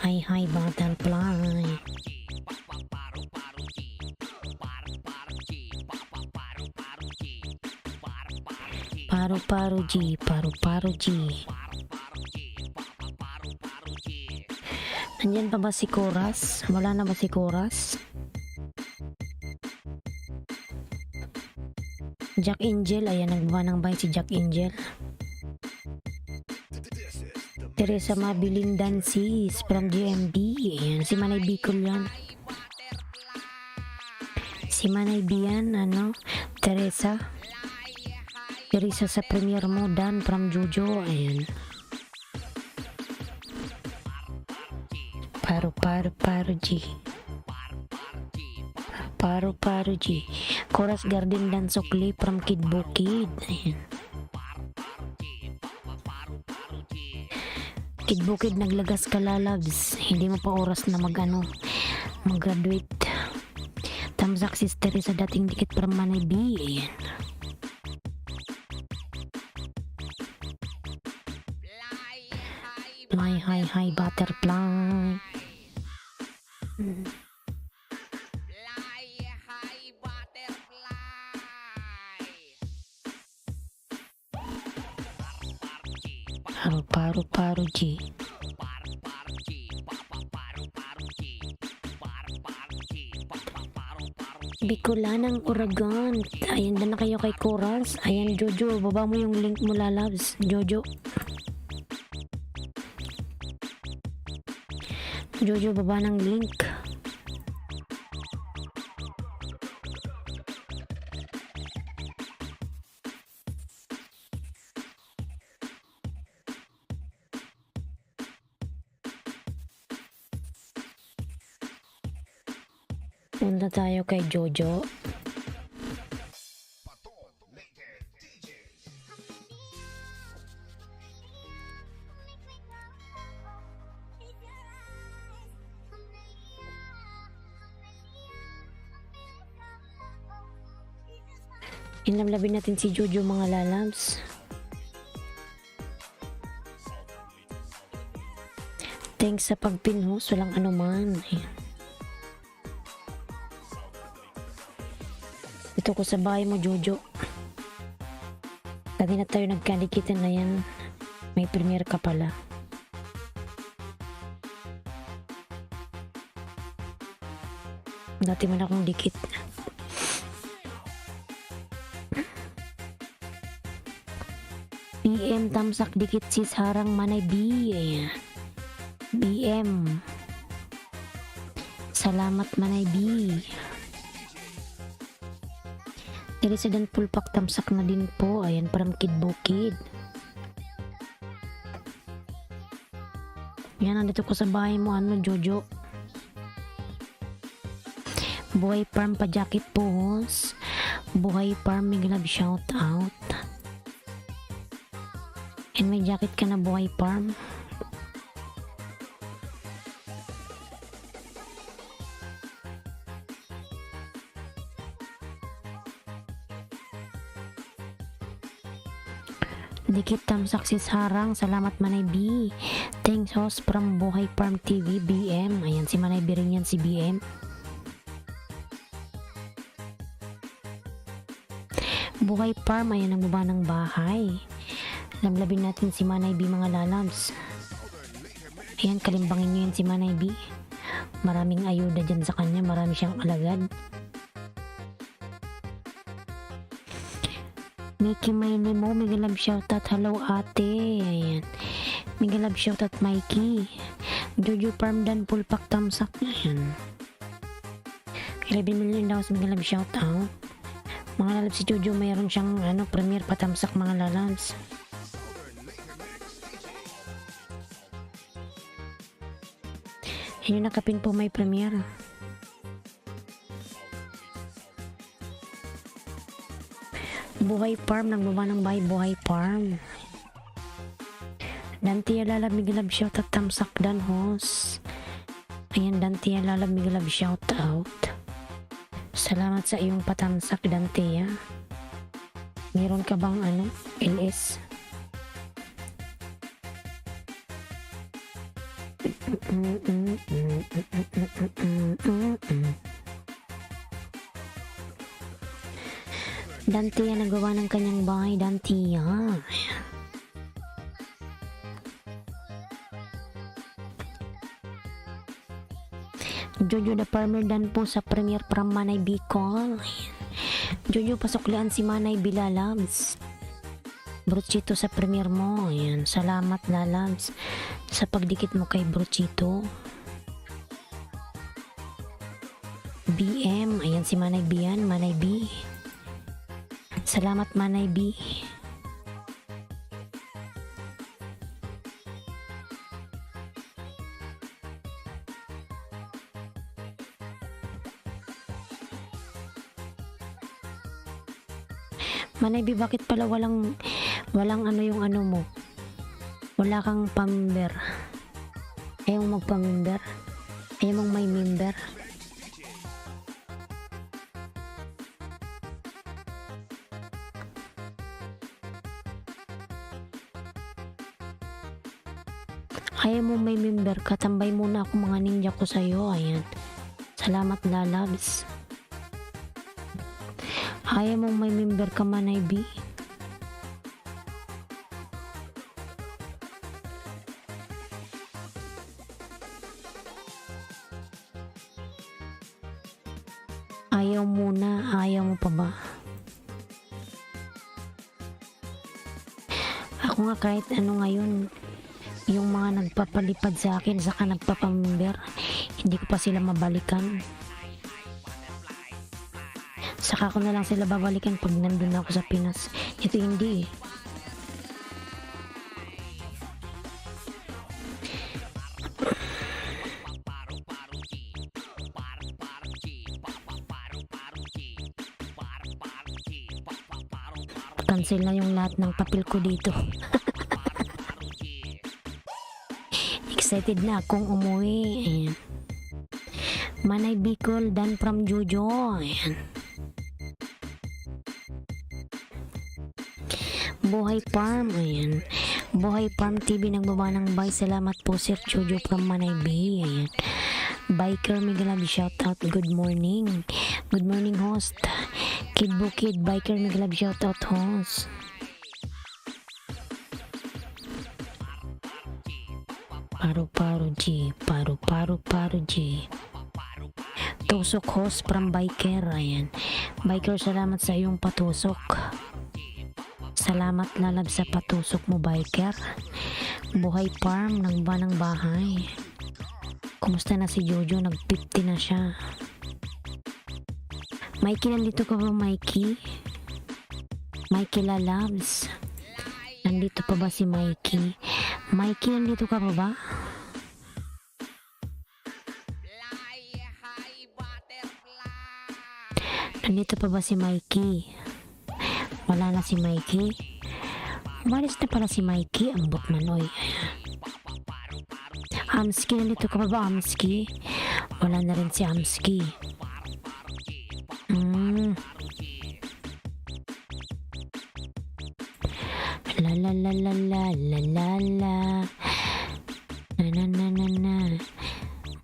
Hi butterfly. Paru-paru G. Nandyan pa ba si Chorus? Wala na ba si Chorus? Jack Angel, ayan, nagbaba ng bahay si Jack Angel. Teresa Mabilin Dancis from GMB, ayan, si Manay Bicol yan. Si Manay Bian, Teresa sa premier mo, Dan from Jojo, ayan. Paru G. Paru G. Chorus Garden dan Sukli from Kid Bukid, ayan. Kid Bukid, naglagas ka lalabs, hindi mo pa oras na mag-graduate. Tamsak sister sa dating dikit from Manay B, ayan. Hi butterfly. Paru G. Bicolanang Uragon. Ayan, na kayo kay Chorus. Ayan, Jojo, baba mo yung link mo, lalabs. Jojo, baba ng link. Punta tayo kay Jojo. Inamlabin natin si Jojo, mga lalabs. Thanks sa pagpinhost, walang anuman. Ito ko sa bahay mo, Jojo. Dati na tayo nagkalikitan na yan. May premier ka pala. Dati man akong dikit. BM tamsak dikit sis harang Manay B. Ayan. BM. Salamat Manay B. Teresa dan pulpak tamsak na din po. Ayan, from Kid Bukid. Yan, nandito ko sa bahay mo, Jojo. Buhay Farm pa jacket po, host. Buhay Farm, may love shout out. And may jacket ka na, Buhay Farm. Dikit tamsak si Sarang. Salamat Manay B. Thanks host from Buhay Farm TV BM. Ayan si Manay B rin yan, si BM. Buhay Farm, ayan ang baba ng bahay. Lamlabin natin si Manay B mga lalabs. Ayan, kalimbangin nyo yan si Manay B. Maraming ayuda dyan sa kanya. Marami siyang alagad. Mickey Maynay mo, mega love shoutout. Hello ate. Ayan. Mega love shoutout Mikey. Jojo Farm dan pulpak tamsak. Ayan. 11 million daw sa mega love shoutout. Mga lalabs si Jojo mayroon siyang premier patamsak mga lalabs. Yun nakapin po may premier. Buhay Farm, nagbaba ng bahay Buhay Farm. Dantia lalab migalab shout out tamsak dan host. Ayan, Dantia lalab migalab shout out. Salamat sa iyong patamsak, Dantia. Meron ka bang LS? Dantia nagawa ng kanyang bahay, Dantia. Jojo the Farmer dan po sa Premier from Manay Bicol. Jojo, pasuklian si Manay B lalabs. Brochito sa Premier mo. Ayan, salamat lalabs sa pagdikit mo kay Brochito. BM, ayan si Manay B yan, Manay B. Salamat Manay B. Manay B, bakit pala walang yung mo? Wala kang pamember. Ayaw mong magpamember? Ayaw mong may member? Ayaw mo may member ka, tambay muna ako mga ninja ko sa'yo. Ayan. Salamat lalabs. Ayaw mo may member ka, Manay B. Ayaw muna, ayaw mo pa ba? Ako nga kahit ngayon, yung mga nagpapalipad sa akin saka nagpapamember, hindi ko pa sila mabalikan. Saka ko na lang sila babalikan pag nandun ako sa Pinas. Ito hindi. Cancel na yung lahat ng papel ko dito. Excited na akong umuwi. Ayan. Manay Bicol, dan from Jojo. Ayan. Buhay Farm. Ayan. Buhay Farm TV nagbaba ng bye. Salamat po Sir Jojo from Manay B. Ayan. Biker Miguel, shout out. Good morning. Good morning host. Kid Bukid, Biker Miguel, shout out host. Paru-paru G, paru-paru G. Tusok host from Biker. Ayan. Biker, salamat sa iyong patusok. Salamat lalab sa patusok mo, Biker. Buhay Farm, nagba ng bahay. Kumusta na si Jojo? Nag-50 na siya. Mikey, nandito ka ba, Mikey? Mikey lalabs. Nandito pa ba si Mikey? Mikey, nandito ka pa ba?
Fly high butterfly.
Nandito pa ba si Mikey? Wala na si Mikey. Umalis na pala si Mikey. Ang butmanoy. Amski, nandito ka pa ba, Amski? Wala na rin si Amski. La la la la la la la la. Na na na na na.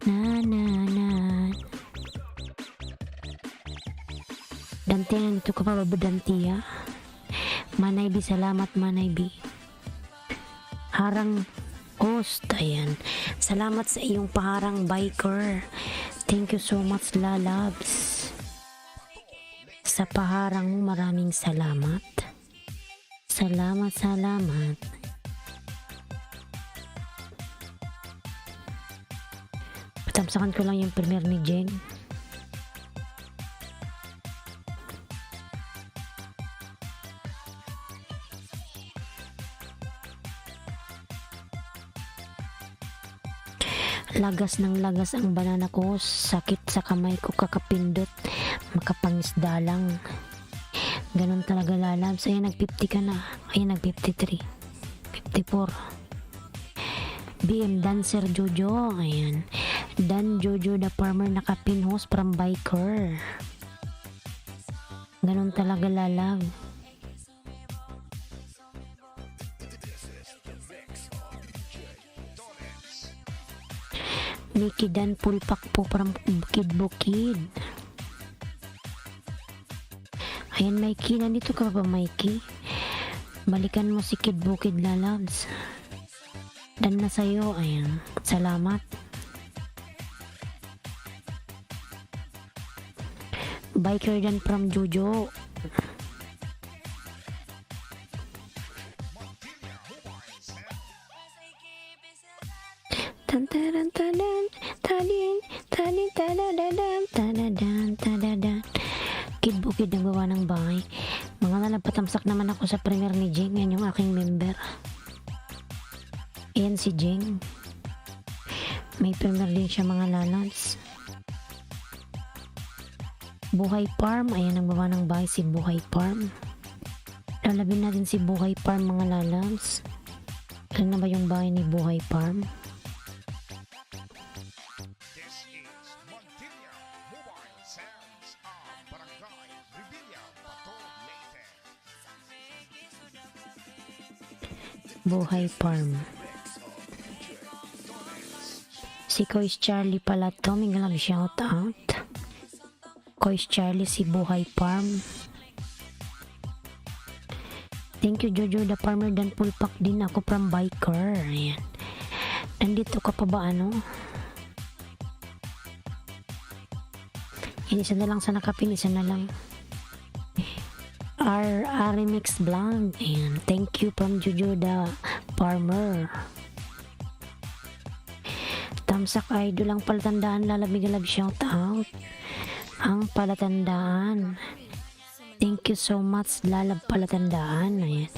Na na na. Dante, nandito ka pa ba, Dante, ha? Manaybi, salamat, Manaybi. Harang host, ayan. Salamat sa iyong paharang, biker. Thank you so much, lalabs. Sa paharang mo, maraming salamat. Salamat, salamat. Patamsakan ko lang yung premiere ni Jeng. Lagas ng lagas ang banana ko, sakit sa kamay ko kakapindot, makapangisda lang. Ganon talaga, lalabs. Ayan, nag-50 ka na. Ayan, nag-53. 54. BM Dancer Jojo. Ayan. Dan Jojo the farmer nakapinhost from biker. Ganon talaga, lalab. Mickey Dan pulpak po from Bukid. Ayan, Mikey, nandito ka ba, Mikey? Balikan mo si Kid Bukid, lalabs. Dan na sa'yo, ayan. Salamat. Biker Dan from Jojo. Tantaran tadan, tadin, tadin, tadadadan, tadadan, tadadan. Kid Bukid nagbawa ng bahay. Mga nalapatamsak naman ako sa premiere ni Jeng. Yan yung aking member. Ayan si Jeng. May premiere din siya, mga lalabs. Buhay Farm. Ayan, nagbawa ng bahay si Buhay Farm. Lalabin natin si Buhay Farm, mga lalabs. Ano na ba yung bahay ni Buhay Farm?
This is Montilla Mobile Sounds of Barangay Revilla, Bato, Leyte.
Buhay Farm. Si Kois Charlie pala to. May galang shout out. Kois Charlie, si Buhay Farm. Thank you, Jojo the farmer. Dan pulpak din ako from biker. Ayan. Nandito ka pa ba, ano? Yan, isa na lang sa nakapin. Isa na lang. Remix Blanc. Ayan. Thank you from Jojo the farmer. Tamsak idol ang palatandaan. Lalabig-alab shout out. Ang palatandaan. Thank you so much, lalab palatandaan. Ayan.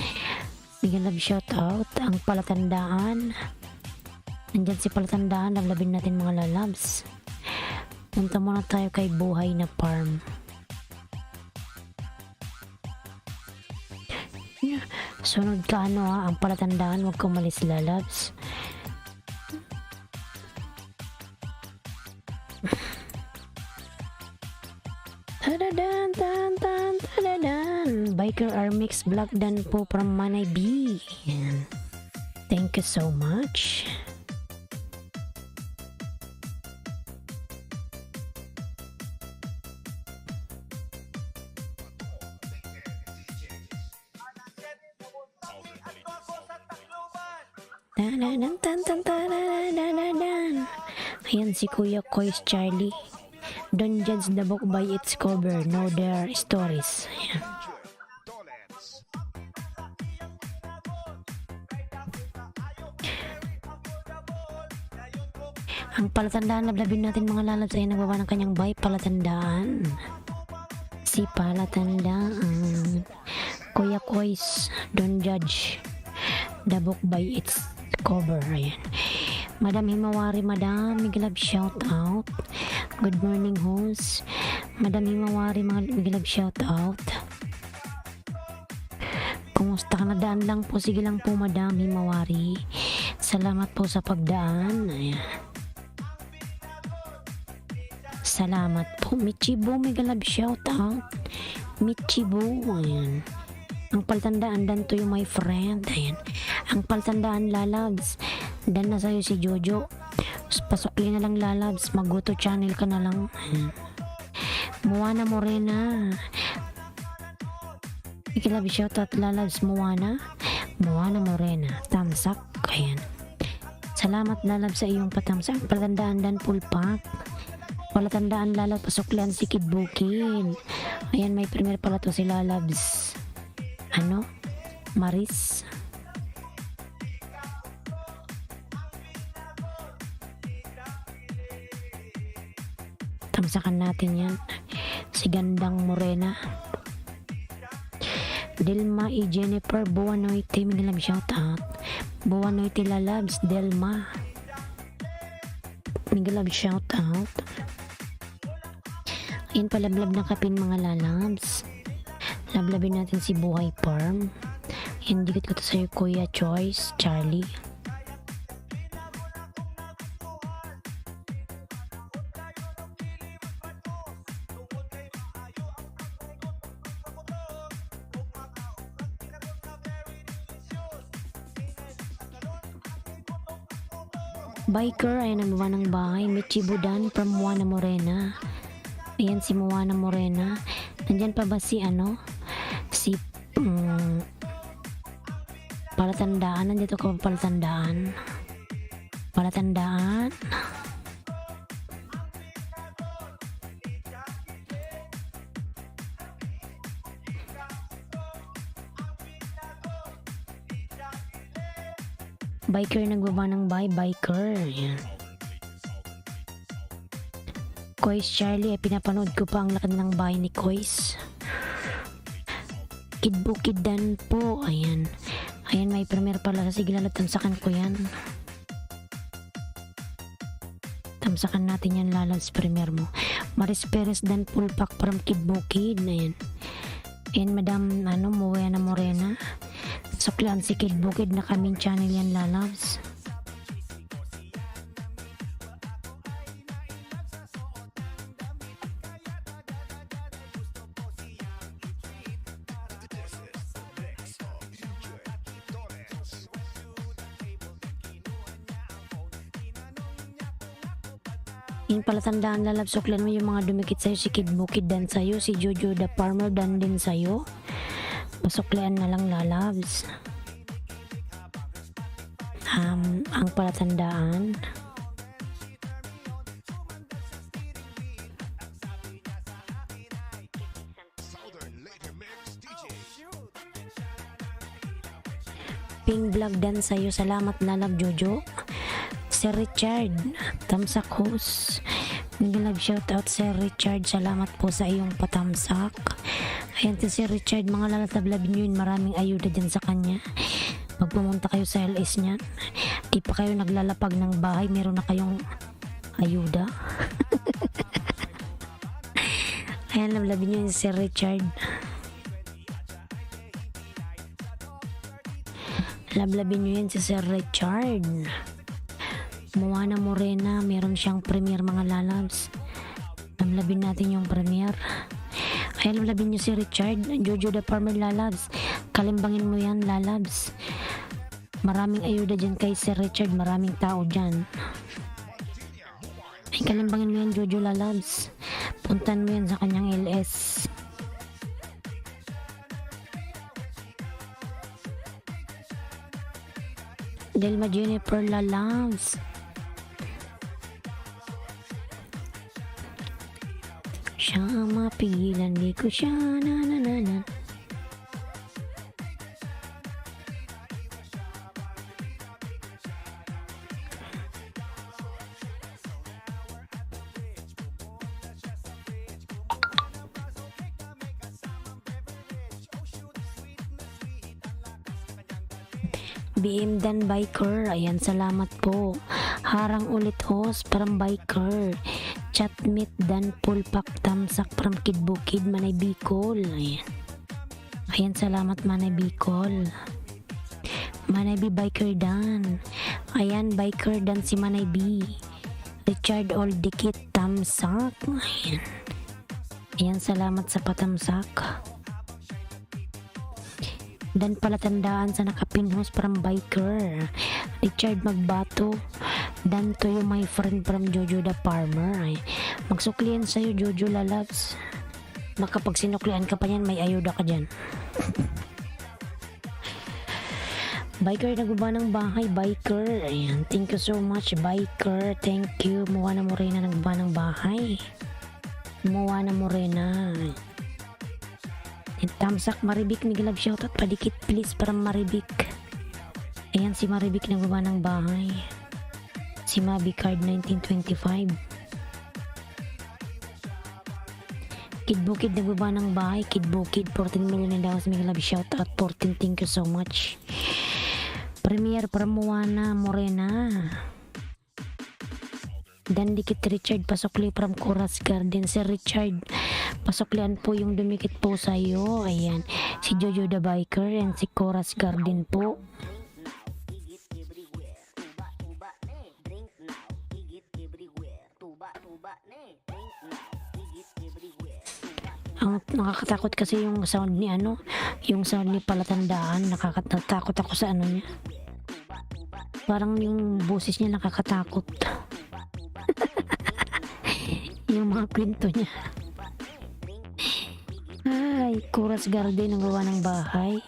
Bigyan love shout out. Ang palatandaan. Nandyan si palatandaan. Lablabin natin, mga lalabs. Punta muna tayo kay Buhay na Farm. Sunod ka, ano, ha? Ang palatandaan. Huwag ka umalis, lalabs. Tadadan, tan, tan, tadadan. Biker Remix Black Dan po from Manay B. Ayan. Thank you so much. Tadadan, tan, tan, tadadadan. Ayan si Kuya Kois Charlie. Don't judge the book by its cover, know their stories. Ayan.
Dolens.
Ang palatandaan, lablabin natin, mga lalabs. Ay nagbawa ng kanyang bay, palatandaan. Si palatandaan. Kuya Kois, don't judge the book by its cover. Ayan. Madam Himawari, madam, Miglab shout out. Good morning, host. Madam Himawari, Miglab shout out. Kumusta ka? Nadaan lang po. Sige lang po, Madam Himawari. Salamat po sa pagdaan. Ayan. Salamat po. Michibo, Miglab shout out. Michibo, ayan. Ang paltandaan, dan to you, my friend. Ayan. Ang paltandaan, lalabs. Dan na sa'yo si Jojo. Pasukli na lang, lalabs. Mag-go to channel ka na lang. Ayan. Moana Morena. Ikilab shoutout, lalabs. Moana Morena. Tamsak. Ayan. Salamat, lalabs, sa iyong patamsak. Paltandaan, dan pulpak. Palatandaan, lalabs. Pasuklian si Kid Bukid. Ayan, may premier pala to si lalabs. Maris. Tamsakan natin yan. Si Gandang Morena. Delma e Jennifer Buwanoite, Miglab shoutout. Buwanoite lalabs, Delma. Miglab shoutout. Ayan, palablab na kapin mga lalabs. Lablabin natin si Buhay Farm. Ayan, dikit ko to sa'yo, Kuya Choice, Charlie. Biker, ayan ang baba ng bahay. Michi Budan from Moana Morena. Ayan si Moana Morena. Nandyan pa ba si si Palatandaan? Nandito ka ba, Palatandaan? Palatandaan? Biker, nagbaba ng bahay. Biker. Ayan. Kois Charlie, pinapanood ko pa ang lakad ng bahay ni Kois. Kid Bukid Dan po. Ayan. Ayan, may premier pala. Sige, tamsakan ko yan. Tamsakan natin yan, lalabs, premier mo. Maris Perez Dan Pulpak from Kid Bukid. Ayan. Ayan, Madam Moana Morena. Suklaan si Kid Bukid na kaming channel yan, lalabs. Yung palatandaan, lalabs, suklan mo yung mga dumikit sa'yo. Si Kid Bukid Dan sa'yo. Si Jojo the Farmer Dan din sa'yo. Pasuklian na lang, lalabs. Ang palatandaan. Ping Vlog Dan sa'yo. Salamat, lalab, Jojo. Sir Richard, tamsak host. Miglab shoutout, Sir Richard. Salamat po sa iyong patamsak. Ayan si Sir Richard, mga lalatablabin nyo yun. Maraming ayuda dyan sa kanya. Pag pumunta kayo sa LS niyan, di pa kayo naglalapag ng bahay, meron na kayong ayuda. Ayan, lablabin nyo yun si Sir Richard. Lablabin nyo yun si Sir Richard. Moana Morena, meron siyang premier, mga lalabs. Lamlabin natin yung premier. Ay, lamlabin nyo si Richard. Jojo the Farmer, lalabs. Kalimbangin mo yan, lalabs. Maraming ayuda dyan kay Sir Richard. Maraming tao dyan. Ay, kalimbangin mo yan, Jojo, lalabs. Puntan mo yan sa kanyang LS. Delma Jennifer, lalabs. Siya mapigilan, di ko siya nanananan. BM Dan Biker, ayan, salamat po. Harang ulit host from biker. Chat meet dan full pack tamsak from Kid Bukid Manay Bicol. Ayan. Ayan, salamat Manay Bicol. Manay B biker dan. Ayan, biker dan si Manay B. Richard Oldikit tamsak. Ayan. Ayan, salamat sa patamsak. Dan palatandaan sa nakapinhos from biker. Richard Magbato. Dan to you my friend from Jojo the Farmer. Ay, magsuklian sa'yo Jojo Lalabs. Makapag sinuklian ka pa yan, may ayuda ka dyan. Biker, naguba ng bahay. Biker, ayan, thank you so much Biker, thank you. Moana Morena, naguba ng bahay. Moana Morena. Tamsak Maribik, Migalab shoutout padikit please para Maribik. Ayan, si Maribik naguba ng bahay. Si Mabi Card 1925. Kid Bukid nagbaba ng bahay. Kid Bukid 14 million na daw sa mga love shoutout 14, thank you so much. Premier para Moana Morena. Dan dikit Richard Pasokli from Coras Garden. Sir Richard, pasoklian po yung dumikit po sa'yo. Ayan, si Jojo the Biker and si Coras Garden po. Ang nakakatakot kasi yung sound ni yung sound ni palatandaan, nakakatakot ako sa niya. Parang yung boses niya nakakatakot. Yung mga kwento niya. Ay, Coras Garden ang gawa ng bahay.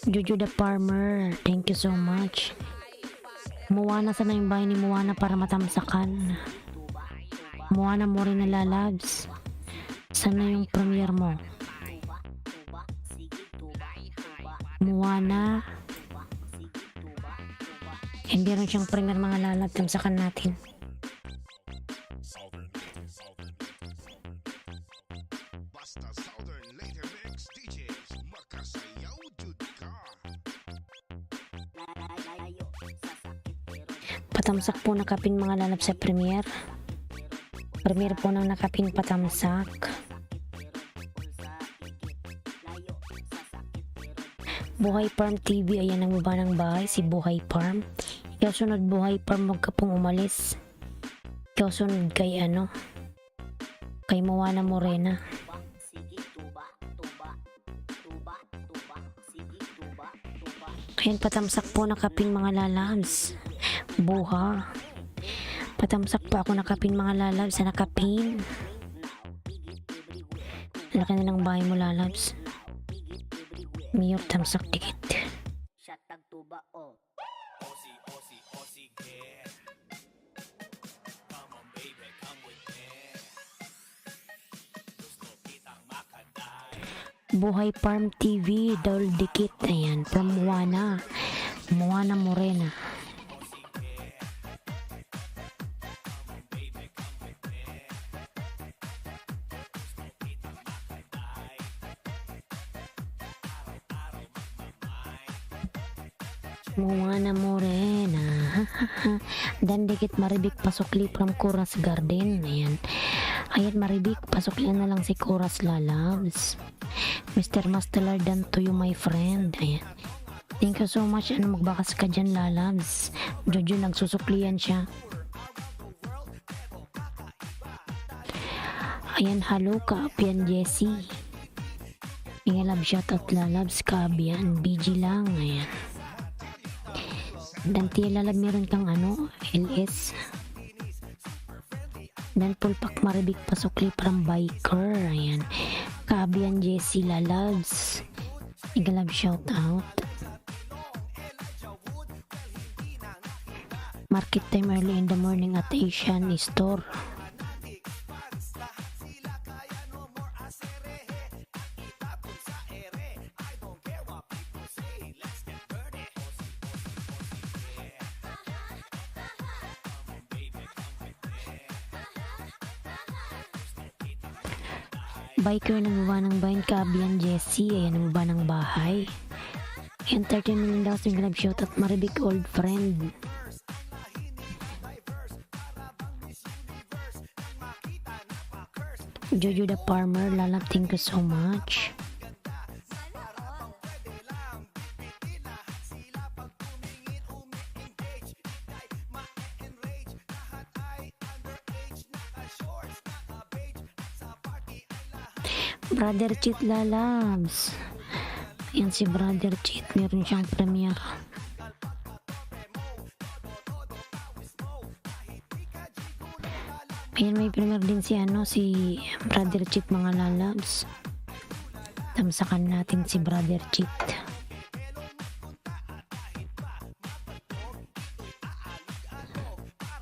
Jojo the Farmer, thank you so much. Moana, sana yung bahay ni Moana para matamsakan. Moana Morena Lalabs, sana yung premiere mo. Moana, hindi rin siyang premiere mga lalab, tamsakan natin.
Basta Southern later mix DJs makasayaw jud ka.
Patamsak po nakapin mga lalab sa premiere. Premiere po ng nakapin patamsak. Buhay Farm TV, ayan ang baba ng bahay, si Buhay Farm. Ikaw sunod Buhay Farm, wag ka pong umalis. Ikaw sunod kay kay Moana Morena. Ayan, patamsak po nakapin mga lalabs. Buha. Patamsak po ako nakapin mga lalabs sa nakapin. Laki na ng bahay mo lalabs. Mayor tamsak dikit. Buhay Farm TV, Dol Dikit, ayan, from Moana Morena. Moana Morena. Dan Dikit Maribik Pasokli from Coras Garden, ayan. Ayan Maribik, pasoklian na lang si Coras Lalabs. Mr. Mastelar dan to you my friend. Ayan. Thank you so much. Magbakas ka dyan Lalabs. Jojo nagsusuklian siya. Ayan, hello Kaapian Jessie. Ingalab shoutout Lalabs Kaapian. BG lang. Ayan. Dan Lalab meron kang LS. Dan Pulpak Maribik Pasokli from Biker. Ayan. Kaabian Jessie Lalabs. Igalab shoutout. Market time early in the morning at Asian Store. Biker nagbaba ng bayan, Kabian Jessie, ayan nagbaba ng bahay. Ayan, 30 million daw sa Glove Shoutout, Maribik old friend. Jojo the Farmer, Lalab, thank you so much. Brother Cheat Lalabs. Yan si Brother Cheat, meron siyang premiere. Ayan, may premiere din si si Brother Cheat mga Lalabs. Tamsakan natin si Brother Cheat.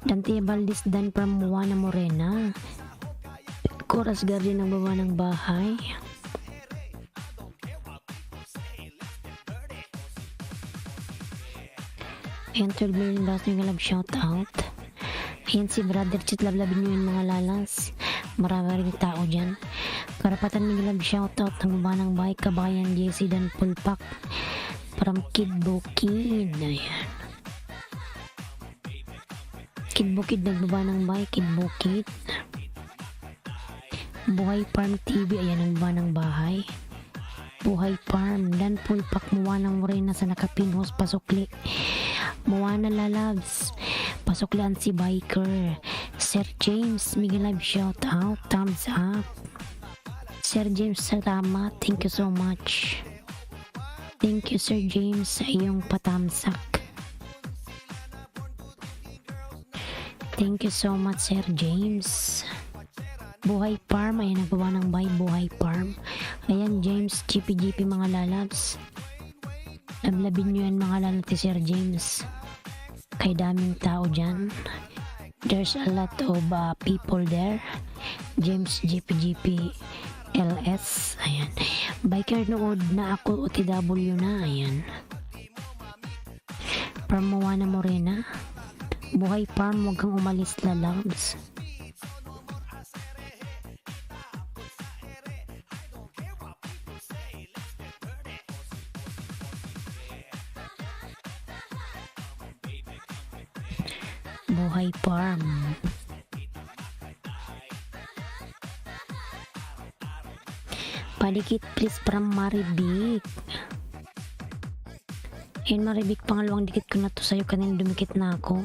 Dante Valdez Dan from Juana Morena. Chorus Guardian ng baba ng bahay. Ayan, 12 million dollars yung love shoutout. Ayan si Brother Chit, lablabin nyo yung mga lalas. Marami rin tao dyan. Karapatan ng love shoutout ng baba ng bahay, Kabayan Jesse Dan Pulpak from Kid Bukid. Ayan. Kid Bukid nagbaba ng bahay, Kid Bukid. Buhay Farm TV, ayan ang ba ng bahay. Buhay Farm, Dan Pulpak, Moana Morena sa Nakapinhos, Pasukli. Moana Lalabs, Pasuklian si Biker. Sir James, Miguel Live shout out, thumbs up. Sir James, salamat, thank you so much. Thank you Sir James sa iyong patamsak. Thank you so much Sir James. Buhay Farm, ayan nagbawa ng bahay, Buhay Farm. Ayan James, GP mga lalabs. Lablabin nyo yan mga lalabs si Sir James. Kay daming tao dyan. There's a lot of people there. James GP LS. Ayan. Biker nood na ako, OTW na. Ayan. From Moana Morena. Buhay Farm, huwag kang umalis lalabs. Buhay Farm. Padikit please from Maribik. Ayan Maribik, pangalawang dikit ko na to sa'yo, kanina dumikit na ako.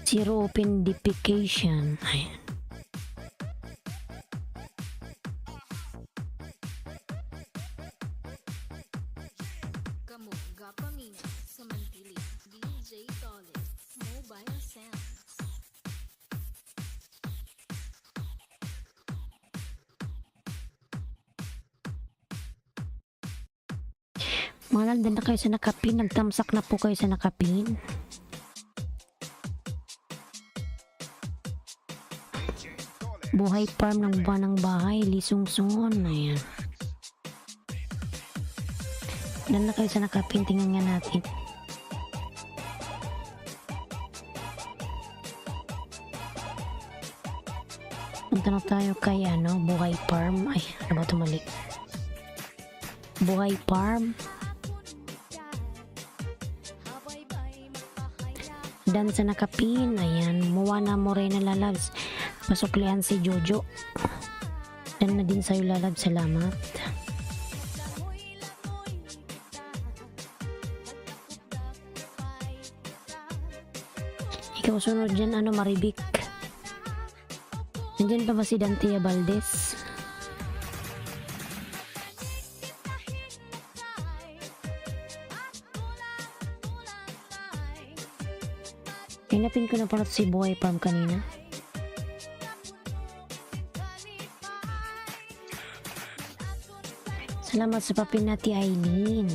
Zero open defecation. Ayan.
Kamu gapaminga sa Mantili, DJ Toles, Mobile Sounds.
Mga nagdan na kayo sa nakapin, nagtamsak na po kayo sa nakapin. Buhay Farm ng buwan ng bahay, Lisungsungon. Ayan. Dan na kayo sa nakapin, tingnan nga natin. Punta na tayo kay Buhay Farm. Ay, ano ba tumalik? Buhay Farm. Dan sa nakapin, ayan, Moana Morena Lalabs. Pasuklian si Jojo. Dan na din sa'yo Lalabs, salamat. Ikaw sunod dyan, Maribik. Nandyan pa ba si Dantia Valdez? Hinapin ko na pala si Buhay Farm kanina. Salamat sa papin na ti Aileen.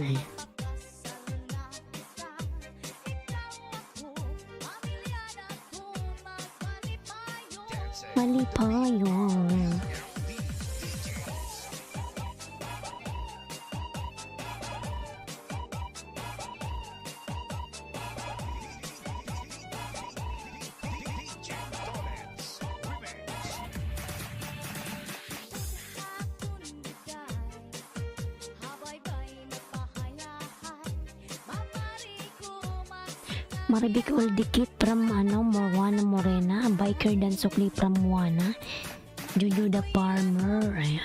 Mali pa yun. Maribik Uldikit from Moana Morena, Biker Dan Sukli from Moana, Juju the Farmer. Ayan.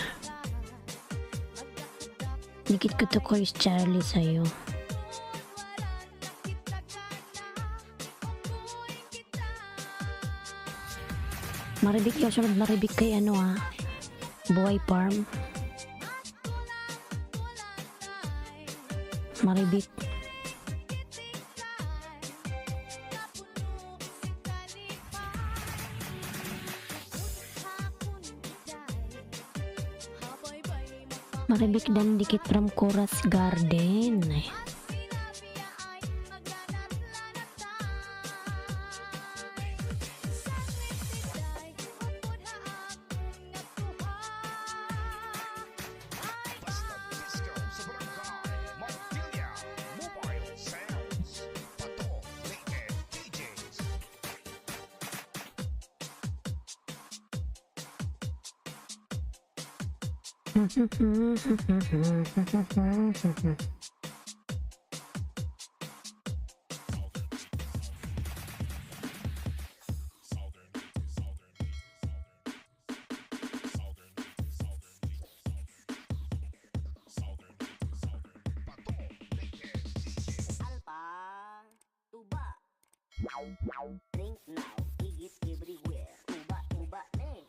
Dikit ko to Kois Charlie sa'yo. Maribik yung sunod, maribik kay Buhay Farm. Maribik. Maribik dan dikit from Coras Garden.
Basta Disco sa Barangay Montilla Mobile Sounds. Pato Naked DJs. Pato Naked DJs.
Alpa, tuba. Drink now, higit everywhere. Tuba, tuba,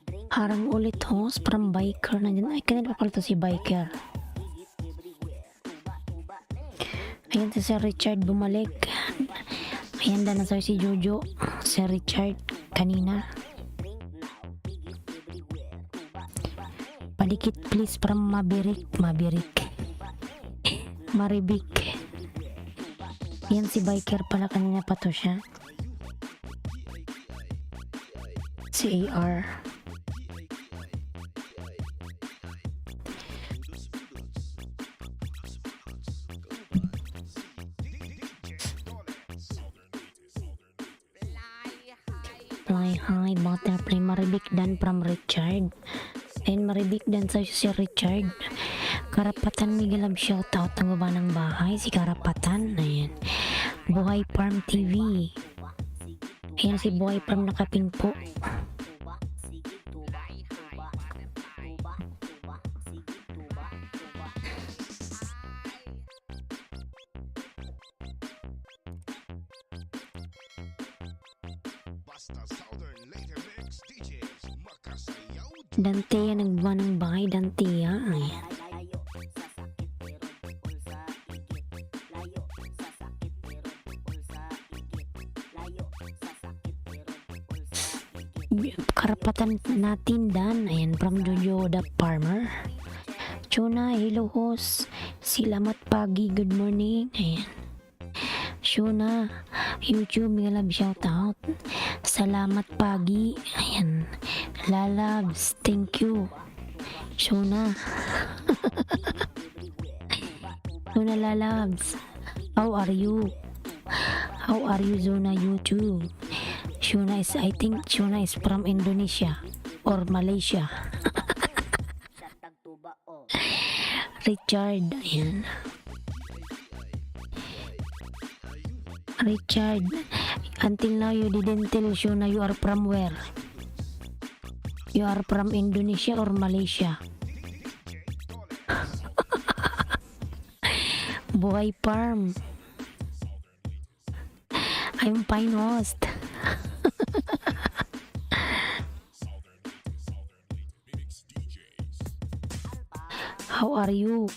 drink
Harang ulit host from Biker na dyan. Ay, kanina pa pala to si Biker.
higit everywhere. Tuba, tuba,
Ayan si Sir Richard bumalik. Ayan na sa'yo si Jojo. Sir Richard kanina.
drink now, higit everywhere. Tuba, tuba,
Padikit please from Mabirik. Maribik. Ayan si Biker pala, kanina pa to siya. Si AR. Fly high, butterfly, Maribik dan from Richard. And Maribik dan sa si Richard. Karapatan Miguel Love shoutout ang baba ng bahay. Si Karapatan. Ayan. Buhay Farm TV. Ayan si Buhay Farm nakapinpo.
tuba, sige, tuba, tuba, tuba, tuba, sige, tuba, tuba.
Basta Southern Later Mix DJs. Makasayaw.
Dantea nagbaba ng bahay. Dantea. Ayan.
Layo sa sakit pero bukol sa igit. Layo sa sakit pero bukol sa igit. Layo sa sakit pero bukol sa igit.
Karapatan natin Dan. Ayan from Jojo the Farmer. Chona, hello host. Silamat pagi, good morning. Ayan. Shona, YouTube, Miguel Love shoutout. Salamat pagi. Ayan. Lalabs, thank you. Shona. Shona Lalabs. How are you? How are you, Zona YouTube? Shona is, I think Shona is from Indonesia or Malaysia.
Sa tagtuba o.
Richard, ayan. Richard, until now you didn't tell Shona you are from where? You are from Indonesia or Malaysia? Buhay Farm. I'm fine host. How are you?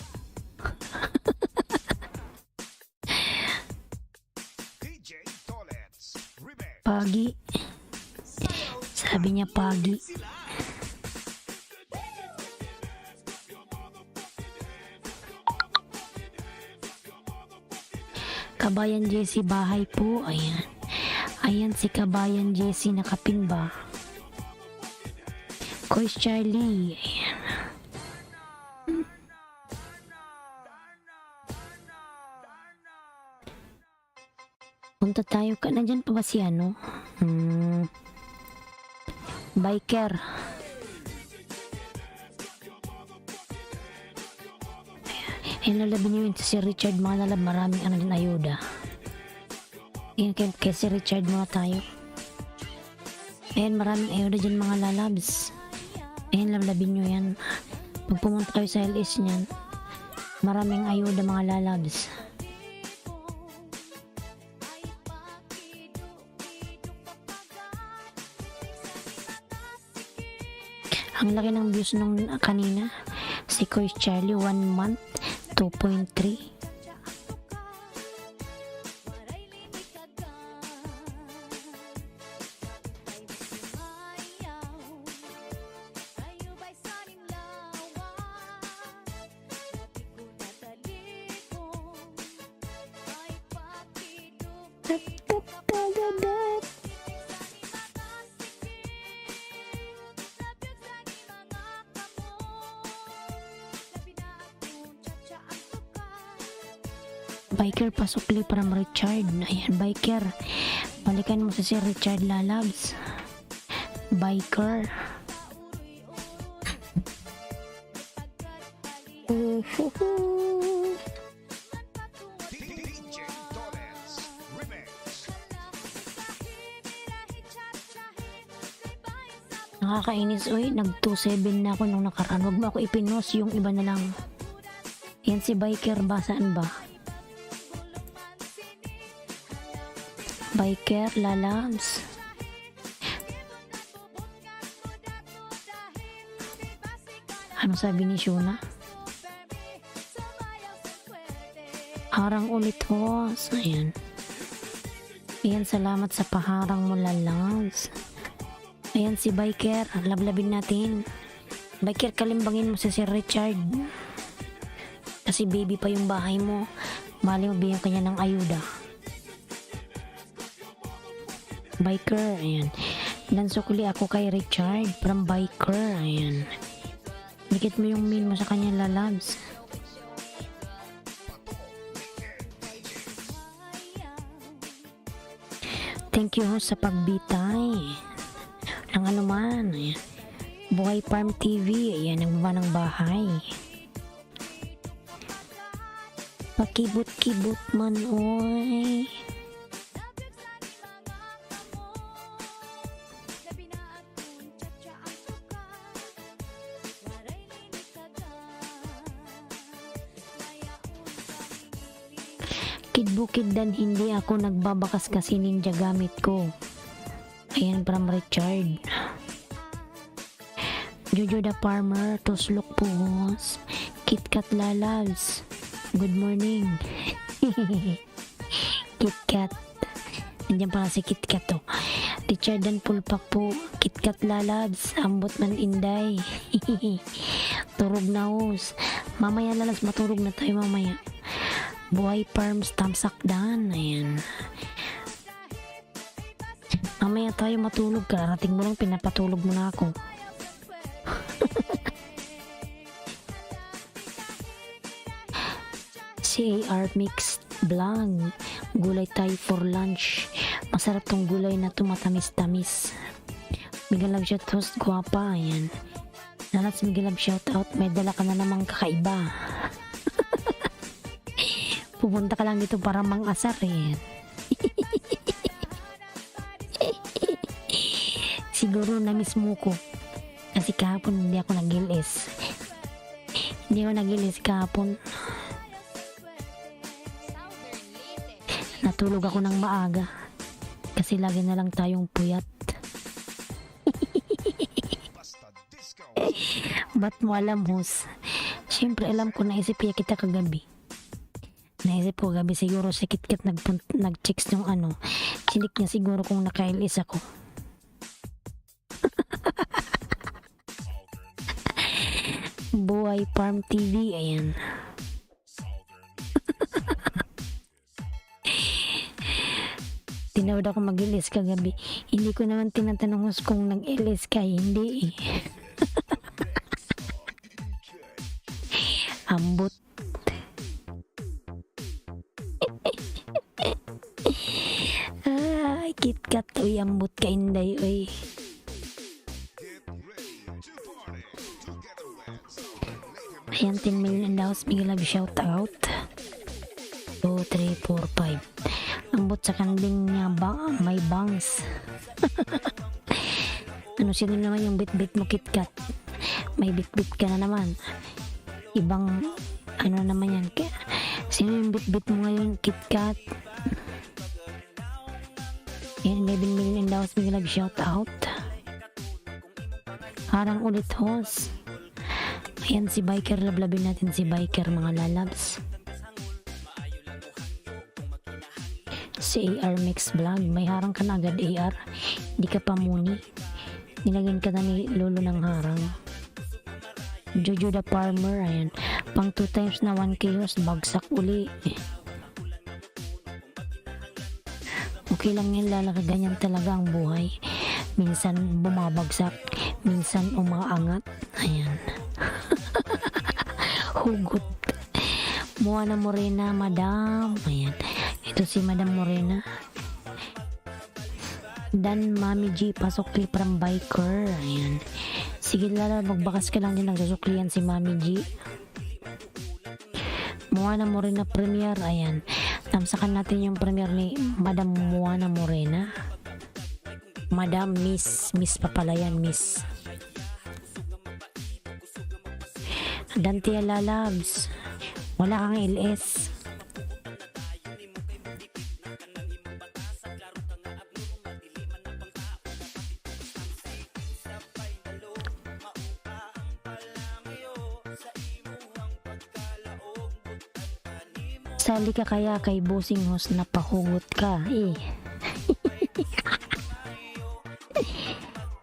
DJ Tolets. Remix.
Pagi. Sabi niya pagi. Kabayan Jesse bahay po. Ayan. Ayan si Kabayan Jesse nakapinba. Kois Charlie. Ayan. Punta tayo ka. Nandyan pa ba si ano? Biker. Ayan, nalabi niyo yun si Richard. Mga nalab, maraming ano din ayuda. Ayan, kay si Richard muna tayo. Ayan, maraming ayuda dyan mga lalabs. Ayan, lablabin nyo yan. Pag pumunta kayo sa LS niyan, maraming ayuda mga lalabs. Ang laki ng views nung kanina. Si Coach Charlie, 1 month, 2.3. Biker pasukli para Richard. Ayan, biker. Balikan mo sa si Richard lalabs. Biker.
DJ Torres Remix.
Nakakainis, oy. Nag 2.7 na ako nung nakaraan. Huwag mo ako ipinos, yung iba na lang. Yan si biker ba? Saan ba? Biker lalabs. Ano sabi ni Shuna? Harang ulit, host. Ayan. Ayan, salamat sa paharang mo lalabs. Ayan si biker. Lablabin natin. Biker, kalimbangin mo si Richard. Kasi baby pa yung bahay mo. Mali mo bigyan kanya ng ayuda. Biker, ayan. Nansukli ako kay Richard from biker, ayan. Dikit mo yung mail mo sa kanya lalabs. Thank you sa pagbitay ng anuman, ayan. Buhay Farm TV, ayan, nagbaba ng bahay. Pakibot-kibot man, oy. Bukid dan hindi ako nagbabakas kasi ninja gamit ko. Ayan, from Richard. Jojo the Farmer, Tuslok Puhos, KitKat Lalabs, good morning. KitKat, nandiyan pala si KitKat to. Richard dan Pulpak po, KitKat Lalabs, ambot man inday. Turog na hos. Mamaya lalabs, maturog na tayo mamaya. Buhay Farms, Tamsakdan, ayan. Mamaya tayo matulog, kararating mo lang, pinapatulog mo na ako. CAR Mixed Vlog, gulay tayo for lunch. Masarap tong gulay na tumatamis-tamis. Migalab shout host, guwapa, ayan. Nalats migalab shout out, may dala ka na namang kakaiba. Pupunta ka lang dito para mang-asar, eh. Siguro na-miss mo ko. Kasi kahapon hindi ako nag-ilis. Hindi ako nag-ilis kahapon. Natulog ako ng maaga. Kasi lagi na lang tayong puyat. Ba't mo alam, hos? Siyempre alam ko, naisip ya kita kagabi. Naisip ko gabi siguro si KitKat nag-checks yung ano. Sinik niya siguro kung nakailis ako. Buhay Farm TV, ayan. Tinawad ako mag-ilis kagabi. Hindi ko naman tinatanong kung nag-ilis ka, hindi eh. Ambot. Ay, KitKat, uy, ambot ka inday, uy. Ayan, 10 million daw, bigla shout out. 2, 3, 4, 5. Ambot sa kanding niya ba may bangs. Ano sino naman yung bit-bit mo KitKat? May bit-bit ka na naman. Ibang ano naman yan. Sino yung bit-bit mo ngayon KitKat? Yan, 11 million in Laos, bigla shout out. Harang ulit host. Ayan si Biker, lablabin natin si Biker mga lalabs. Si AR Mix Vlog, may harang ka na agad AR. Di ka pa muni. Nilagyan ka na ni Lolo ng harang. Jojo the Farmer, ayan. Pang 2 times na 1 chaos, bagsak uli. Okay lang yan, lalaki, ganyan talaga ang buhay. Minsan bumabagsak, minsan umaangat. Ayan. Hugot. Moana Morena, madam. Ayan. Ito si Madam Morena. Dan Mami G, pasukli from Biker. Ayan. Sige lala, magbakas ka lang din, nagsusuklian si Mami G. Moana Morena premiere. Ayan. Tamsakan natin yung premiere ni Madam Moana Morena. Madam Miss Papalayan, Miss. Dantia Lalabs. Wala kang LS. Sali ka kaya kay bossing host na pahugot ka eh.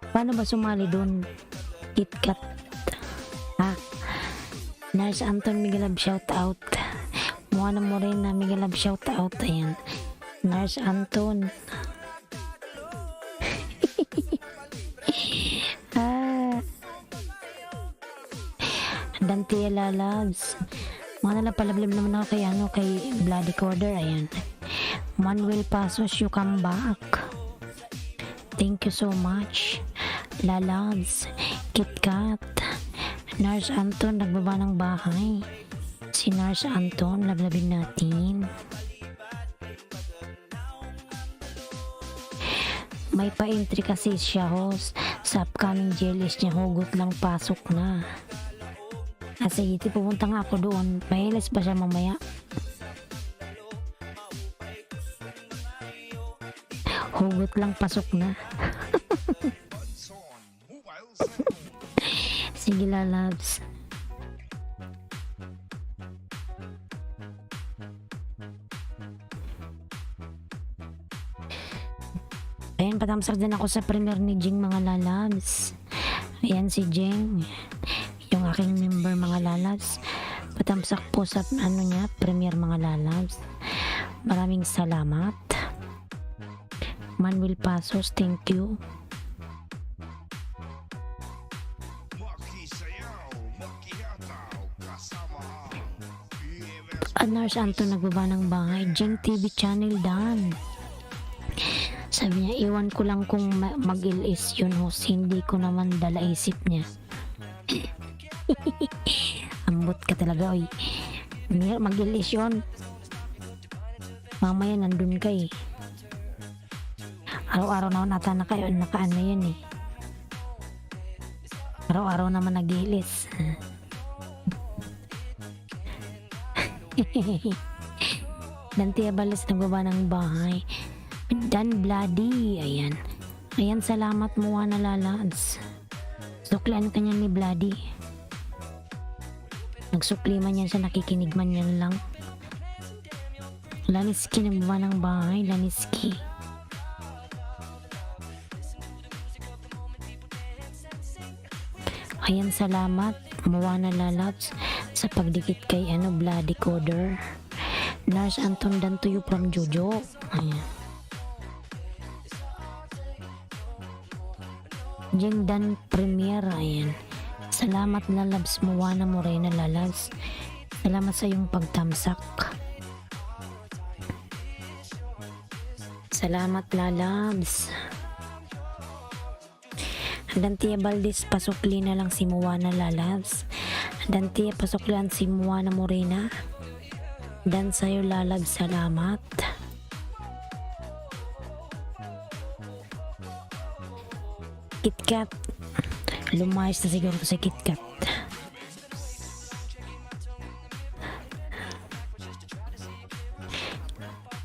Paano ba sumali doon? KitKat. Ha? Nurse Anton Miguelab shout out. Moana Morena Miguelab shout out. Ayan. Nurse Anton. Dante Lalabs. Mga nalapalablab naman ako kay Bloody Corder. Ayan. Manuel Pasos, you come back. Thank you so much. Lalabs. KitKat. Nurse Anton, nagbaba ng bahay. Si Nurse Anton, lablabin natin. May pa-entry kasi siya host. Sa upcoming JLS niya, hugot lang, pasok na. Kasi pupunta nga ako doon. Pahilis pa siya mamaya. Hugot lang, pasok na. Sige lalabs. Ayan, patamsak din ako sa premiere ni Jing mga lalabs. Ayan si Jing, yung aking member mga lalabs. Patamsak po sa niya, premiere mga lalabs. Maraming salamat. Manuel Pasos, thank you. Nurse Anton, nagbaba ng bahay. Jeng TV channel dan. Sabi niya, iwan ko lang kung mag-ilis yun host. Hindi ko naman dala isip niya. Ambot ka talaga oy. Mag-ilis yun. Mamaya nandun ka eh. Araw-araw naman ata nakaan na yan eh. Araw-araw naman nag-ilis. Dante Abalis, nagbaba ng bahay. Dan Bloody, ayan. Ayan, salamat mo na lalans. Suklaan ka niya ni Bloody. Nagsukli man yan siya, nakikinig man yan lang. Laniski, nagbaba ng bahay. Laniski. Ayan, salamat Moana Lalabs sa pagdikit kay Bloody Coder. Nurse Anton dan to you from Jojo. Ayan. Jeng dan Premier. Ayan. Salamat Lalabs Moana Morena Lalabs. Salamat sa iyong pagtamsak. Salamat Lalabs. Dantia Valdez, pasukli na lang si Moana Lalabs. Dantia, pasuklian si Moana Morena. Dan sa'yo Lalabs, salamat. KitKat. Lumayas na siguro to sa KitKat.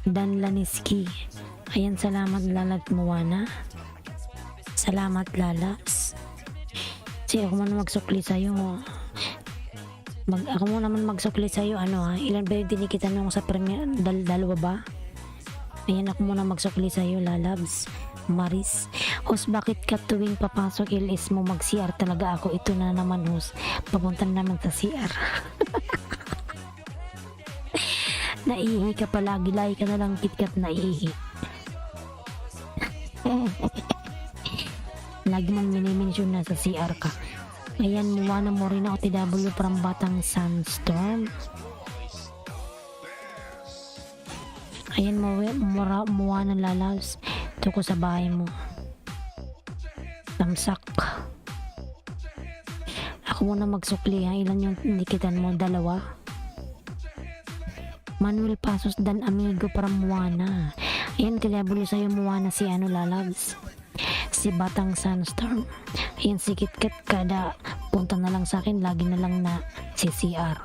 Dan Laniski. Ayan, salamat Lalat Moana. Salamat Lalas. Kasi ako man magsukli sa'yo. Ako mo naman magsukli sa'yo. Ano ha? Ilan ba yung tinikitan mo sa premier? Dalawa ba? Ayan, ako muna magsukli sa'yo, Lalabs. Maris. Hus, bakit ka tuwing papasok ilis mo mag-CR talaga ako? Ito na naman, Hus. Papunta naman sa CR. Naihi ka palagi. Lagi ka na lang KitKat naihi. Lagi mong minimension na sa CR ka. Ayan, Moana Morena OTW from Batang Sandstorm. Ayan, Moana Lalabs. Ito ko sa bahay mo. Tamsak. Ako muna magsukli ha. Ilan yung nikitan mo? Dalawa. Manuel Pasos Dan Amigo para Moana. Ayan, kalabulo sa'yo Moana si Lalabs. Si Batang Sandstorm. Ayan, si KitKat kada punta na lang sa akin, lagi na lang na si CR.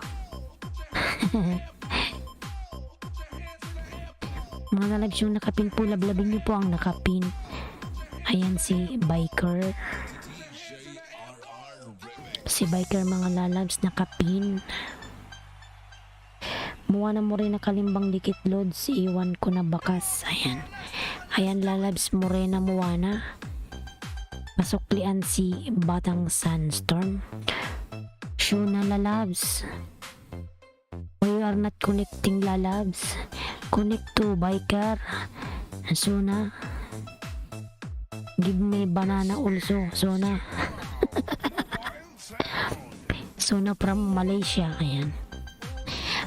Mga lalabs yung nakapin po, lablabin nyo po ang nakapin. Ayan, si Biker. Si Biker, mga lalabs, nakapin. Moana Morena Kalimbang Dikit Loads, iwan ko na bakas. Ayan. Ayan, Lalabs Morena Moana. Pasuklian si Batang Sandstorm. Shuna Lalabs. We are not connecting, Lalabs. Connect to Biker. Shuna. Give me banana also. Shuna. Shuna from Malaysia. Ayan.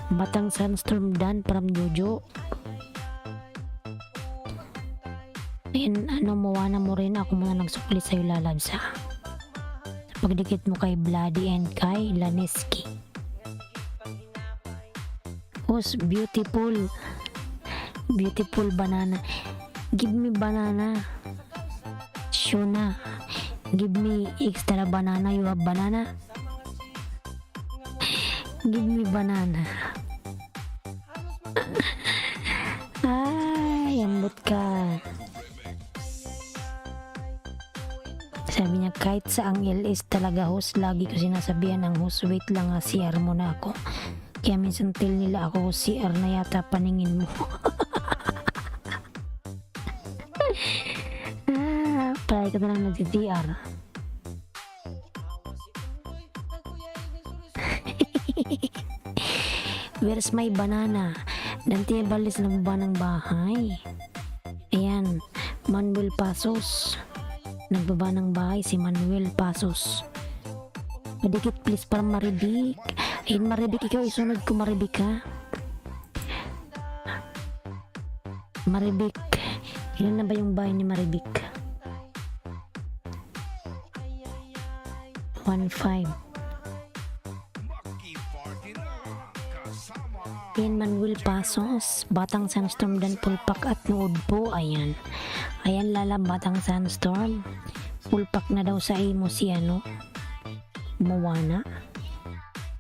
Batang Sandstorm Dan from Jojo. Ayan, Moana Morena. Ako muna nagsukli sa'yo, Lalabs ha. Pagdikit mo kay Bloody and kay Laneski. Who's beautiful? Beautiful banana. Give me banana. Shuna. Give me extra banana. You have banana? Give me banana. Ay, ambot ka. Sabi niya, kahit sa ang LS talaga, host, lagi ko sinasabihan ng host, wait lang ha, CR mo na ako. Kaya minsan tell nila ako, CR na yata paningin mo. Palagi ka na lang nag-CR. Where's my banana? Dante balis na ba ng bahay? Ayan, Manuel Pasos. Nagbaba ng bahay si Manuel Pasos. Padikit please para Maribik. Ayan, Maribik, ikaw isunod ko, Maribik ha. Maribik, ilan na ba yung bahay ni Maribik? 1-5. Ayan, Manuel Pasos, Batang Sandstorm Dan Pulpak at Nood po. Ayan. Ayan, Lala, Batang Sandstorm. Pulpak na daw sa imo si Moana.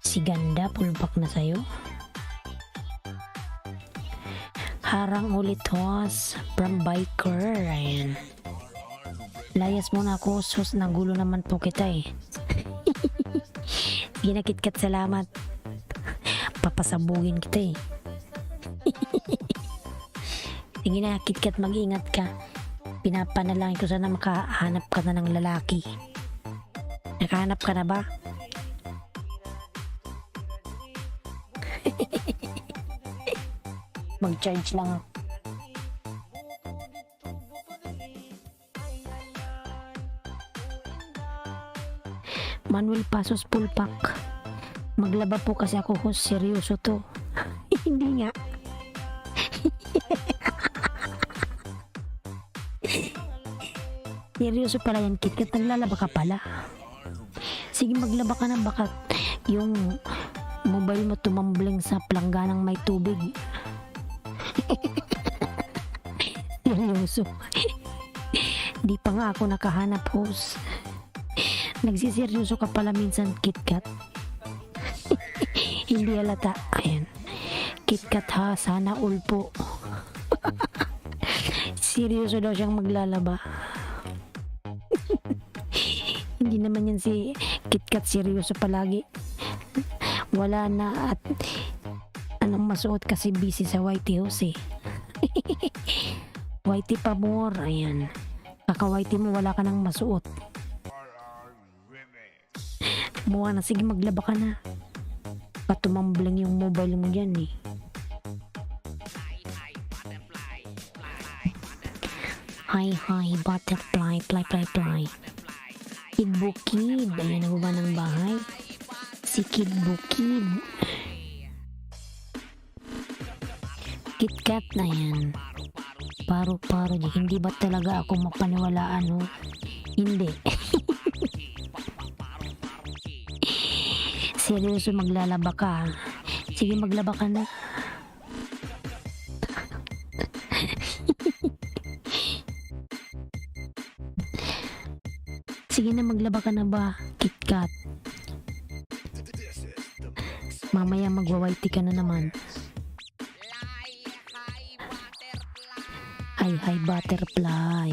Si Ganda, pulpak na sa'yo. Harang ulit hos from Biker. Ayan. Layas muna ako, sus, nagulo naman po kita eh. KitKat, salamat. Papasabugin kita eh. Sige na, KitKat, mag-ingat ka. Pinapanalangin ko sana makahanap ka na ng lalaki. Nakahanap ka na ba? Mag-charge lang ako. Manuel Pasos Pulpak. Maglaba po kasi ako, host, seryoso to. Hindi nga. Seryoso pala yan, KitKat. Naglalaba ka pala. Sige, maglaba ka na, baka yung mobile mo tumambling sa plangganang may tubig. Seryoso. Di pa nga ako nakahanap, host. Nagsiseryoso ka pala minsan, KitKat. Hindi halata. Ayan. KitKat ha, sana all po. Seryoso daw siyang maglalaba. Hindi naman yan si KitKat seryoso palagi. Wala na at anong masuot kasi busy sa Whitey House eh. Whitey pa more. Ayan. Kaka-Whitey mo wala ka nang masuot. Buwan na, sige maglaba ka na. Patumambling yung mobile mo dyan eh. Hi, butterfly, fly. Kid Bukid, ayan ang baba ng bahay. Si Kid Bukid. KitKat na yan. Paro-paro, hindi ba talaga ako mapaniwalaan, no? Hindi. Seryoso maglalaba ka. Sige maglaba ka na. Sige na maglaba ka na ba, KitKat? Mamaya magwa-whitey ka na naman. Hi, butterfly.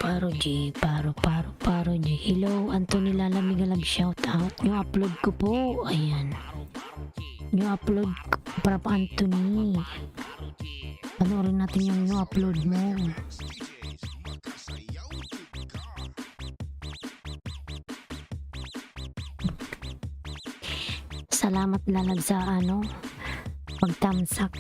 Paro G. Hello, Anthony Lalamig shout out. Yung upload ko po, ayan. Yung upload ko para pa Anthony. Panoorin natin yung new upload mo. Salamat lalag sa pagtamsak.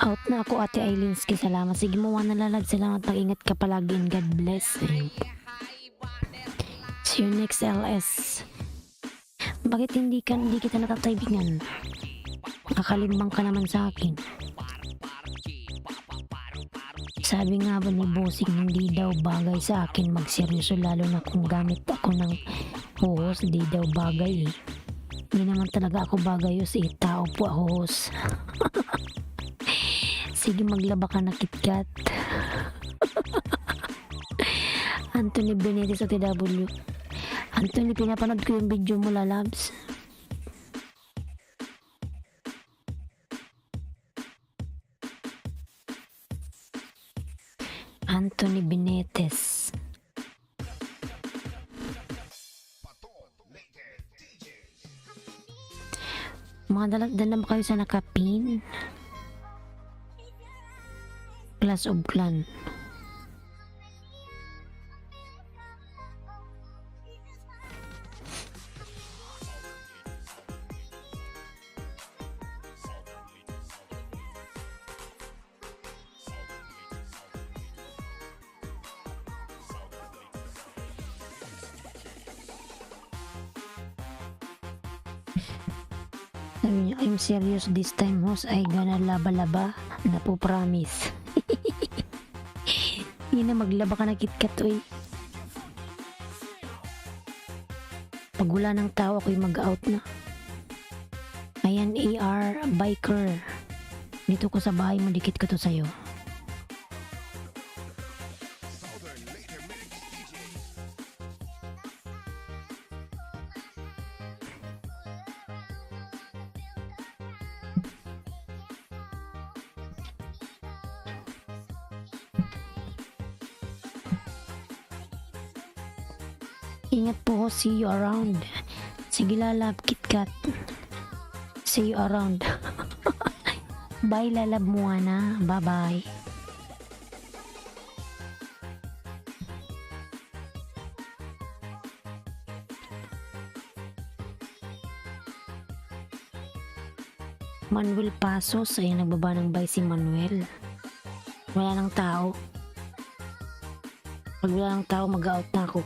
Out na ako, Ate Aileenski. Salamat. Sige mo, nalalag. Salamat. Mag-ingat ka palagi and God bless. See you next LS. Bakit hindi kita natataybigan? Nakakalimbang ka naman sa akin. Sabi nga ba ni Bossing, hindi daw bagay sa akin magseryoso, lalo na kung gamit ako ng host, hindi daw bagay eh. Hindi naman talaga ako bagay yos eh. Tao po ako host. Sige maglaba ka na, KitKat. Anthony Benitez sa TW. Anthony, pinapanood ko yung video mo, lalabs. Anthony Benitez. Mga dalam kayo sa nakapin. Clash of Clan. Sabi niya, I'm serious this time, host. I gonna laba-laba. Na po promise. Hindi na maglaba ka na, KitKat, uy. Pag wala ng tao, ako'y mag-out na. Ayan, AR Biker. Dito ko sa bahay mo, dikit ko to sa'yo. Ingat po, see you around. Sige lalab, KitKat. See you around. Bye lalab mo na. Bye bye. Manuel Pasos, ay nagbaba ng bye si Manuel. Wala nang tao. Pag wala nang tao, mag-out na ako.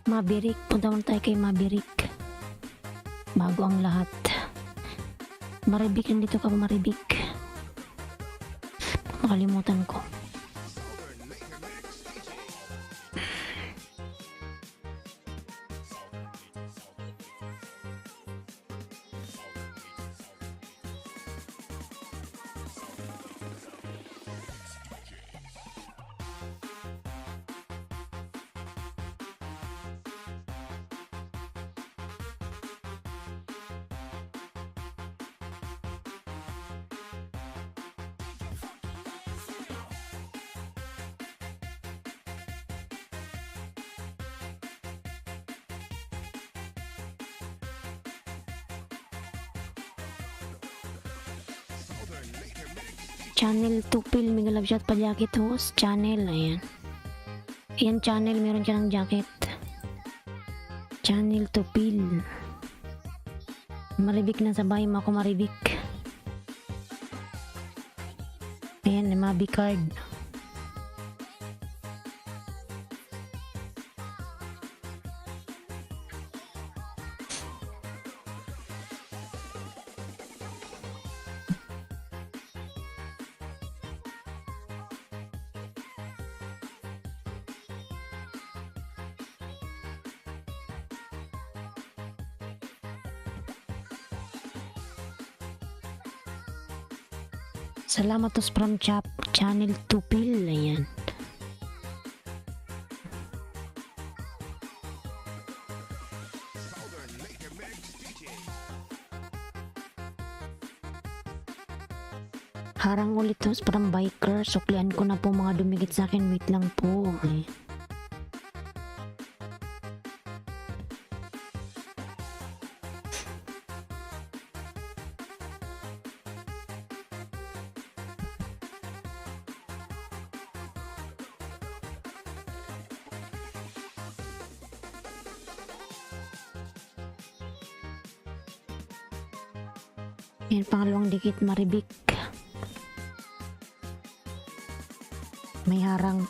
Maverick. Punta muna tayo kay Maverick. Bago ang lahat. Maribik, nandito ka Maribik. Nakalimutan ko. Channel Tupil, mega love shot pa jacket host. Channel, ayan. Ayan channel, meron siya ng jacket. Channel Tupil. Maribik na sa bahay mo ako, Maribik. Ayan, Mabi card. Salamat tos from Channel Tupil. Ayan. Harang ulit tos from Biker. Suklian ko na po mga dumigit sa akin. Wait lang po. Ayan. Yan, pangalawang dikit Maribik. May harang.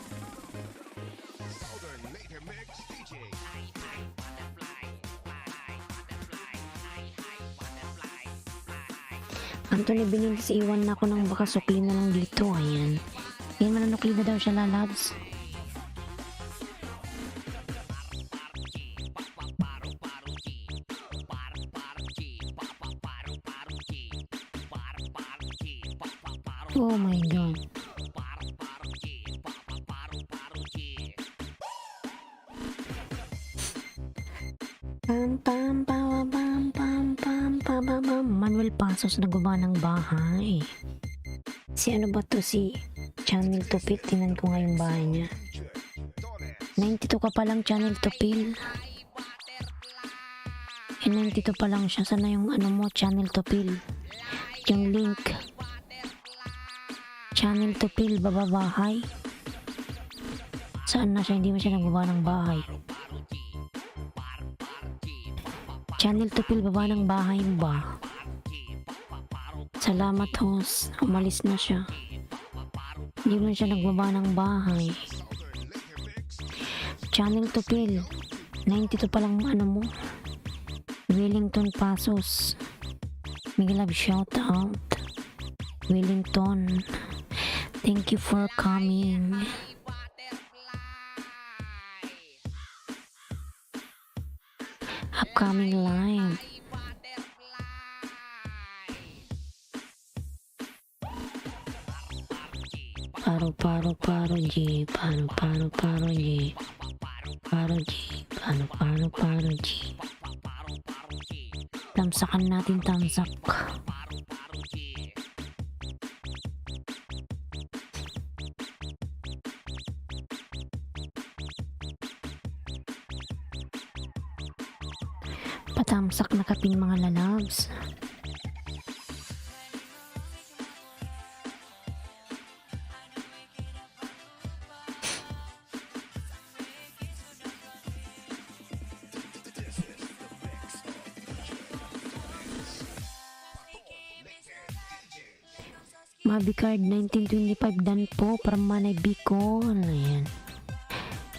Anthony Benitez, iwan na ako ng baka sukli na lang dito. Ayan. Yan, mananukli na daw siya, lalabs. Oh my god. Pam pam pam pam pam pam pam pam. Manuel Pasos nagawa ng bahay. Si ano ba to, si Channel Tupil? Tingnan ko nga yung bahay niya. 92 ka pa lang, Channel Tupil. 92 pa lang siya. Sana yung ano mo, Channel Tupil? Yung link. Channel Tupil, bababahay. Saan na siya? Hindi mo siya nagbaba ng bahay. Channel Tupil, baba ng bahay ba? Salamat host. Umalis na siya. Hindi mo siya nagbaba ng bahay. Channel Tupil, 92 pa lang ano mo. Wellington Pasos. Miguel love shout out. Wellington. Thank you for coming. Upcoming live. Paro G. Paro G. Paro G. Tamsakan natin, tamsak. Patamsak na kaping mga lalabs. Mabi card 1925 dan po para Manay Bicol. Ayan.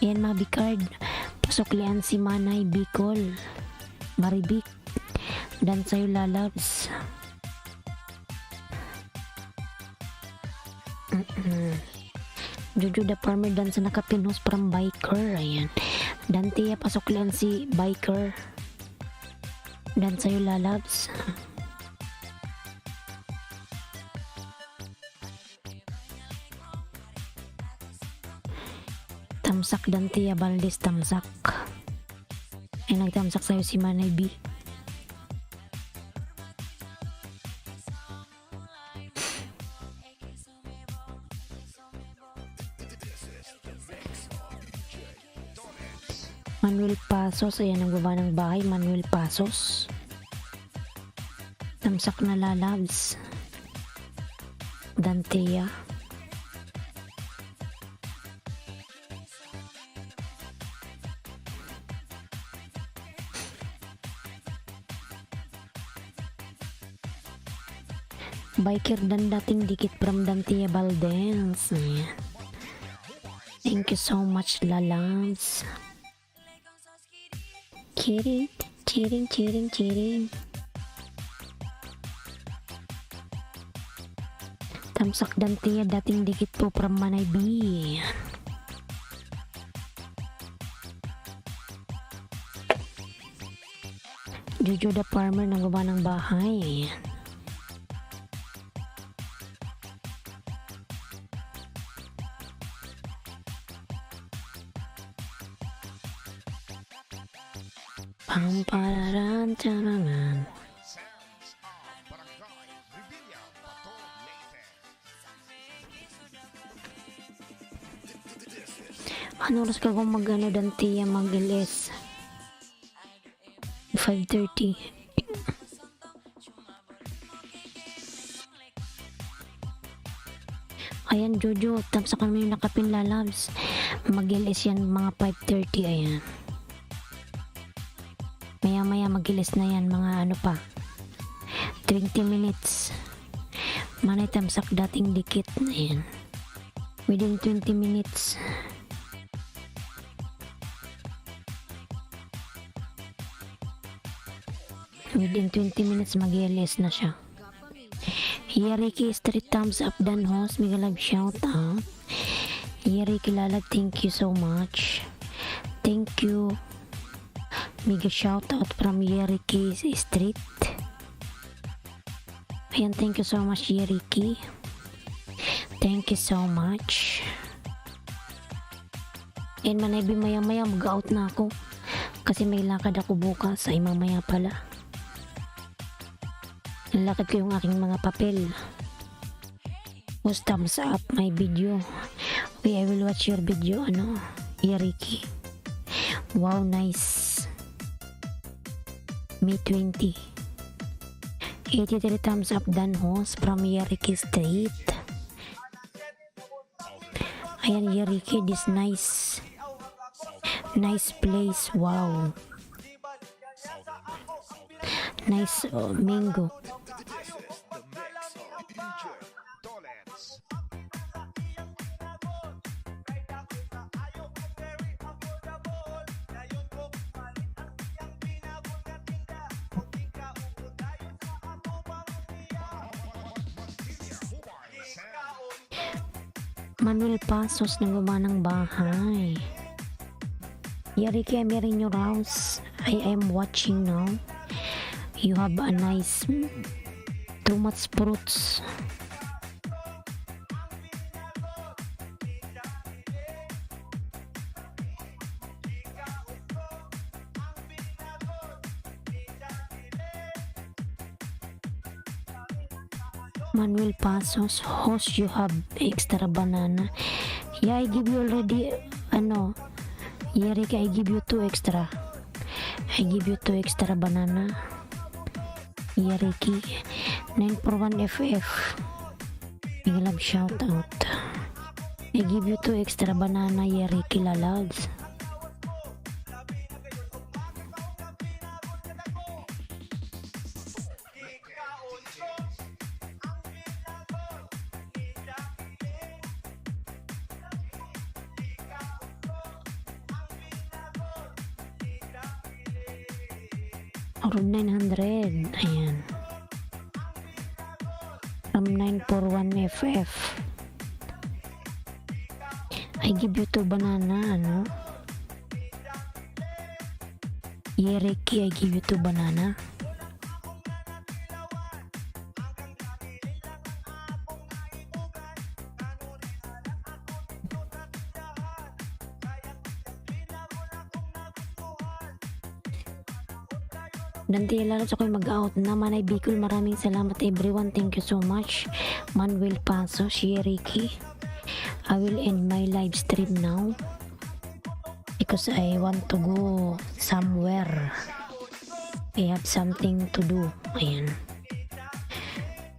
Ayan, Mabi card. Suklian si Manay Bicol, Maribik, dan sa'yo lalabs. Jojo the Farmer dan sa nakapinhos from Biker. Ayan. Dan tiya pasuklian si Biker. Dan sa'yo lalabs. Tamsak dan tiya Valdez tamsak. Ay nagtamsak sa'yo si Manay B. Manuel Pasos, ayan nagbaba ng bahay, Manuel Pasos. Tamsak na lalabs. Dantea. Biker dan dating dikit from Dantea Valdez. Ayan. Thank you so much, lalabs. Cheering, cheering, cheering, cheering. Tamsak dan tiya dating dikit po from Manay B. Jojo the Farmer nang baba ng bahay. Pampararan tararan.
Sounds of Barangay Revilla, Bato, Leyte.
Ano oras ka kung mag-ano dan tiya mag-LS? 5:30. Ayan Jojo, tamsakan mo yung nakapin lalabs. Mag-LS yan mga 5:30. Ayan. Maya magilis na yan mga ano pa 20 minutes. Manay tamsak dating dikit na yan within 20 minutes. Within 20 minutes mag-LS na siya. Ricky Street thumbs up dan host, mega love shout out. Ricky Lalag, thank you so much. Thank you. Mega shout out from Yeriki Street. Ayan, thank you so much Yeriki. Thank you so much. And manaybi maya mag-out na ako. Kasi may lakad ako bukas. Ay mamaya pala. Nalakad ko yung aking mga papel. Post thumbs up my video. Okay, I will watch your video. Ano? Yeriki. Wow, nice. May 20. 83 thumbs up dan host from Yeriki Street. Ayan Yeriki, this nice place. Wow, nice mango.
This is the mix of DJ Dolens.
Manuel Pasos nagbaba ng bahay. Yeriki, I'm hearing your house. I am watching now. You have a nice too much fruits. Manuel Pasos, host, you have extra banana. Yeah, I give you already, ano, Yerika, I give you 2 extra. I give you 2 extra banana. Yeriki, 941 FF. Big love shout out. I give you 2 extra banana, Yeriki lalags. Road 900. Ayan. From 941FF. I give you 2 banana, ano? Yereki, I give you 2 banana. Dante lalos ako'y mag-out na Manay Bicol. Maraming salamat everyone. Thank you so much. Manuel Paso, Shiriki. I will end my live stream now because I want to go somewhere. I have something to do. Ayan.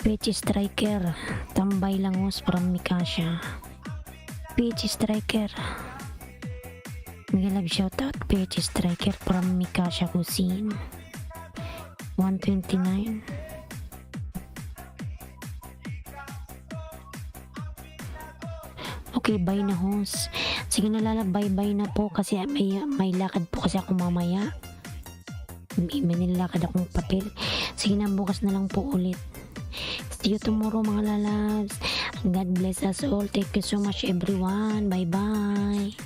Peach Striker. Tambay Langos from Mikasha. Peach Striker. Mega love shoutout. Peach Striker from Mikasha Cuisine. 129. Okay, bye na host. Sige na Lala, bye na po kasi may lakad po kasi ako mamaya. May nilakad akong papel. Sige na, bukas na lang po ulit. See you tomorrow mga lalabs. God bless us all. Thank you so much everyone. Bye bye.